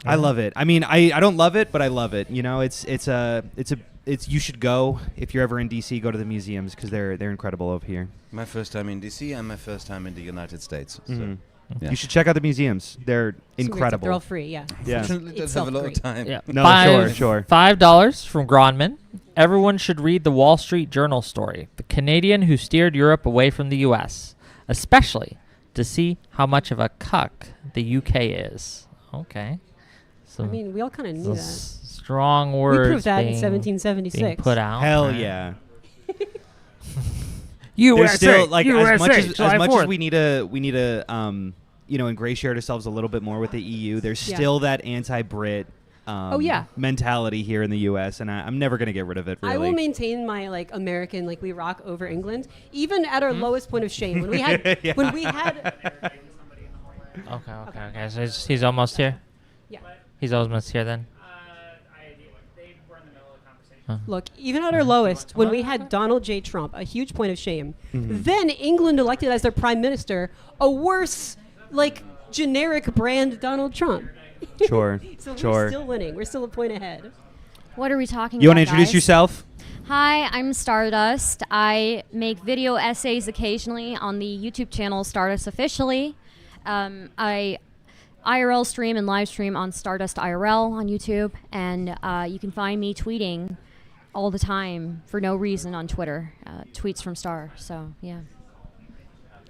I love it. I mean, I don't love it, but I love it. It's you should go if you're ever in DC. Go to the museums because they're incredible over here. My first time in DC and my first time in the United States. Mm-hmm. So, yeah. You should check out the museums. They're incredible. They're all free. Yeah. Fortunately, don't have a lot of time. Yeah. No, sure. $5 from Gronman. Everyone should read the Wall Street Journal story, the Canadian who steered Europe away from the U.S., especially to see how much of a cuck the UK is. Okay. So I mean, we all kind of knew that. Strong words. We proved that in being 1776. put out. Hell yeah. USA, still, like, USA, as much as we need to ingratiate ourselves a little bit more with the EU, there's still that anti-Brit mentality here in the U.S., and I'm never going to get rid of it, really. I will maintain my like American, like we rock over England, even at our lowest point of shame. When we had, Okay. So he's almost here. Yeah. He's almost here then. Look, even at our lowest, when we had Donald J. Trump, a huge point of shame, then England elected as their prime minister a worse, like, generic brand Donald Trump. Sure. So we're still winning. We're still a point ahead. What are we talking You about, want to introduce guys? yourself? Hi, I'm Stardust. I make video essays occasionally on the YouTube channel Stardust Officially. I IRL stream and live stream on Stardust IRL on YouTube, and you can find me tweeting all the time for no reason on Twitter. Tweets from Star. So yeah.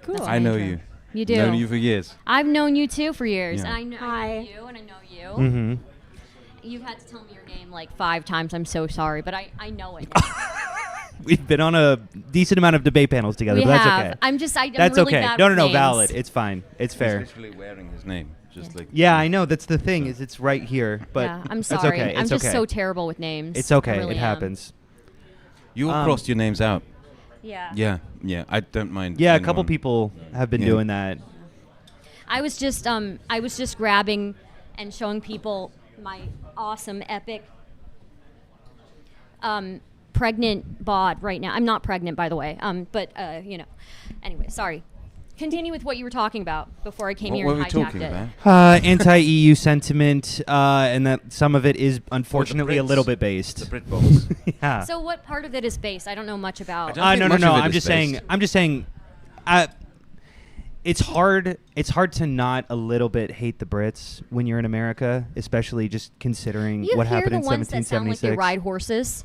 Cool. I know you. You do. Known you for years. I've known you too for years. Yeah. And I know you, and I know you. Mm-hmm. You've had to tell me your name like 5 times. I'm so sorry, but I know it. We've been on a decent amount of debate panels together, We but have. that's okay. I'm that's really okay. bad No, with names. valid. It's fine. It's fair. He's literally wearing his name. Just like Yeah, I know. That's the thing. Is it's right here, but yeah, I'm it's sorry. okay. I'm It's just okay. so terrible with names. It's okay. I really It am. happens. You all crossed your names out. Yeah. Yeah. I don't mind. Yeah, a couple anyone. people have been doing that. I was just grabbing and showing people my awesome epic pregnant bod right now. I'm not pregnant, by the way. But Anyway, sorry. Continue with what you were talking about before I came What here were and we hijacked talking it. about? Anti-EU sentiment, and that some of it is unfortunately a Brits. little bit based. The Brit balls. Yeah. So what part of it is based? I don't know much about. I don't think No. much of it I'm is just saying. based. I'm just saying. It's hard. It's hard to not a little bit hate the Brits when you're in America, especially just considering You what hear happened the in ones that sound like 1776. they ride horses?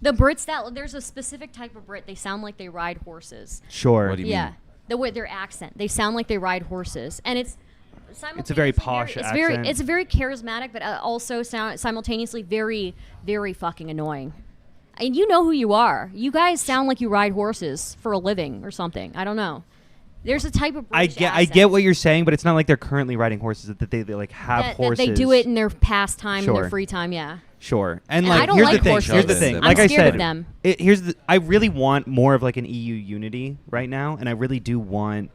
The Brits there's a specific type of Brit. They sound like they ride horses. Sure. What do you Yeah, mean? the way their accent, they sound like they ride horses, and it's It's a very posh accent. It's very charismatic, but also simultaneously very, very fucking annoying. And you know who you are. You guys sound like you ride horses for a living or something. I don't know. There's a type of I British get accent what you're saying, but it's not like they're currently riding horses. That they like have that horses. they do it in their pastime, in Sure. their free time. Yeah. Sure. And And like I don't here's like the thing. horses. Here's the thing. I'm Like I scared said, of them. I really want more of like an EU unity right now, and I really do want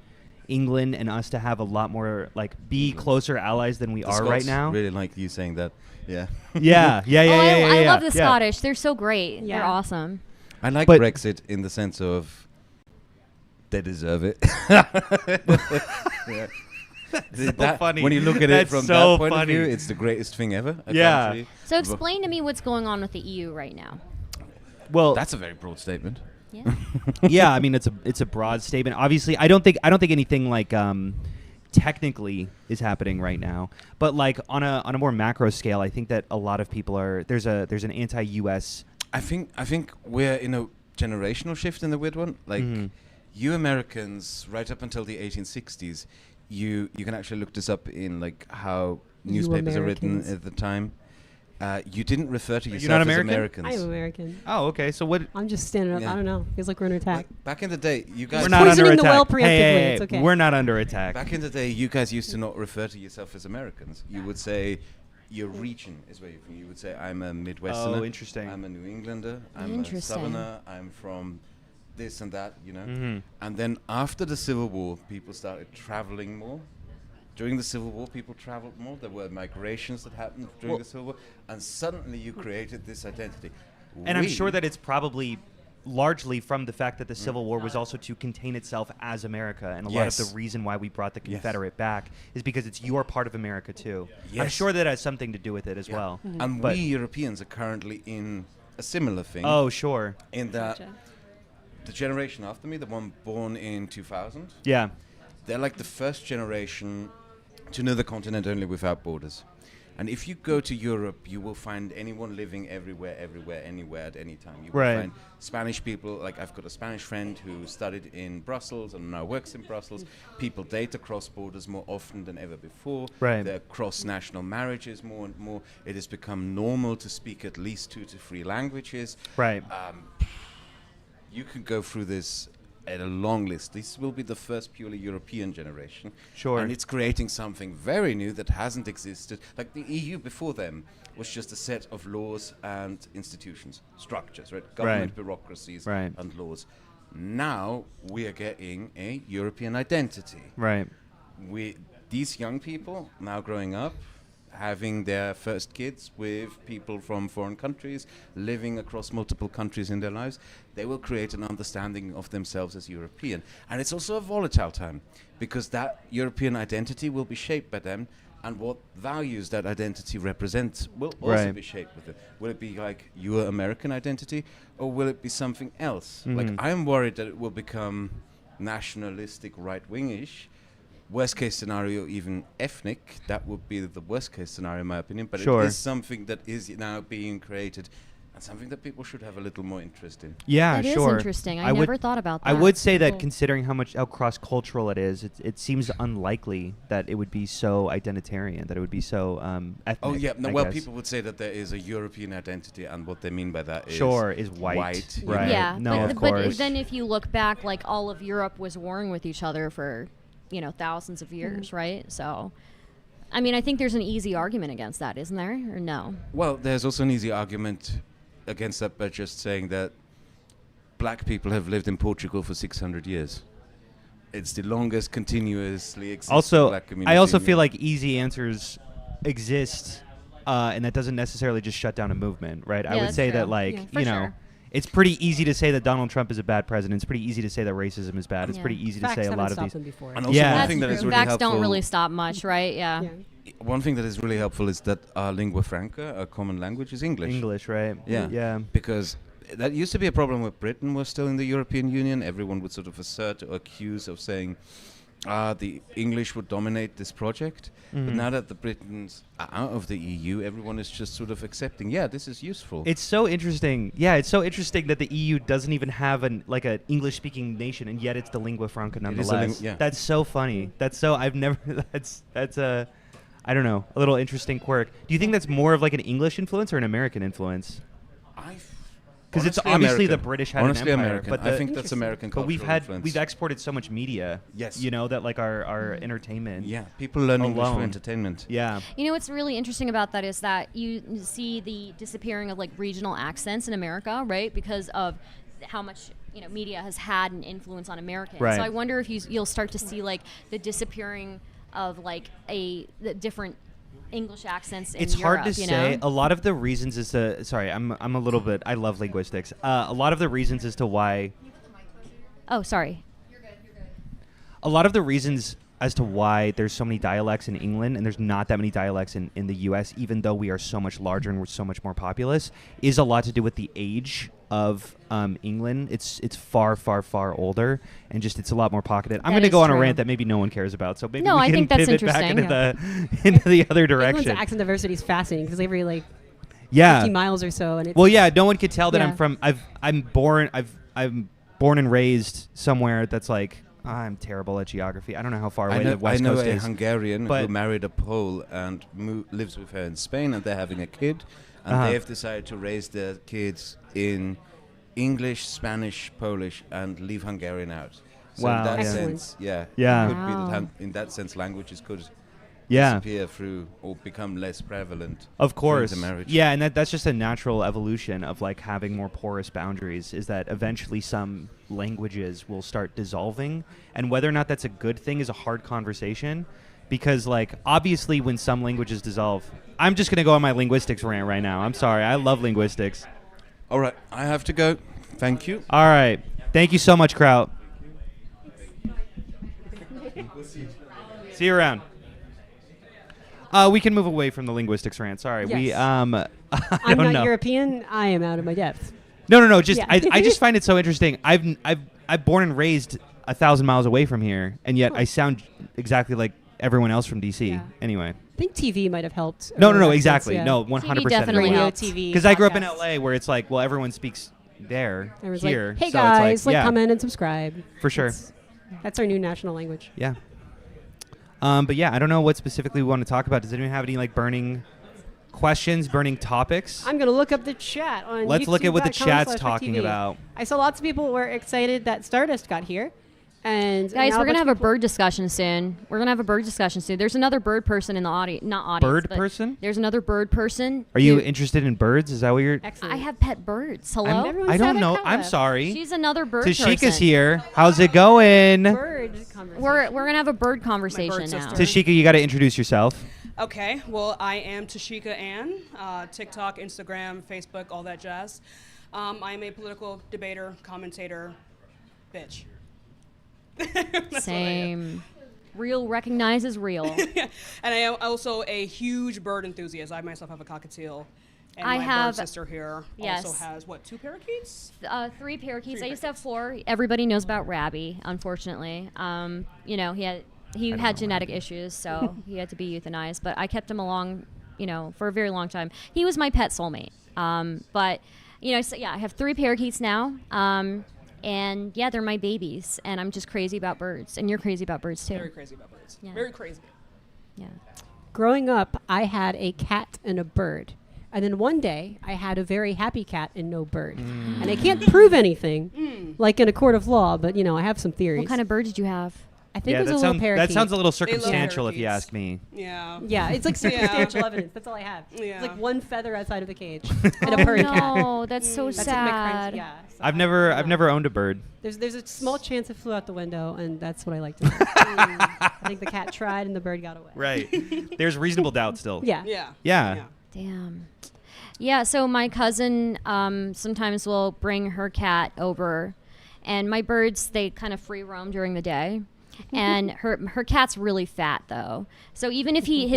England and us to have a lot more like be closer allies than we The are right Scots now. really like you saying that. Yeah. Yeah. I love the yeah. Scottish. They're so great. Yeah. They're awesome. I like But- Brexit in the sense of they deserve it. That's so funny. When you look at it That's from so that point funny. of view, it's the greatest thing ever. A Yeah. country. So explain to me what's going on with the EU right now. Well, That's a very broad statement. Yeah. yeah, I mean it's a broad statement. Obviously, I don't think anything like technically is happening right now. But like on a more macro scale, I think that a lot of people are there's an anti-US. I think we're in a generational shift in the weird one. Like you Americans, right up until the 1860s, you can actually look this up in like how newspapers are written Americans. at the time. You didn't refer to You're yourself not as American? Americans. I am American. Oh, okay. So what? I'm just standing up. Yeah. I don't know. Feels like we're under attack. Back in the day, you guys We're not under poisoning the attack. well preemptively. Hey, It's okay. We're not under attack. Back in the day, you guys used to not refer to yourself as Americans. You would say your region is where you're from. You would say, I'm a Midwesterner. Oh, interesting. I'm a New Englander. I'm a Interesting. Southerner. I'm from this and that, you know. Mhm. And then after the Civil War, people started traveling more. During the Civil War, people traveled more. There were migrations that happened during the Civil War. And suddenly you created this identity. And I'm sure that it's probably largely from the fact that the Civil War was also to contain itself as America, and a lot of Yes. the reason why we brought the Yes. Confederate back is because it's your part of America too. I'm Yes. sure that has something to do with it as Yeah. well. And But- we Europeans are currently in a similar thing. Oh, sure. In that the generation after me, the one born in 2000, Yeah. they're like the first generation to know the continent only without borders. And if you go to Europe, you will find anyone living everywhere, anywhere, at any time. You will Right. find Spanish people. Like I've got a Spanish friend who studied in Brussels and now works in Brussels. People date across borders more often than ever before. Right. There are cross-national marriages more and more. It has become normal to speak at least 2 to 3 languages. Right. You can go through this at a long list. This will be the first purely European generation. Sure. And it's creating something very new that hasn't existed. Like the EU before them was just a set of laws and institutions, structures, right? Government bureaucracies Right. and laws. Now we are getting a European identity. Right. These young people now growing up, having their first kids with people from foreign countries, living across multiple countries in their lives, they will create an understanding of themselves as European. And it's also a volatile time because that European identity will be shaped by them, and what values that identity represents will also Right. be shaped with it. Will it be like your American identity, or will it be something else? Like I'm worried that it will become nationalistic, right-wingish. Worst case scenario, even ethnic. That would be the worst case scenario, in my opinion. But Sure. it is something that is now being created, and something that people should have a little more interest in. Yeah, That is sure. interesting. I would- never thought about I that. would say that Cool. considering how cross-cultural it is, it seems unlikely that it would be so identitarian, that it would be so ethnic. Oh yeah, no, I well, guess. people would say that there is a European identity, and what they mean by that is Sure, is white. you Right. know. Yeah, No, but, of but course. then if you look back, like all of Europe was warring with each other for, thousands of years, right? So, I mean, I think there's an easy argument against that, isn't there? Or no? Well, there's also an easy argument against that by just saying that black people have lived in Portugal for 600 years. It's the longest continuously existing Also, black community. I also in feel Europe. like easy answers exist, and that doesn't necessarily just shut down a movement, right? I Yeah, would that's say true. that, like, Yeah, for sure. it's pretty easy to say that Donald Trump is a bad president. It's pretty easy to say that racism is bad. It's Yeah. pretty easy Facts to say a haven't lot of stopped these. them before. And also Yeah. one That's thing that true. is really Facts helpful. don't really stop much, right? Yeah. One thing that is really helpful is that our lingua franca, our common language, is English. English, right? Yeah. Yeah. Because that used to be a problem when Britain was still in the European Union. Everyone would sort of assert or accuse of saying, the English would dominate this project. But now that the Britons are out of the EU, everyone is just sort of accepting, this is useful. It's so interesting. Yeah, it's so interesting that the EU doesn't even have an English-speaking nation, and yet it's the lingua franca is a nonetheless. yeah. That's so funny. I've never. That's a, I don't know, a little interesting quirk. Do you think that's more of like an English influence or an American influence? Because it's Honestly obviously American. the British had Honestly an empire, American. but I think that's American But cultural influence. we've exported so much media. Yes. You know that like our entertainment. Yeah, people learn English for alone. entertainment. Yeah. You know what's really interesting about that is that you see the disappearing of like regional accents in America, right? Because of how much media has had an influence on Americans. Right. So I wonder if you'll start to see like the disappearing of like the different English accents in It's Europe, hard to say. A lot of the reasons as to sorry, I'm a little bit. I love linguistics. A lot of the reasons as to why. Oh, sorry. A lot of the reasons as to why there's so many dialects in England and there's not that many dialects in the U.S., even though we are so much larger and we're so much more populous, is a lot to do with the age of England. It's far, far, far older, and just it's a lot more pocketed. I'm going to go on a rant that maybe no one cares about, so maybe we I can think that's pivot back interesting. into the other direction. England's accent diversity is fascinating because every like 50 miles or so, and it's no one could tell that Yeah. I'm from. I'm born and raised somewhere that's like. I'm terrible at geography. I don't know how far away the West Coast I know a is. Hungarian but who married a Pole and lives with her in Spain, and they're having a kid, and they've decided to raise their kids in English, Spanish, Polish, and leave Hungarian out. So Wow. in that Excellent. sense, Yeah. it could be that in that sense, languages could disappear through or become less prevalent. Of course. through intermarriage. Yeah, and that's just a natural evolution of like having more porous boundaries, is that eventually some languages will start dissolving, and whether or not that's a good thing is a hard conversation, because like obviously when some languages dissolve, I'm just going to go on my linguistics rant right now. I'm sorry. I love linguistics. All right, I have to go. Thank you. All right. Thank you so much, Kraut. See you around. We can move away from the linguistics rant. Sorry. Yes. We I'm I not don't know. European. I am out of my depth. No. Just Yeah. I just find it so interesting. I'm born and raised 1,000 miles away from here, and yet I sound exactly like everyone else from DC. Yeah. Anyway. I think TV might have helped. No, accents, exactly. yeah. No, 100%. TV definitely Radio, helps. TV. Because I grew up in podcasts. LA, where it's like, well, everyone speaks there, Everyone's here. like, hey so it's guys, like yeah, comment and subscribe. for sure. That's our new national language. Yeah. But yeah, I don't know what specifically we want to talk about. Does anyone have any like burning questions, burning topics? I'm gonna look up the chat on. Let's look at what the chat's YouTube.com/WickTV. talking about. I saw lots of people were excited that Stardust got here, and Guys, now we're a gonna bunch have of a people- bird discussion soon. There's another bird person in the audience, not audience. Bird but person? There's another bird person. Are you who- interested in birds? Is that what you're? Excellent. I have pet birds. Hello. Everyone I said don't it know. kinda. I'm sorry. She's another bird Tashika's person. here. How's it going? Bird conversation. We're gonna have a bird conversation now. sister. Tashika, you got to introduce yourself. Okay, well, I am Tashika Ann, TikTok, Instagram, Facebook, all that jazz. I am a political debater, commentator, bitch. That's what I am. Same. Real recognizes real. And I am also a huge bird enthusiast. I myself have a cockatiel. And I my have- bird sister here yes. also has, 2 parakeets? 3 parakeets. I used to have 4. Everybody knows about Rabby, unfortunately. He had genetic issues, so he had to be euthanized. But I kept him along, for a very long time. He was my pet soulmate. But I have 3 parakeets now. And yeah, they're my babies. And I'm just crazy about birds. And you're crazy about birds too. Very crazy about birds. Yeah. Very crazy. Yeah. Growing up, I had a cat and a bird. And then one day, I had a very happy cat and no bird. And I can't prove anything, like in a court of law, but, I have some theories. What kind of bird did you have? I think Yeah, it was that a little sounds parakeet. that sounds a little They love circumstantial, if you parakeets. ask me. Yeah. Yeah, it's like circumstantial evidence. That's all I have. Yeah. It's like one feather outside of the cage and a purring cat. No, that's so That's like my friends. sad. Yeah. so I've never owned a bird. There's a small chance it flew out the window, and that's what I like to do. I think the cat tried and the bird got away. Right. There's reasonable doubt still. Yeah. Yeah. Yeah. Damn. Yeah, so my cousin sometimes will bring her cat over, and my birds, they kind of free roam during the day. And her cat's really fat though, so even if they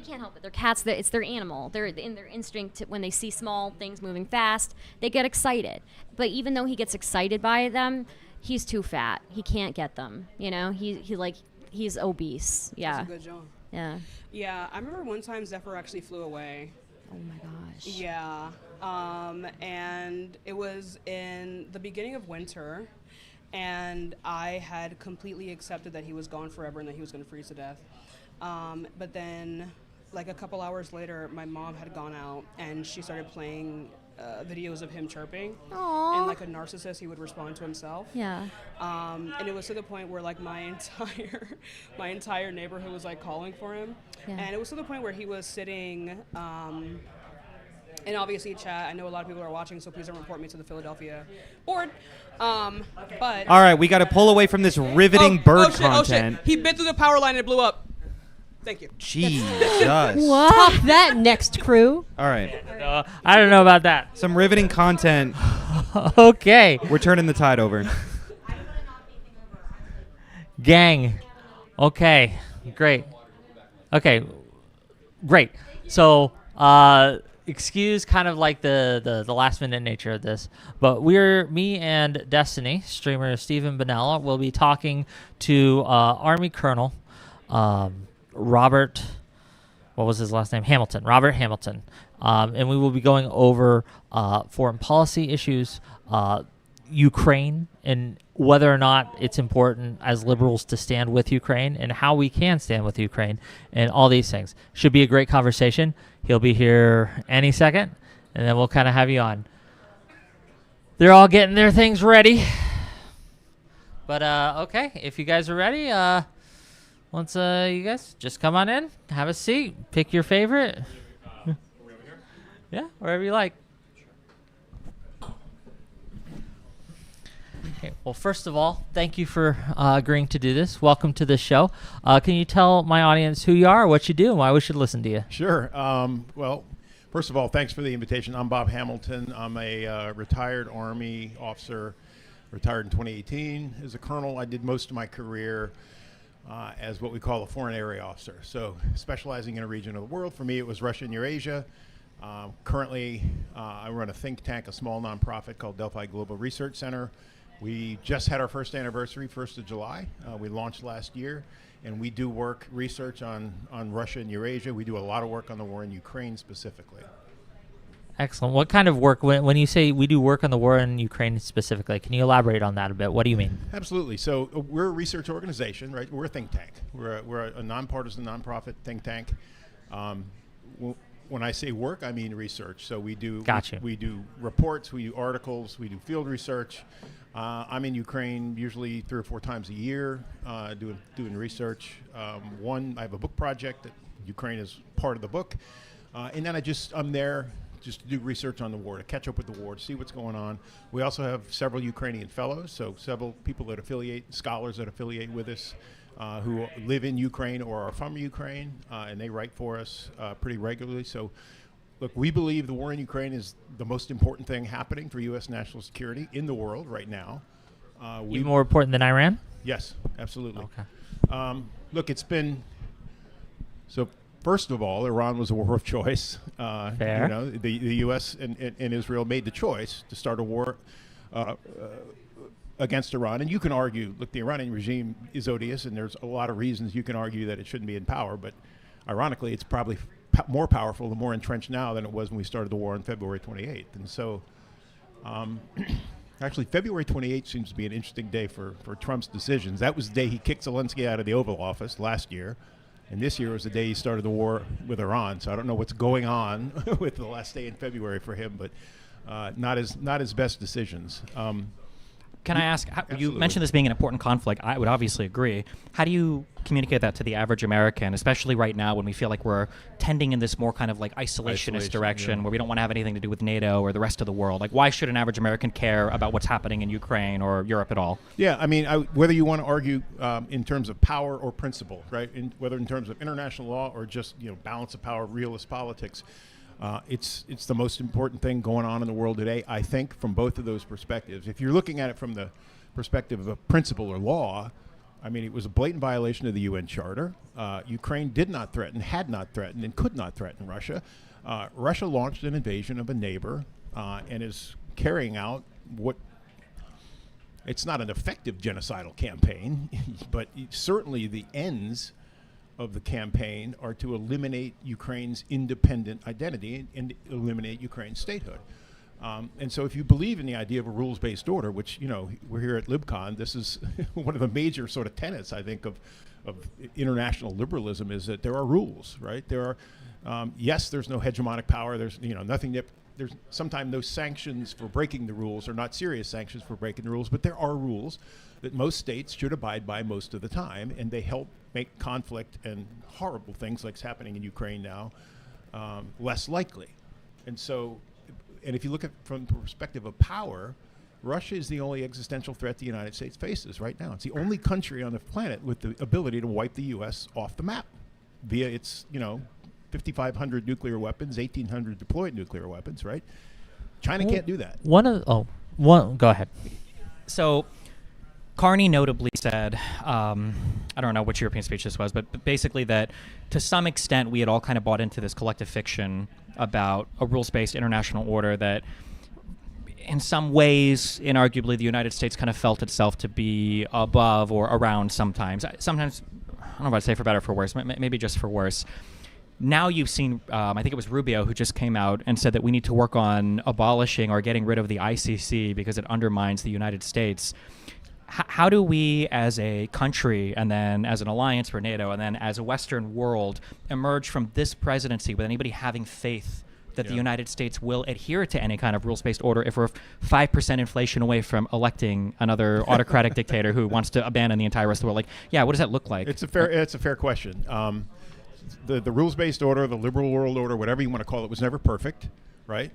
can't help it. They're cats. It's their animal. They're in their instinct when they see small things moving fast, they get excited. But even though he gets excited by them, he's too fat. He can't get them. He's obese. Yeah. That's a good job. Yeah. Yeah, I remember one time Zephyr actually flew away. Oh my gosh. Yeah. And it was in the beginning of winter, and I had completely accepted that he was gone forever and that he was going to freeze to death. But then like a couple hours later, my mom had gone out and she started playing videos of him chirping. Aww. And like a narcissist, he would respond to himself. Yeah. And it was to the point where like my entire neighborhood was like calling for him. Yeah. And it was to the point where he was sitting, and obviously chat, I know a lot of people are watching, so please don't report me to the Philadelphia board. But all right, we got to pull away from this riveting bird content. Oh shit. He bit through the power line and it blew up. Thank you. Jesus. Stop that, next crew. All right. I don't know about that. Some riveting content. Okay. We're turning the tide over. Gang. Okay. Great. Okay. Great. So, excuse kind of like the last minute nature of this, but me and Destiny, streamer Stephen Bonella, will be talking to Army Colonel Robert, what was his last name? Robert Hamilton. And we will be going over foreign policy issues, Ukraine, and whether or not it's important as liberals to stand with Ukraine and how we can stand with Ukraine and all these things. Should be a great conversation. He'll be here any second, and then we'll kind of have you on. They're all getting their things ready. But, okay, if you guys are ready, once you guys just come on in, have a seat, pick your favorite. Yeah, wherever you like. Okay, well, first of all, thank you for agreeing to do this. Welcome to the show. Can you tell my audience who you are, what you do, and why we should listen to you? Sure. Well, first of all, thanks for the invitation. I'm Bob Hamilton. I'm a retired Army officer, retired in 2018. As a colonel, I did most of my career as what we call a foreign area officer. So specializing in a region of the world. For me, it was Russia and Eurasia. Currently, I run a think tank, a small nonprofit called Delphi Global Research Center. We just had our first anniversary, 1st of July. We launched last year, and we do research on Russia and Eurasia. We do a lot of work on the war in Ukraine specifically. Excellent. What kind of work, when you say we do work on the war in Ukraine specifically, can you elaborate on that a bit? What do you mean? Absolutely. So we're a research organization, right? We're a think tank. We're a nonpartisan, nonprofit think tank. When I say work, I mean research. So we do we do reports, we do articles, we do field research. I'm in Ukraine usually 3 or 4 times a year doing research. I have a book project that Ukraine is part of the book. And then I'm there just to do research on the war, to catch up with the war, to see what's going on. We also have several Ukrainian fellows, so several people that scholars that affiliate with us who live in Ukraine or are from Ukraine, and they write for us pretty regularly. So, look, we believe the war in Ukraine is the most important thing happening for U.S. national security in the world right now. Even more important than Iran? Yes, absolutely. Okay. Look, it's been so. First of all, Iran was a war of choice. Fair. You know, the U.S. and Israel made the choice to start a war against Iran. And you can argue, look, the Iranian regime is odious, and there's a lot of reasons you can argue that it shouldn't be in power. But ironically, it's probably more powerful and more entrenched now than it was when we started the war on February 28th. And so, actually, February 28th seems to be an interesting day for Trump's decisions. That was the day he kicked Zelensky out of the Oval Office last year. And this year was the day he started the war with Iran. So I don't know what's going on with the last day in February for him, but not his best decisions. Can I ask, you mentioned this being an important conflict. I would obviously agree. How do you communicate that to the average American, especially right now when we feel like we're tending in this more kind of like isolationist direction where we don't want to have anything to do with NATO or the rest of the world? Like, why should an average American care about what's happening in Ukraine or Europe at all? Yeah, I mean, whether you want to argue in terms of power or principle, right? Whether in terms of international law or just, balance of power, realist politics, it's the most important thing going on in the world today, I think, from both of those perspectives. If you're looking at it from the perspective of principle or law, I mean, it was a blatant violation of the UN Charter. Ukraine did not threaten, had not threatened, and could not threaten Russia. Russia launched an invasion of a neighbor and is carrying out it's not an effective genocidal campaign, but certainly the ends of the campaign are to eliminate Ukraine's independent identity and eliminate Ukraine's statehood. And so if you believe in the idea of a rules-based order, which, we're here at Libcon, this is one of the major sort of tenets, I think, of international liberalism, is that there are rules, right? There are, yes, there's no hegemonic power. There's, nothing that, there's sometimes no sanctions for breaking the rules, or not serious sanctions for breaking the rules, but there are rules that most states should abide by most of the time, and they help make conflict and horrible things like happening in Ukraine now less likely. And so, and if you look at from the perspective of power, Russia is the only existential threat the United States faces right now. It's the only country on the planet with the ability to wipe the U.S. off the map via its, 5,500 nuclear weapons, 1,800 deployed nuclear weapons, right? China can't do that. Go ahead. So Carney notably said, I don't know which European speech this was, but basically that to some extent we had all kind of bought into this collective fiction about a rules-based international order that in some ways, inarguably, the United States kind of felt itself to be above or around sometimes. Sometimes, I don't know if I'd say for better or for worse, maybe just for worse. Now you've seen, I think it was Rubio who just came out and said that we need to work on abolishing or getting rid of the ICC because it undermines the United States. How do we as a country and then as an alliance for NATO and then as a Western world emerge from this presidency with anybody having faith that the United States will adhere to any kind of rules-based order if we're 5% inflation away from electing another autocratic dictator who wants to abandon the entire rest of the world? Like, what does that look like? It's a fair question. The rules-based order, the liberal world order, whatever you want to call it, was never perfect, right?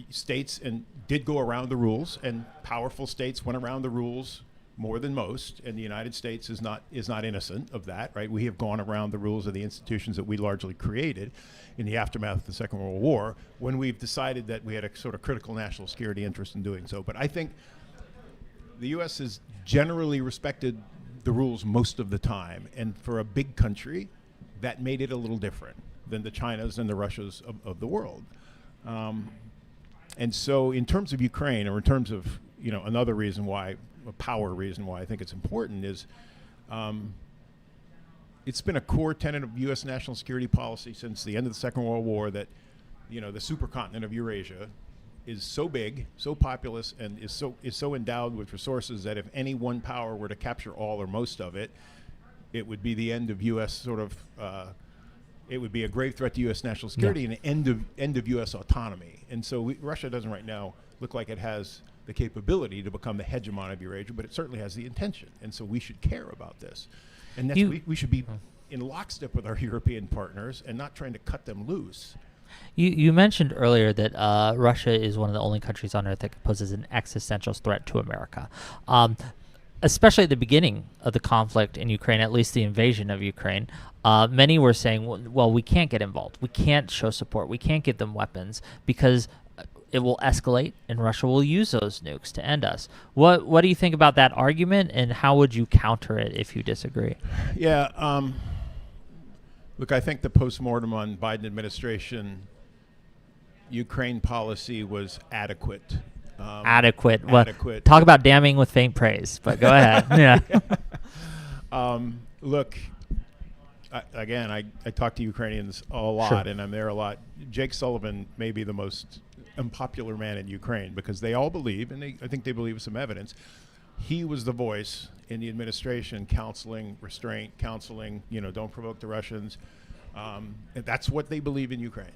States did go around the rules, and powerful states went around the rules more than most, and the United States is not innocent of that, right? We have gone around the rules of the institutions that we largely created in the aftermath of the Second World War when we've decided that we had a sort of critical national security interest in doing so. But I think the U.S. has generally respected the rules most of the time, and for a big country, that made it a little different than the Chinas and the Russias of the world. And so in terms of Ukraine, or in terms of, another reason why, a power reason why I think it's important is it's been a core tenet of U.S. national security policy since the end of the Second World War that, the supercontinent of Eurasia is so big, so populous, and is so endowed with resources that if any one power were to capture all or most of it, it would be the end of U.S. it would be a grave threat to U.S. national security and an end of U.S. autonomy. And so Russia doesn't right now look like it has the capability to become the hegemon of Eurasia, but it certainly has the intention. And so we should care about this. And that's we should be in lockstep with our European partners and not trying to cut them loose. You mentioned earlier that Russia is one of the only countries on Earth that poses an existential threat to America. Especially at the beginning of the conflict in Ukraine, at least the invasion of Ukraine, many were saying, well, we can't get involved. We can't show support. We can't give them weapons because it will escalate and Russia will use those nukes to end us. What do you think about that argument, and how would you counter it if you disagree? Yeah, look, I think the postmortem on Biden administration Ukraine policy was adequate. Adequate. Adequate. Talk about damning with faint praise, but go ahead. Yeah. Look, I talk to Ukrainians a lot, and I'm there a lot. Jake Sullivan may be the most unpopular man in Ukraine because they all believe, and I think they believe with some evidence, he was the voice in the administration counseling, restraint, counseling, don't provoke the Russians. And that's what they believe in Ukraine.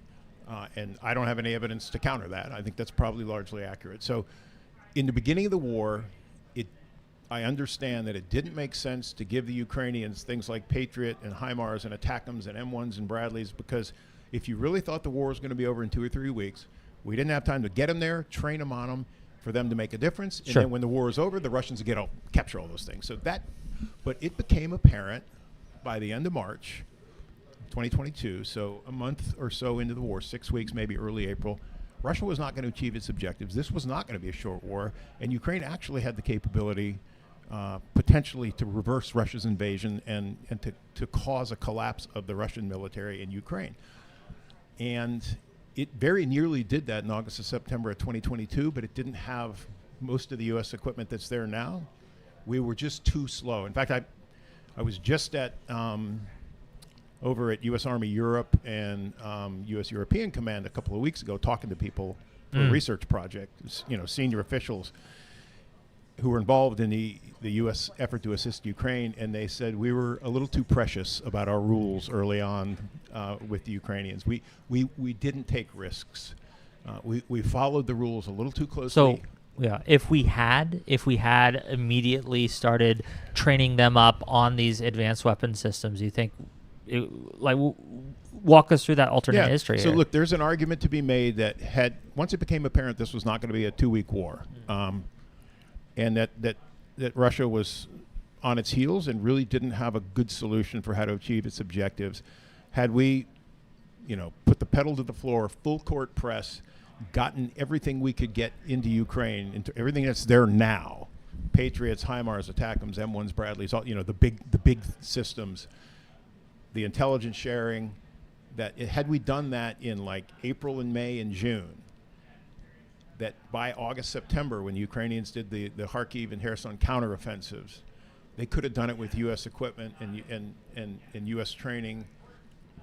And I don't have any evidence to counter that. I think that's probably largely accurate. So in the beginning of the war, I understand that it didn't make sense to give the Ukrainians things like Patriot and HIMARS and ATACMS and M1s and Bradleys, because if you really thought the war was going to be over in 2 or 3 weeks, we didn't have time to get them there, train them on them, for them to make a difference. And then when the war is over, the Russians would capture all those things. But it became apparent by the end of March 2022, so a month or so into the war, 6 weeks, maybe early April, Russia was not going to achieve its objectives. This was not going to be a short war, and Ukraine actually had the capability potentially to reverse Russia's invasion and to cause a collapse of the Russian military in Ukraine. And it very nearly did that in August or September of 2022, but it didn't have most of the U.S. equipment that's there now. We were just too slow. In fact, I was just over at U.S. Army Europe and U.S. European Command a couple of weeks ago talking to people for a research project. Senior officials who were involved in the U.S. effort to assist Ukraine, and they said we were a little too precious about our rules early on with the Ukrainians. We didn't take risks. We followed the rules a little too closely. So, yeah, if we had immediately started training them up on these advanced weapon systems, you think, walk us through that alternate history. So here. look, there's an argument to be made that once it became apparent this was not going to be a 2-week war, and that Russia was on its heels and really didn't have a good solution for how to achieve its objectives, had we, put the pedal to the floor, full court press, gotten everything we could get into Ukraine, into everything that's there now, Patriots, HIMARS, ATACMS, M1s, Bradleys, all the big systems, the intelligence sharing. That had we done that in like April and May and June, that by August, September, when the Ukrainians did the Kharkiv and Kherson counteroffensives, they could have done it with U.S. equipment and U.S. training,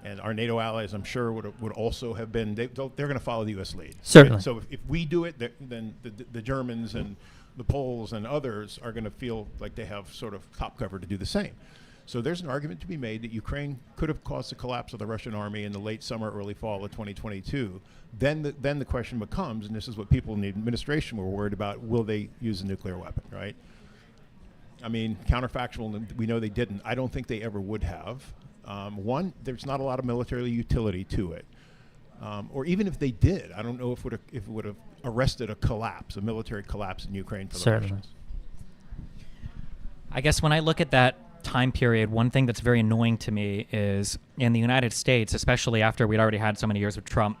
and our NATO allies, I'm sure, would also have been. They're going to follow the U.S. lead. Certainly. Right? So if we do it, then the Germans and the Poles and others are going to feel like they have sort of top cover to do the same. So there's an argument to be made that Ukraine could have caused the collapse of the Russian army in the late summer, early fall of 2022. Then the question becomes, and this is what people in the administration were worried about, will they use a nuclear weapon, right? I mean, counterfactual, we know they didn't. I don't think they ever would have. One, there's not a lot of military utility to it. Or even if they did, I don't know if it would have arrested a military collapse in Ukraine for the Russians. I guess when I look at that time period, one thing that's very annoying to me is in the United States, especially after we'd already had so many years of Trump,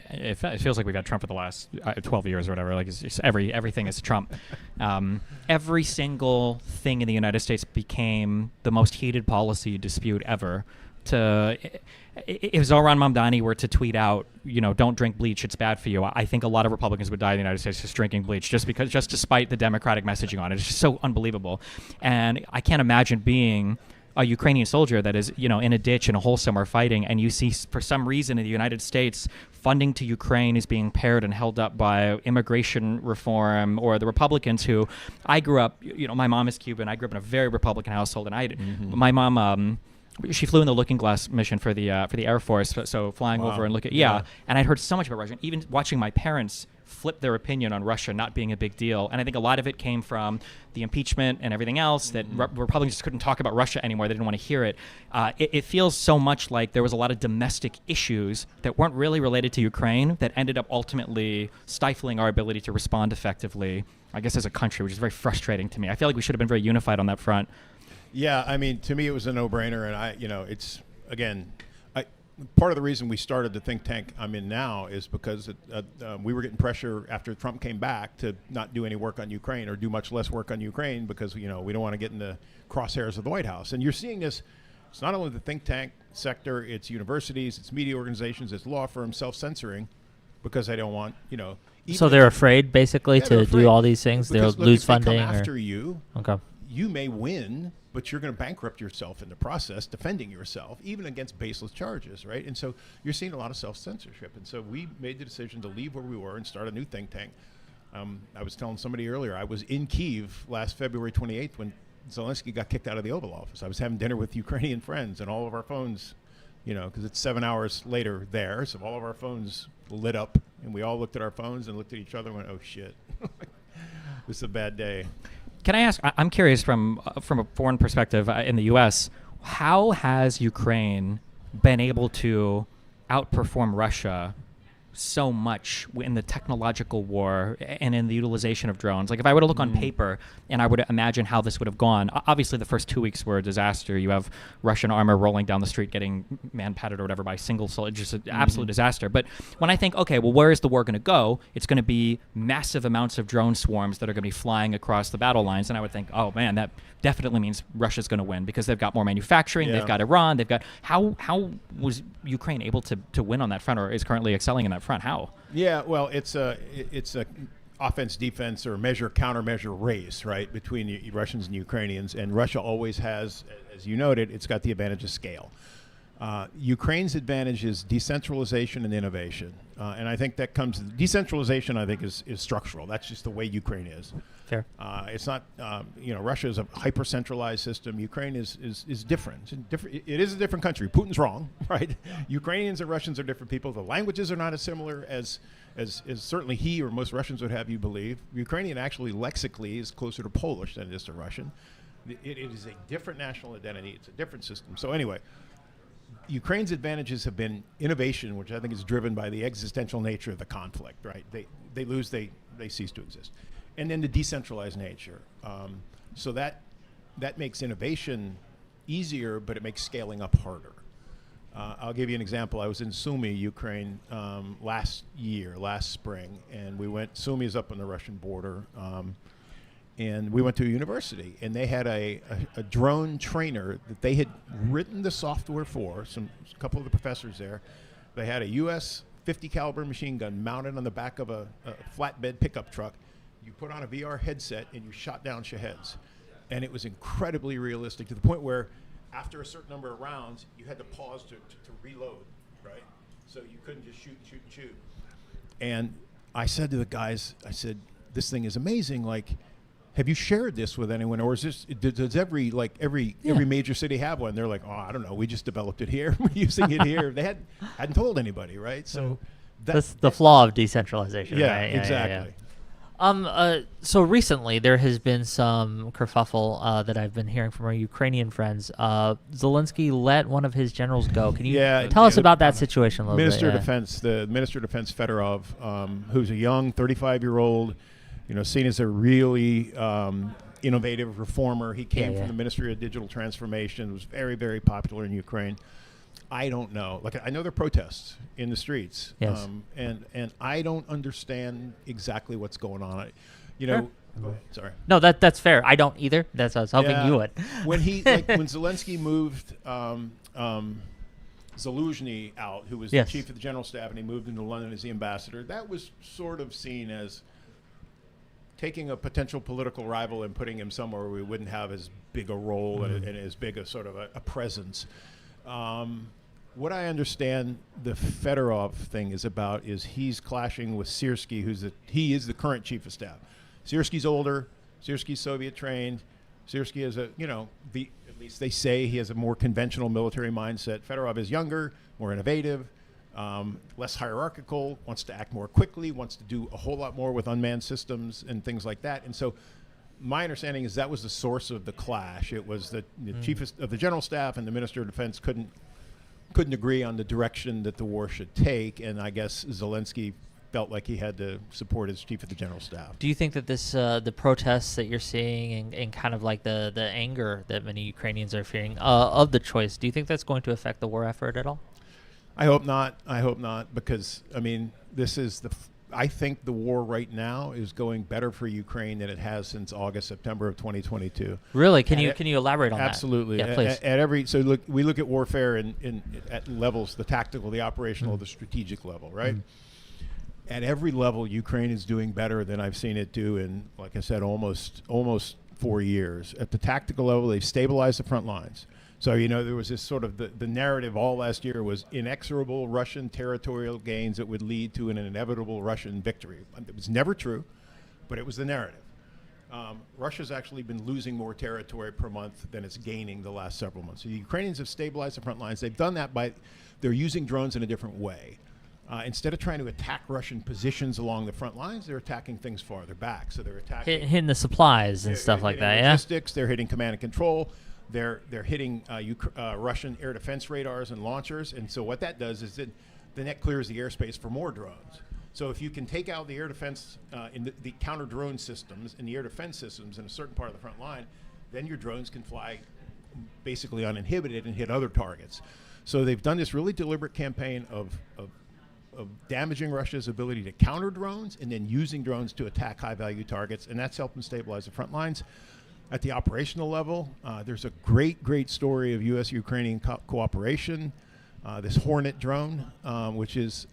it feels like we've had Trump for the last 12 years or whatever. Like it's just everything is Trump. Every single thing in the United States became the most heated policy dispute ever. If Zohran Mamdani were to tweet out, don't drink bleach, it's bad for you, I think a lot of Republicans would die in the United States just drinking bleach, just despite the Democratic messaging on it. It's just so unbelievable. And I can't imagine being a Ukrainian soldier that is, in a ditch in a hole somewhere fighting, and you see for some reason in the United States funding to Ukraine is being paired and held up by immigration reform or the Republicans who I grew up, my mom is Cuban. I grew up in a very Republican household, and my mom, she flew in the Looking Glass mission for the Air Force, so flying over and and I'd heard so much about Russia. Even watching my parents flip their opinion on Russia not being a big deal, and I think a lot of it came from the impeachment and everything else that Republicans just couldn't talk about Russia anymore. They didn't want to hear it. It feels so much like there was a lot of domestic issues that weren't really related to Ukraine that ended up ultimately stifling our ability to respond effectively, I guess, as a country, which is very frustrating to me. I feel like we should have been very unified on that front. Yeah, I mean, to me, it was a no-brainer, and it's again, part of the reason we started the think tank I'm in now is because we were getting pressure after Trump came back to not do any work on Ukraine or do much less work on Ukraine because we don't want to get in the crosshairs of the White House. And you're seeing this. It's not only the think tank sector; it's universities, it's media organizations, it's law firms self-censoring because they don't want So they're afraid, basically, to do all these things. They'll lose funding. They come after you. Okay. You may win, but you're going to bankrupt yourself in the process, defending yourself, even against baseless charges, right? And so you're seeing a lot of self-censorship. And so we made the decision to leave where we were and start a new think tank. I was telling somebody earlier, I was in Kyiv last February 28th when Zelensky got kicked out of the Oval Office. I was having dinner with Ukrainian friends, and all of our phones, because it's 7 hours later there, so all of our phones lit up, and we all looked at our phones and looked at each other and went, oh, shit. This is a bad day. Can I ask, I'm curious from a foreign perspective in the U.S., how has Ukraine been able to outperform Russia so much in the technological war and in the utilization of drones? Like if I were to look on paper and I were to imagine how this would have gone, obviously the first 2 weeks were a disaster. You have Russian armor rolling down the street getting man-patted or whatever by single soldier, just an absolute disaster. But when I think, okay, well, where is the war going to go? It's going to be massive amounts of drone swarms that are going to be flying across the battle lines. And I would think, oh man, that definitely means Russia's going to win because they've got more manufacturing, they've got Iran, they've got... How was Ukraine able to win on that front, or is currently excelling in that front? How? Yeah, well, it's a offense, defense, or countermeasure race, right, between the Russians and Ukrainians. And Russia always has, as you noted, it's got the advantage of scale. Ukraine's advantage is decentralization and innovation. And I think that comes, decentralization I think is structural. That's just the way Ukraine is. Fair. It's not, Russia is a hyper-centralized system. Ukraine is different. It is a different country. Putin's wrong, right? Ukrainians and Russians are different people. The languages are not as similar as certainly he or most Russians would have you believe. Ukrainian actually lexically is closer to Polish than it is to Russian. It is a different national identity. It's a different system. So anyway, Ukraine's advantages have been innovation, which I think is driven by the existential nature of the conflict, right? They lose, they cease to exist. And then the decentralized nature. So that makes innovation easier, but it makes scaling up harder. I'll give you an example. I was in Sumy, Ukraine, last spring, and Sumy is up on the Russian border, and we went to a university, and they had a drone trainer that they had written the software for, a couple of the professors there. They had a US 50 caliber machine gun mounted on the back of a flatbed pickup truck. You put on a VR headset and you shot down Shaheds. And it was incredibly realistic to the point where after a certain number of rounds, you had to pause to reload, right? So you couldn't just shoot and shoot and shoot. And I said to the guys, this thing is amazing. Like, have you shared this with anyone, or is this, does every major city have one? They're like, oh, I don't know, we just developed it here, we're using it here. They hadn't told anybody, right? So that's the flaw of decentralization. Yeah, right? exactly. So recently there has been some kerfuffle that I've been hearing from our Ukrainian friends. Zelensky let one of his generals go. Can you tell us about that situation a little bit? The Minister of Defense Fedorov, who's a young 35-year-old, seen as a really innovative reformer. He came from the Ministry of Digital Transformation, was very, very popular in Ukraine. I don't know. Like, I know there are protests in the streets, yes. And I don't understand exactly what's going on. Sure. Sorry. No, that's fair. I don't either. That's what I was hoping you would. When when Zelensky moved Zaluzhny out, who was the chief of the general staff, and he moved into London as the ambassador, that was sort of seen as taking a potential political rival and putting him somewhere where we wouldn't have as big a role and as big a sort of a presence. What I understand the Fedorov thing is about is he's clashing with Syrski, he is the current chief of staff. Syrski's older, Syrski's Soviet trained, Syrski is at least they say he has a more conventional military mindset. Fedorov is younger, more innovative, less hierarchical, wants to act more quickly, wants to do a whole lot more with unmanned systems and things like that. And so my understanding is that was the source of the clash. It was the chief of the general staff and the Minister of Defense couldn't agree on the direction that the war should take, and I guess Zelensky felt like he had to support his chief of the general staff. Do you think that this the protests that you're seeing and kind of like the anger that many Ukrainians are feeling of the choice, do you think that's going to affect the war effort at all? I hope not, because, I think the war right now is going better for Ukraine than it has since August, September of 2022. Really? Can you elaborate on absolutely. that? Absolutely. So we look at warfare at levels, the tactical, the operational, the strategic level, right? At every level, Ukraine is doing better than I've seen it do in, like I said, almost 4 years. At the tactical level, they've stabilized the front lines. So, there was this sort of the narrative all last year was inexorable Russian territorial gains that would lead to an inevitable Russian victory. It was never true, but it was the narrative. Russia's actually been losing more territory per month than it's gaining the last several months. So the Ukrainians have stabilized the front lines. They've done that they're using drones in a different way. Instead of trying to attack Russian positions along the front lines, they're attacking things farther back. So they're attacking hitting the supplies and stuff like that. Logistics. They're hitting command and control. They're hitting Russian air defense radars and launchers, and so what that does is then it clears the airspace for more drones. So if you can take out the air defense in the counter drone systems and the air defense systems in a certain part of the front line, then your drones can fly basically uninhibited and hit other targets. So they've done this really deliberate campaign of damaging Russia's ability to counter drones and then using drones to attack high-value targets, and that's helped them stabilize the front lines. At the operational level, there's a great story of U.S.-Ukrainian cooperation. This Hornet drone, which is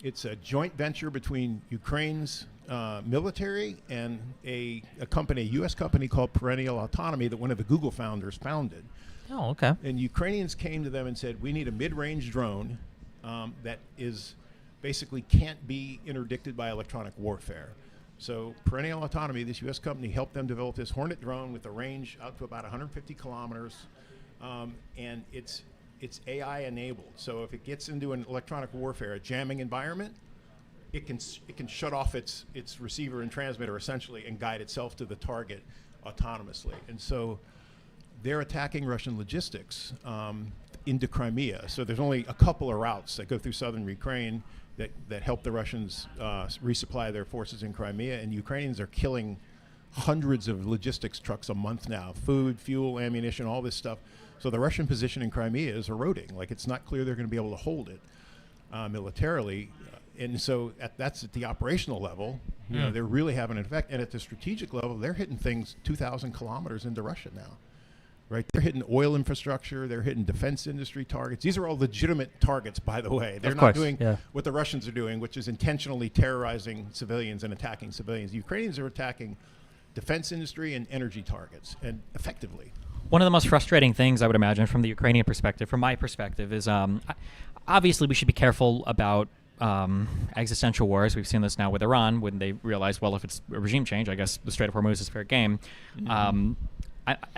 it's a joint venture between Ukraine's military and a U.S. company called Perennial Autonomy that one of the Google founders founded. Oh, okay. And Ukrainians came to them and said, we need a mid-range drone that is basically can't be interdicted by electronic warfare. So Perennial Autonomy, this U.S. company, helped them develop this Hornet drone with a range out to about 150 kilometers, and it's AI enabled. So if it gets into an electronic warfare, a jamming environment, it can shut off its receiver and transmitter essentially and guide itself to the target autonomously. And so they're attacking Russian logistics into Crimea. So there's only a couple of routes that go through southern Ukraine that help the Russians resupply their forces in Crimea, and Ukrainians are killing hundreds of logistics trucks a month now, food, fuel, ammunition, all this stuff. So the Russian position in Crimea is eroding. Like, it's not clear they're going to be able to hold it militarily. And so that's at the operational level. You know, they're really having an effect. And at the strategic level, they're hitting things 2,000 kilometers into Russia now. Right, they're hitting oil infrastructure, they're hitting defense industry targets. These are all legitimate targets, by the way. They're not doing what the Russians are doing, which is intentionally terrorizing civilians and attacking civilians. The Ukrainians are attacking defense industry and energy targets, and effectively. One of the most frustrating things, I would imagine, from the Ukrainian perspective, from my perspective, is obviously we should be careful about existential wars. We've seen this now with Iran when they realized, well, if it's a regime change, I guess the Strait of Hormuz is fair game.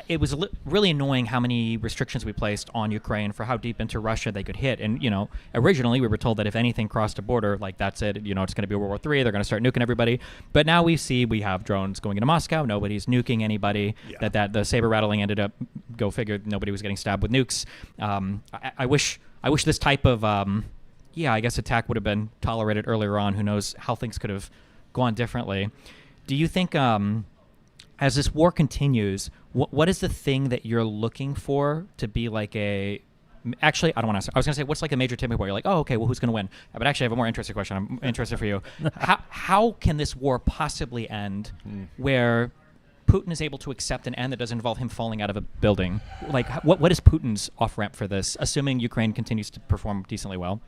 It was really annoying how many restrictions we placed on Ukraine for how deep into Russia they could hit. And, you know, originally we were told that if anything crossed a border, like, that's it, you know, it's going to be World War III, they're going to start nuking everybody. But now we have drones going into Moscow, nobody's nuking anybody, that the saber rattling ended up, go figure, nobody was getting stabbed with nukes. I wish this type of, I guess attack would have been tolerated earlier on. Who knows how things could have gone differently. Do you think, as this war continues, what is the thing that you're looking for to be like a... Actually, I don't want to... I was going to say, what's like a major tipping point? You're like, oh, okay, well, who's going to win? But actually, I have a more interesting question. I'm interested for you. How can this war possibly end where Putin is able to accept an end that doesn't involve him falling out of a building? Like, what is Putin's off-ramp for this, assuming Ukraine continues to perform decently well?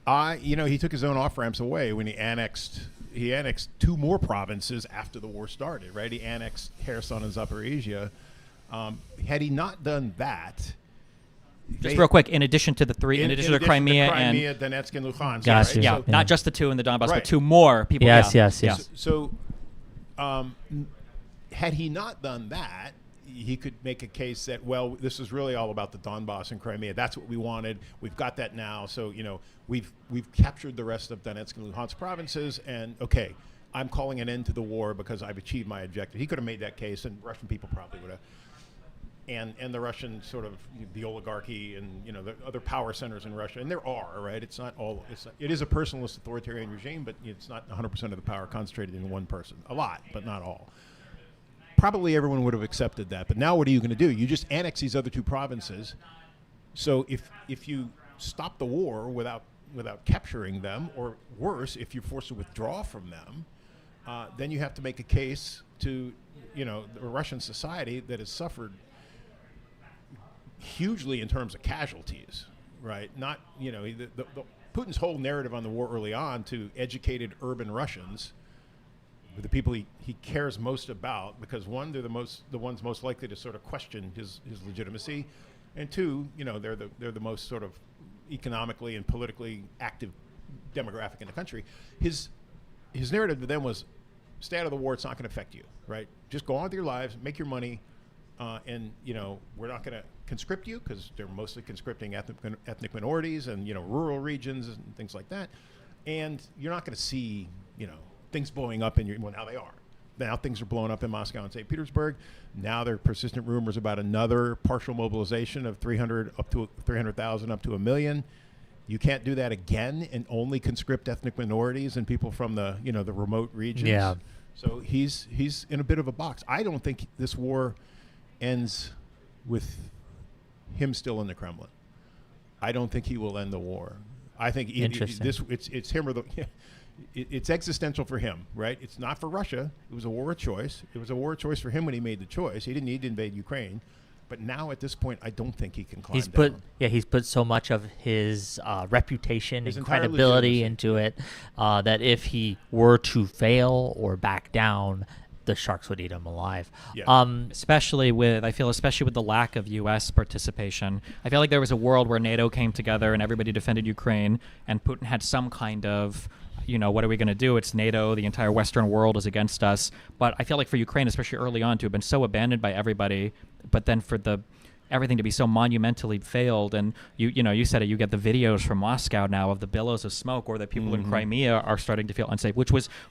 He took his own off-ramps away when he annexed 2 more provinces after the war started, right? He annexed Kherson and Zaporizhia. Had he not done that... Just real quick, in addition to the three, in addition to Crimea and... Donetsk, and Luhansk. Gotcha. Right? Yeah, not just the 2 in the Donbass, but 2 more people. Yes. So, had he not done that, he could make a case that, well, this is really all about the Donbass and Crimea. That's what we wanted. We've got that now. So, you know, we've captured the rest of Donetsk and Luhansk provinces, and okay, I'm calling an end to the war because I've achieved my objective. He could have made that case, and Russian people probably would have. And the Russian sort of the oligarchy and, you know, the other power centers in Russia, and there are, right? It's not all. It is a personalist authoritarian regime, but it's not 100% of the power concentrated in one person. A lot, but not all. Probably everyone would have accepted that. But now what are you going to do? You just annex these other 2 provinces. So if you stop the war without capturing them, or worse, if you're forced to withdraw from them, then you have to make a case to, you know, the Russian society that has suffered hugely in terms of casualties, right? Not, you know, Putin's whole narrative on the war early on to educated urban Russians, the people he cares most about, because 1, they're the ones most likely to sort of question his legitimacy, and 2, you know, they're the most sort of economically and politically active demographic in the country. His narrative to them was, stay out of the war, it's not going to affect you, right? Just go on with your lives, make your money, and, you know, we're not going to conscript you, because they're mostly conscripting ethnic minorities and, you know, rural regions and things like that, and you're not going to see, you know, things blowing up well, now they are. Now things are blowing up in Moscow and St. Petersburg. Now there are persistent rumors about another partial mobilization of 300,000 up to 1 million. You can't do that again and only conscript ethnic minorities and people from the, you know, the remote regions. Yeah. So he's in a bit of a box. I don't think this war ends with him still in the Kremlin. I don't think he will end the war. I think it's him or the... It's existential for him, right? It's not for Russia. It was a war of choice. It was a war of choice for him when he made the choice. He didn't need to invade Ukraine. But now at this point, I don't think he can climb down. He's put so much of his reputation and credibility into it that if he were to fail or back down, the sharks would eat him alive. Yeah. Especially with the lack of U.S. participation. I feel like there was a world where NATO came together and everybody defended Ukraine, and Putin had some kind of, what are we going to do? It's NATO. The entire Western world is against us. But I feel like for Ukraine, especially early on, to have been so abandoned by everybody, but then for everything to be so monumentally failed, and you said it, you get the videos from Moscow now of the billows of smoke, or that people in Crimea are starting to feel unsafe,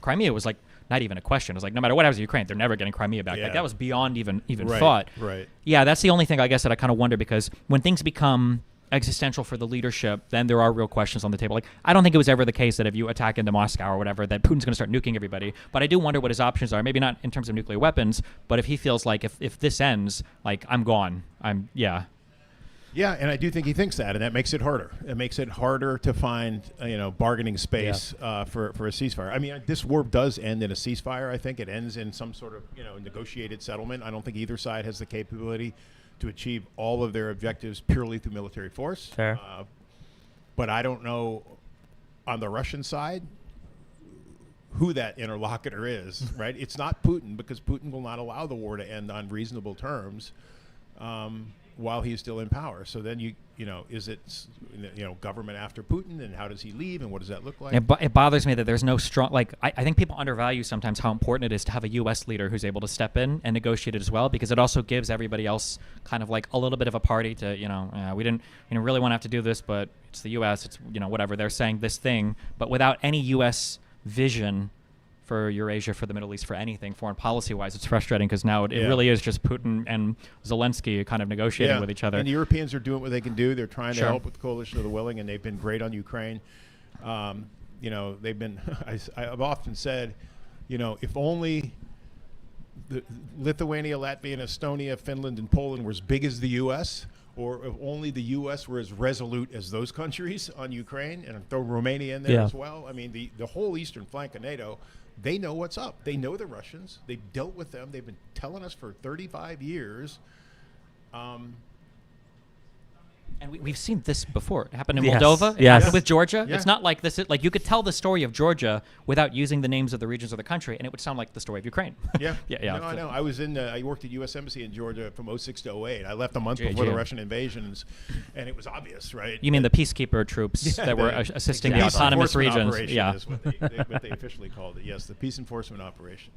Crimea was like not even a question. It was like, no matter what happens to Ukraine, they're never getting Crimea back. Like that was beyond even thought. Right. Yeah, that's the only thing I guess that I kind of wonder, because when things become existential for the leadership, then there are real questions on the table. Like, I don't think it was ever the case that if you attack into Moscow or whatever, that Putin's going to start nuking everybody. But I do wonder what his options are. Maybe not in terms of nuclear weapons, but if he feels like if this ends, like, I'm gone. Yeah, and I do think he thinks that, and that makes it harder. It makes it harder to find, bargaining space for a ceasefire. I mean, this war does end in a ceasefire. I think it ends in some sort of, negotiated settlement. I don't think either side has the capability to achieve all of their objectives purely through military force. Fair. But I don't know on the Russian side who that interlocutor is, right? It's not Putin, because Putin will not allow the war to end on reasonable terms while he's still in power. So then is it government after Putin, and how does he leave, and what does that look like? It bothers me that there's no strong, I think people undervalue sometimes how important it is to have a U.S. leader who's able to step in and negotiate it as well, because it also gives everybody else kind of like a little bit of a party to, we didn't really want to have to do this, but it's the U.S., it's, whatever, they're saying this thing, but without any U.S. vision for Eurasia, for the Middle East, for anything foreign policy-wise, it's frustrating, because now it really is just Putin and Zelensky kind of negotiating with each other. And the Europeans are doing what they can do. They're trying to help with the coalition of the willing, and they've been great on Ukraine. They've been. I've often said, if only Lithuania, Latvia, and Estonia, Finland, and Poland were as big as the U.S., or if only the U.S. were as resolute as those countries on Ukraine, and throw Romania in there as well. I mean, the whole eastern flank of NATO, they know what's up. They know the Russians. They've dealt with them. They've been telling us for 35 years. And we've seen this before. It happened in Moldova. It happened with Georgia. Yeah. It's not like this. Like, you could tell the story of Georgia without using the names of the regions of the country, and it would sound like the story of Ukraine. Yeah. No, I know. I was I worked at U.S. Embassy in Georgia from 06 to 08. I left a month before the Russian invasions, and it was obvious, right? You mean the peacekeeper troops that were assisting the autonomous regions? Yeah, is what they officially called it. Yes, the peace enforcement operation.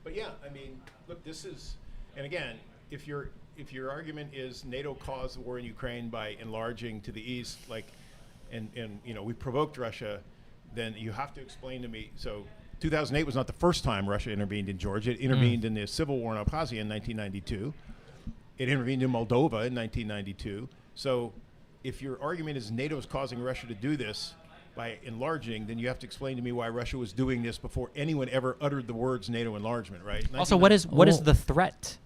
But yeah, I mean, look, this is, and again, if your argument is NATO caused the war in Ukraine by enlarging to the east, and we provoked Russia, then you have to explain to me. So 2008 was not the first time Russia intervened in Georgia. It intervened in the civil war in Abkhazia in 1992. It intervened in Moldova in 1992. So if your argument is NATO is causing Russia to do this by enlarging, then you have to explain to me why Russia was doing this before anyone ever uttered the words NATO enlargement, right? Also, what is the threat?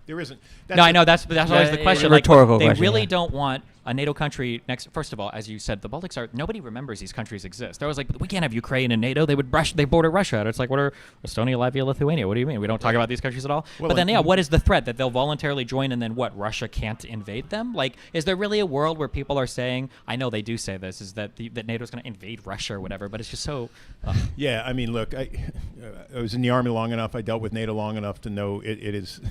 There isn't. I know that's always the question. Rhetorical question. They really don't want a NATO country next. First of all, as you said, the Baltics are. Nobody remembers these countries exist. There was like, we can't have Ukraine in NATO. They border Russia. And it's like, what are Estonia, Latvia, Lithuania? What do you mean? We don't talk about these countries at all. Well, but then, what is the threat that they'll voluntarily join, and then what? Russia can't invade them? Like, is there really a world where people are saying? I know they do say this, is that that NATO's going to invade Russia or whatever. But it's just so. Yeah, I mean, look, I was in the Army long enough. I dealt with NATO long enough to know it is.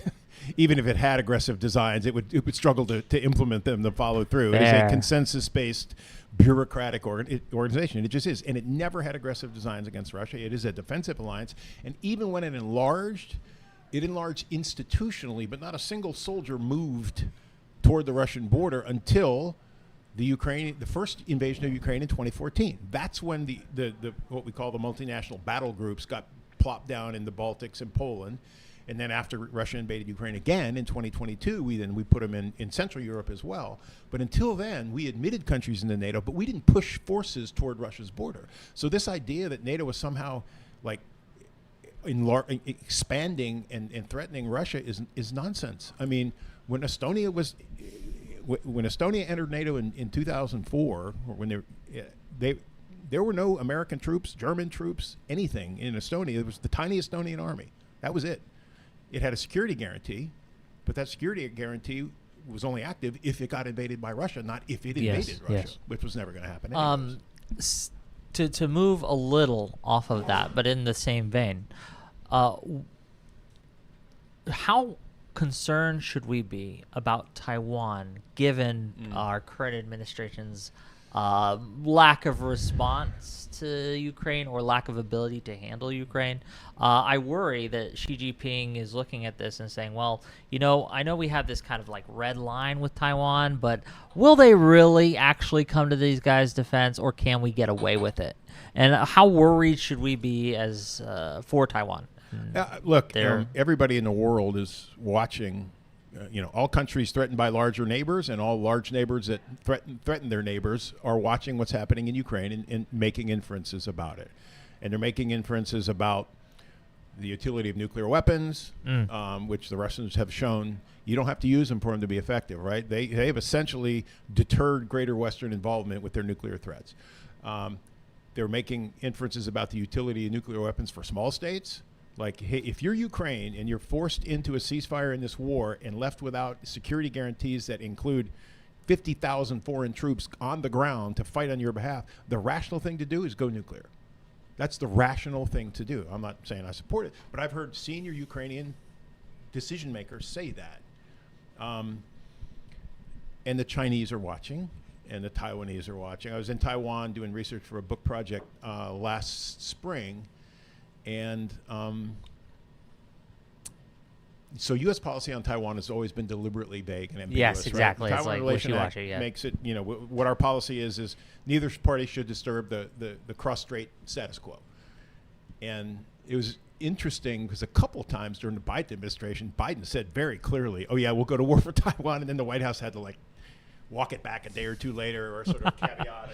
Even if it had aggressive designs, it would struggle to implement them, to follow through. It is a consensus-based, bureaucratic organization. It just is. And it never had aggressive designs against Russia. It is a defensive alliance. And even when it enlarged institutionally, but not a single soldier moved toward the Russian border until the first invasion of Ukraine in 2014. That's when the what we call the multinational battle groups got plopped down in the Baltics and Poland. And then after Russia invaded Ukraine again in 2022, we put them in Central Europe as well. But until then, we admitted countries into NATO, but we didn't push forces toward Russia's border. So this idea that NATO was somehow like expanding and threatening Russia is nonsense. I mean, when Estonia entered NATO in 2004, when there were no American troops, German troops, anything in Estonia. It was the tiny Estonian army. That was it. It had a security guarantee, but that security guarantee was only active if it got invaded by Russia, not if it invaded Russia, which was never going to happen anyways. To move a little off of that, but in the same vein, how concerned should we be about Taiwan given our current administration's lack of response to Ukraine or lack of ability to handle Ukraine? I worry that Xi Jinping is looking at this and saying, well, I know we have this kind of like red line with Taiwan, but will they really actually come to these guys' defense, or can we get away with it? And how worried should we be as for Taiwan? Look, everybody in the world is watching. All countries threatened by larger neighbors, and all large neighbors that threaten their neighbors are watching what's happening in Ukraine and making inferences about it. And they're making inferences about the utility of nuclear weapons, which the Russians have shown you don't have to use them for them to be effective, right? They have essentially deterred greater Western involvement with their nuclear threats. They're making inferences about the utility of nuclear weapons for small states. Like, hey, if you're Ukraine and you're forced into a ceasefire in this war and left without security guarantees that include 50,000 foreign troops on the ground to fight on your behalf, the rational thing to do is go nuclear. That's the rational thing to do. I'm not saying I support it, but I've heard senior Ukrainian decision makers say that. And the Chinese are watching, and the Taiwanese are watching. I was in Taiwan doing research for a book project last spring. And so U.S. policy on Taiwan has always been deliberately vague and ambiguous. Yes, exactly. Right? It's like wishy-washy. Yeah. Makes it, what our policy is neither party should disturb the cross-strait status quo. And it was interesting because a couple times during the Biden administration, Biden said very clearly, "Oh yeah, we'll go to war for Taiwan," and then the White House had to walk it back a day or two later, or sort of caveat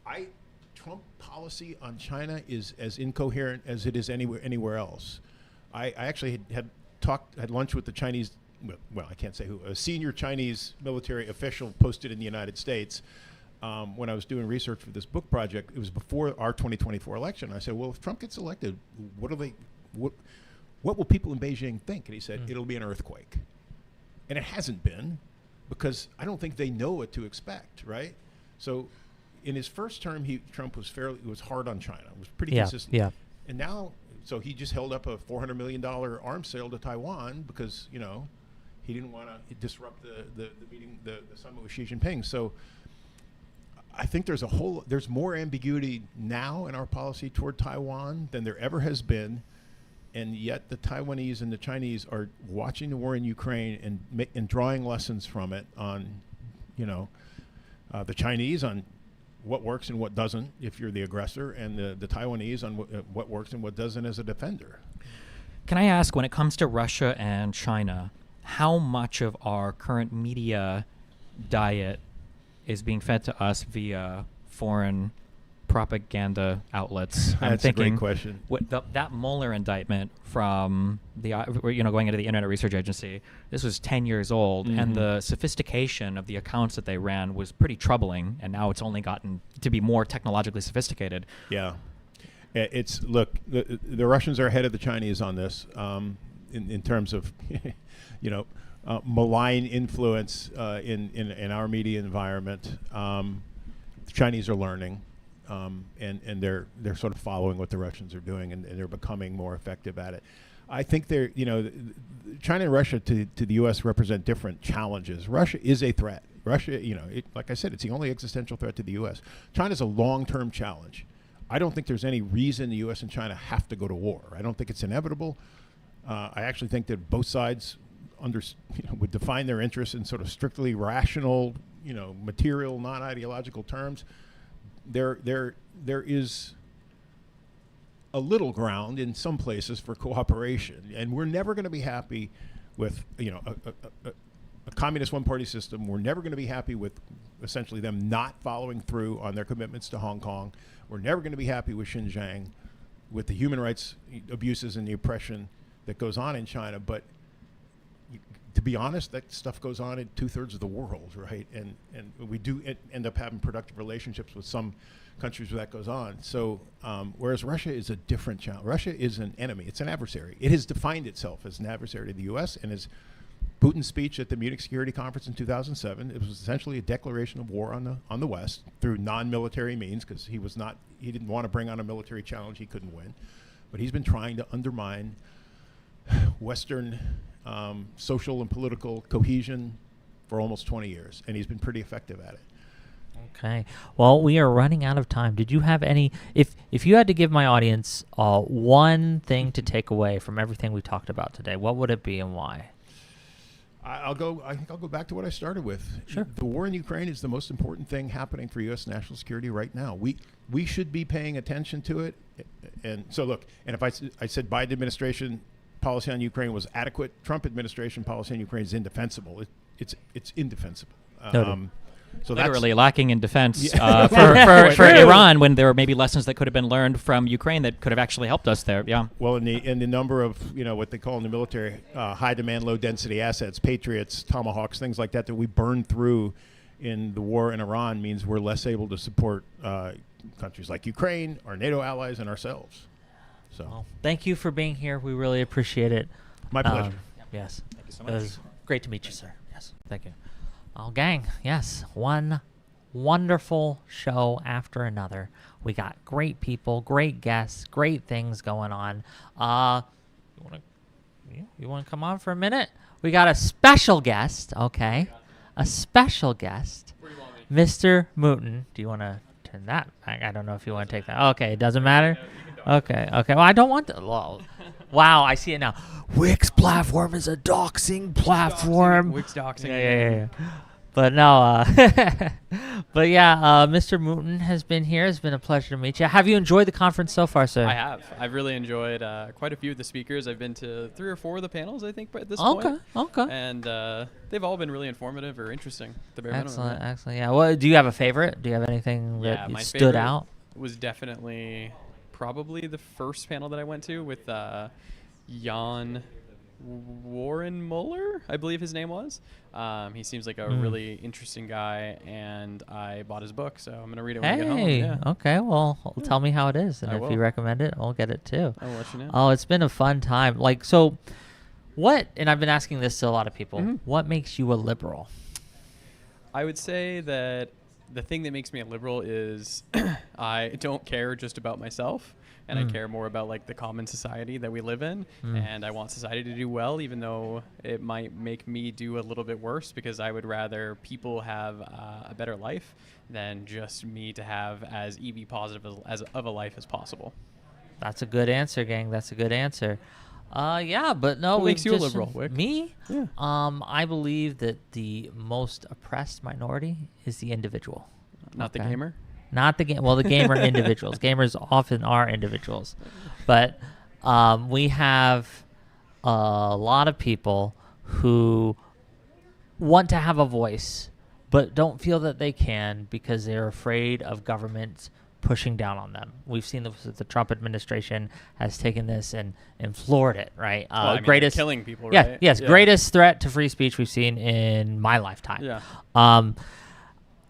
it. Trump policy on China is as incoherent as it is anywhere else. I actually had lunch with the Chinese, well, I can't say who, a senior Chinese military official posted in the United States when I was doing research for this book project. It was before our 2024 election. I said, well, if Trump gets elected, what will people in Beijing think? And he said, it'll be an earthquake. And it hasn't been, because I don't think they know what to expect, right? So in his first term, Trump was hard on China. It was pretty consistent. Yeah. And now, so he just held up a $400 million arms sale to Taiwan because he didn't want to disrupt the meeting, the summit with Xi Jinping. So I think there's more ambiguity now in our policy toward Taiwan than there ever has been, and yet the Taiwanese and the Chinese are watching the war in Ukraine and drawing lessons from it on, the Chinese on what works and what doesn't if you're the aggressor, and the Taiwanese on what works and what doesn't as a defender. Can I ask, when it comes to Russia and China, how much of our current media diet is being fed to us via foreign propaganda outlets? That's a great question. That Mueller indictment from the going into the Internet Research Agency, this was 10 years old, and the sophistication of the accounts that they ran was pretty troubling, and now it's only gotten to be more technologically sophisticated. Yeah. The Russians are ahead of the Chinese on this in terms of malign influence in our media environment. The Chinese are learning. And they're sort of following what the Russians are doing, and they're becoming more effective at it. I think China and Russia to the U.S. represent different challenges. Russia is a threat. Russia, like I said, it's the only existential threat to the U.S. China's a long-term challenge. I don't think there's any reason the U.S. and China have to go to war. I don't think it's inevitable. I actually think that both sides would define their interests in sort of strictly rational, material, non-ideological terms. There is a little ground in some places for cooperation, and we're never going to be happy with a communist one-party system. We're never going to be happy with essentially them not following through on their commitments to Hong Kong. We're never going to be happy with Xinjiang, with the human rights abuses and the oppression that goes on in China. But to be honest, that stuff goes on in 2/3 of the world, right? And we do end up having productive relationships with some countries where that goes on. So whereas Russia is a different challenge. Russia is an enemy. It's an adversary. It has defined itself as an adversary to the U.S. and as Putin's speech at the Munich Security Conference in 2007, it was essentially a declaration of war on the West through non-military means, because he didn't want to bring on a military challenge he couldn't win. but he's been trying to undermine Western social and political cohesion for almost 20 years, and he's been pretty effective at it. Okay. Well, we are running out of time. Did you have any? If you had to give my audience one thing to take away from everything we talked about today, what would it be and why? I think I'll go back to what I started with. Sure. The war in Ukraine is the most important thing happening for U.S. national security right now. We should be paying attention to it. And so look, and if I said Biden administration policy on Ukraine was adequate, Trump administration policy on Ukraine is indefensible. It's indefensible. So literally lacking in defense Yeah. for Iran, when there were maybe lessons that could have been learned from Ukraine that could have actually helped us there. Yeah. Well, in the number of what they call in the military high demand, low density assets, Patriots, Tomahawks, things like that we burn through in the war in Iran means we're less able to support countries like Ukraine, our NATO allies, and ourselves. So, well, thank you for being here. We really appreciate it. My pleasure. Yes. Thank you so It much. was great to meet you, sir. Yes. Thank you. Oh, gang, yes, one wonderful show after another. We got great people, great guests, great things going on. You want to come on for a minute? We got a special guest, okay? A special guest, Mr. Mooten. Do you want to turn that back? I don't know if you want to take that. Okay, it doesn't matter? Okay. Well, I don't want to. Wow, I see it now. Whick's platform is a doxing platform. Whick's doxing. Yeah. But no, but yeah, Mr. Mooten has been here. It's been a pleasure to meet you. Have you enjoyed the conference so far, sir? I have. I've really enjoyed quite a few of the speakers. I've been to 3 or 4 of the panels, I think, at this point. Okay. And they've all been really informative or interesting. At the bare minimum. Excellent. Yeah. Well, do you have a favorite? Do you have anything that my stood favorite out? Was definitely probably the first panel that I went to with Jan Warren Muller, I believe his name was. He seems like a really interesting guy, and I bought his book, so I'm going to read it when I get home. Yeah. Okay. Well, tell me how it is, and if you recommend it, I'll get it too. I'll let you know. Oh, it's been a fun time. What, and I've been asking this to a lot of people, what makes you a liberal? I would say that the thing that makes me a liberal is I don't care just about myself, and I care more about like the common society that we live in, and I want society to do well, even though it might make me do a little bit worse, because I would rather people have a better life than just me to have as EV positive of a life as possible. That's a good answer, gang. That's a good answer. Yeah, but no. What makes you a liberal, Whick? Me? Yeah. I believe that the most oppressed minority is the individual. Not the gamer? Not the game. Well, the gamer individuals. Gamers often are individuals, but we have a lot of people who want to have a voice, but don't feel that they can because they're afraid of government pushing down on them. We've seen the Trump administration has taken this and floored it, right? Greatest killing people, right? Yes, greatest threat to free speech we've seen in my lifetime. Yeah.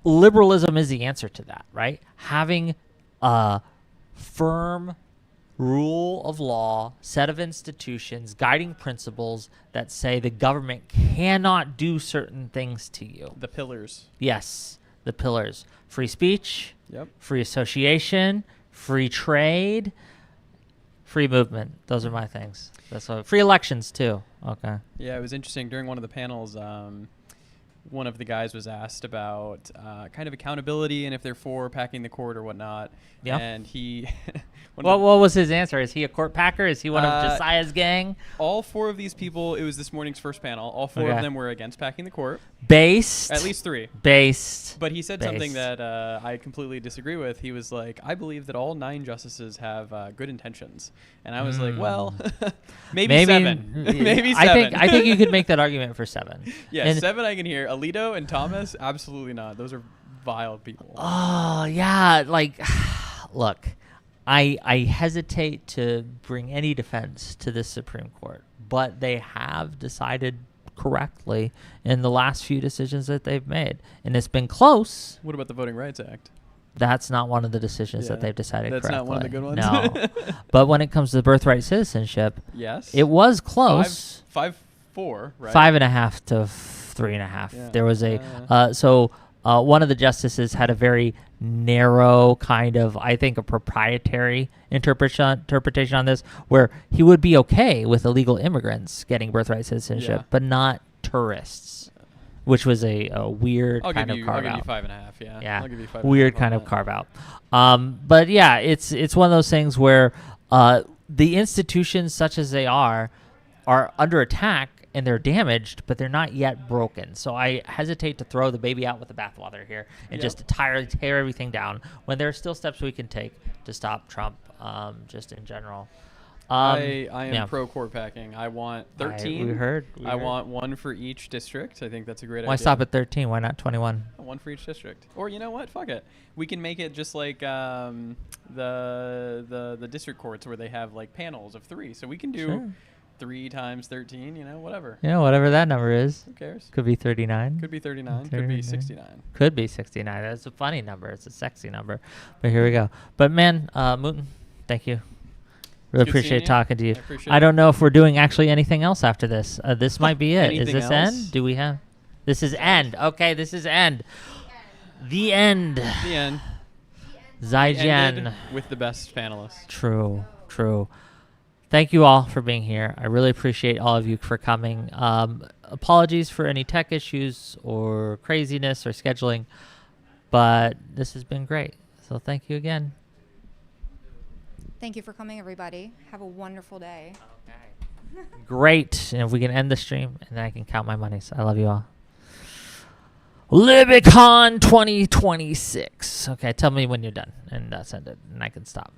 Liberalism is the answer to that, right? Having a firm rule of law, set of institutions, guiding principles that say the government cannot do certain things to you. The pillars. Yes, the pillars. Free speech, Yep. free association, free trade, free movement. Those are my things. That's what, free elections too. Okay. Yeah, it was interesting. During one of the panels, one of the guys was asked about kind of accountability and if they're for packing the court or whatnot. Yeah. And he... what was his answer? Is he a court packer? Is he one of Josiah's gang? All 4 of these people, it was this morning's first panel, all 4 of them were against packing the court. Based? At least 3. Based. But he said something that I completely disagree with. He was like, I believe that all 9 justices have good intentions. And I was like, well, maybe 7. Maybe 7. I think you could make that argument for 7. Yeah, and 7 I can hear. Alito and Thomas, absolutely not. Those are vile people. Oh, yeah. Like, look, I hesitate to bring any defense to this Supreme Court, but they have decided correctly in the last few decisions that they've made. And it's been close. What about the Voting Rights Act? That's not one of the decisions that they've decided correctly. That's not one of the good ones? No. But when it comes to birthright citizenship, yes, it was close. 5-4, right? 5.5 to 3.5. Yeah. There was a one of the justices had a very narrow kind of, I think, a proprietary interpretation on this, where he would be okay with illegal immigrants getting birthright citizenship, but not tourists, which was a weird kind of carve out. I'll give you 5.5. Yeah. Yeah. I'll give you 5.5 weird kind of carve out. But yeah, it's one of those things where the institutions, such as they are under attack and they're damaged, but they're not yet broken. So I hesitate to throw the baby out with the bathwater here and just to tear everything down when there are still steps we can take to stop Trump, just in general. I am pro court packing. I want 13. We want one for each district. I think that's a great idea. Why stop at 13? Why not 21? One for each district. Or you know what? Fuck it. We can make it just like the district courts where they have like panels of 3. So we can do 3 times 13. Whatever. Yeah, whatever that number is. Who cares? Could be 39. Could be 39. Could be 69. Could be 69. That's a funny number. It's a sexy number. But here we go. But man, Mooten, thank you. Really appreciate talking to you. I don't know if we're doing actually anything else after this. This might be it. Is this end? Do we have? This is end. Okay, this is end. The end. The end. Zaijian. With the best panelists. True. Thank you all for being here. I really appreciate all of you for coming. Apologies for any tech issues or craziness or scheduling, but this has been great. So thank you again. Thank you for coming, everybody. Have a wonderful day. Okay. Great. And if we can end the stream, and then I can count my monies. I love you all. Libcon 2026. Okay, tell me when you're done, and send it, and I can stop.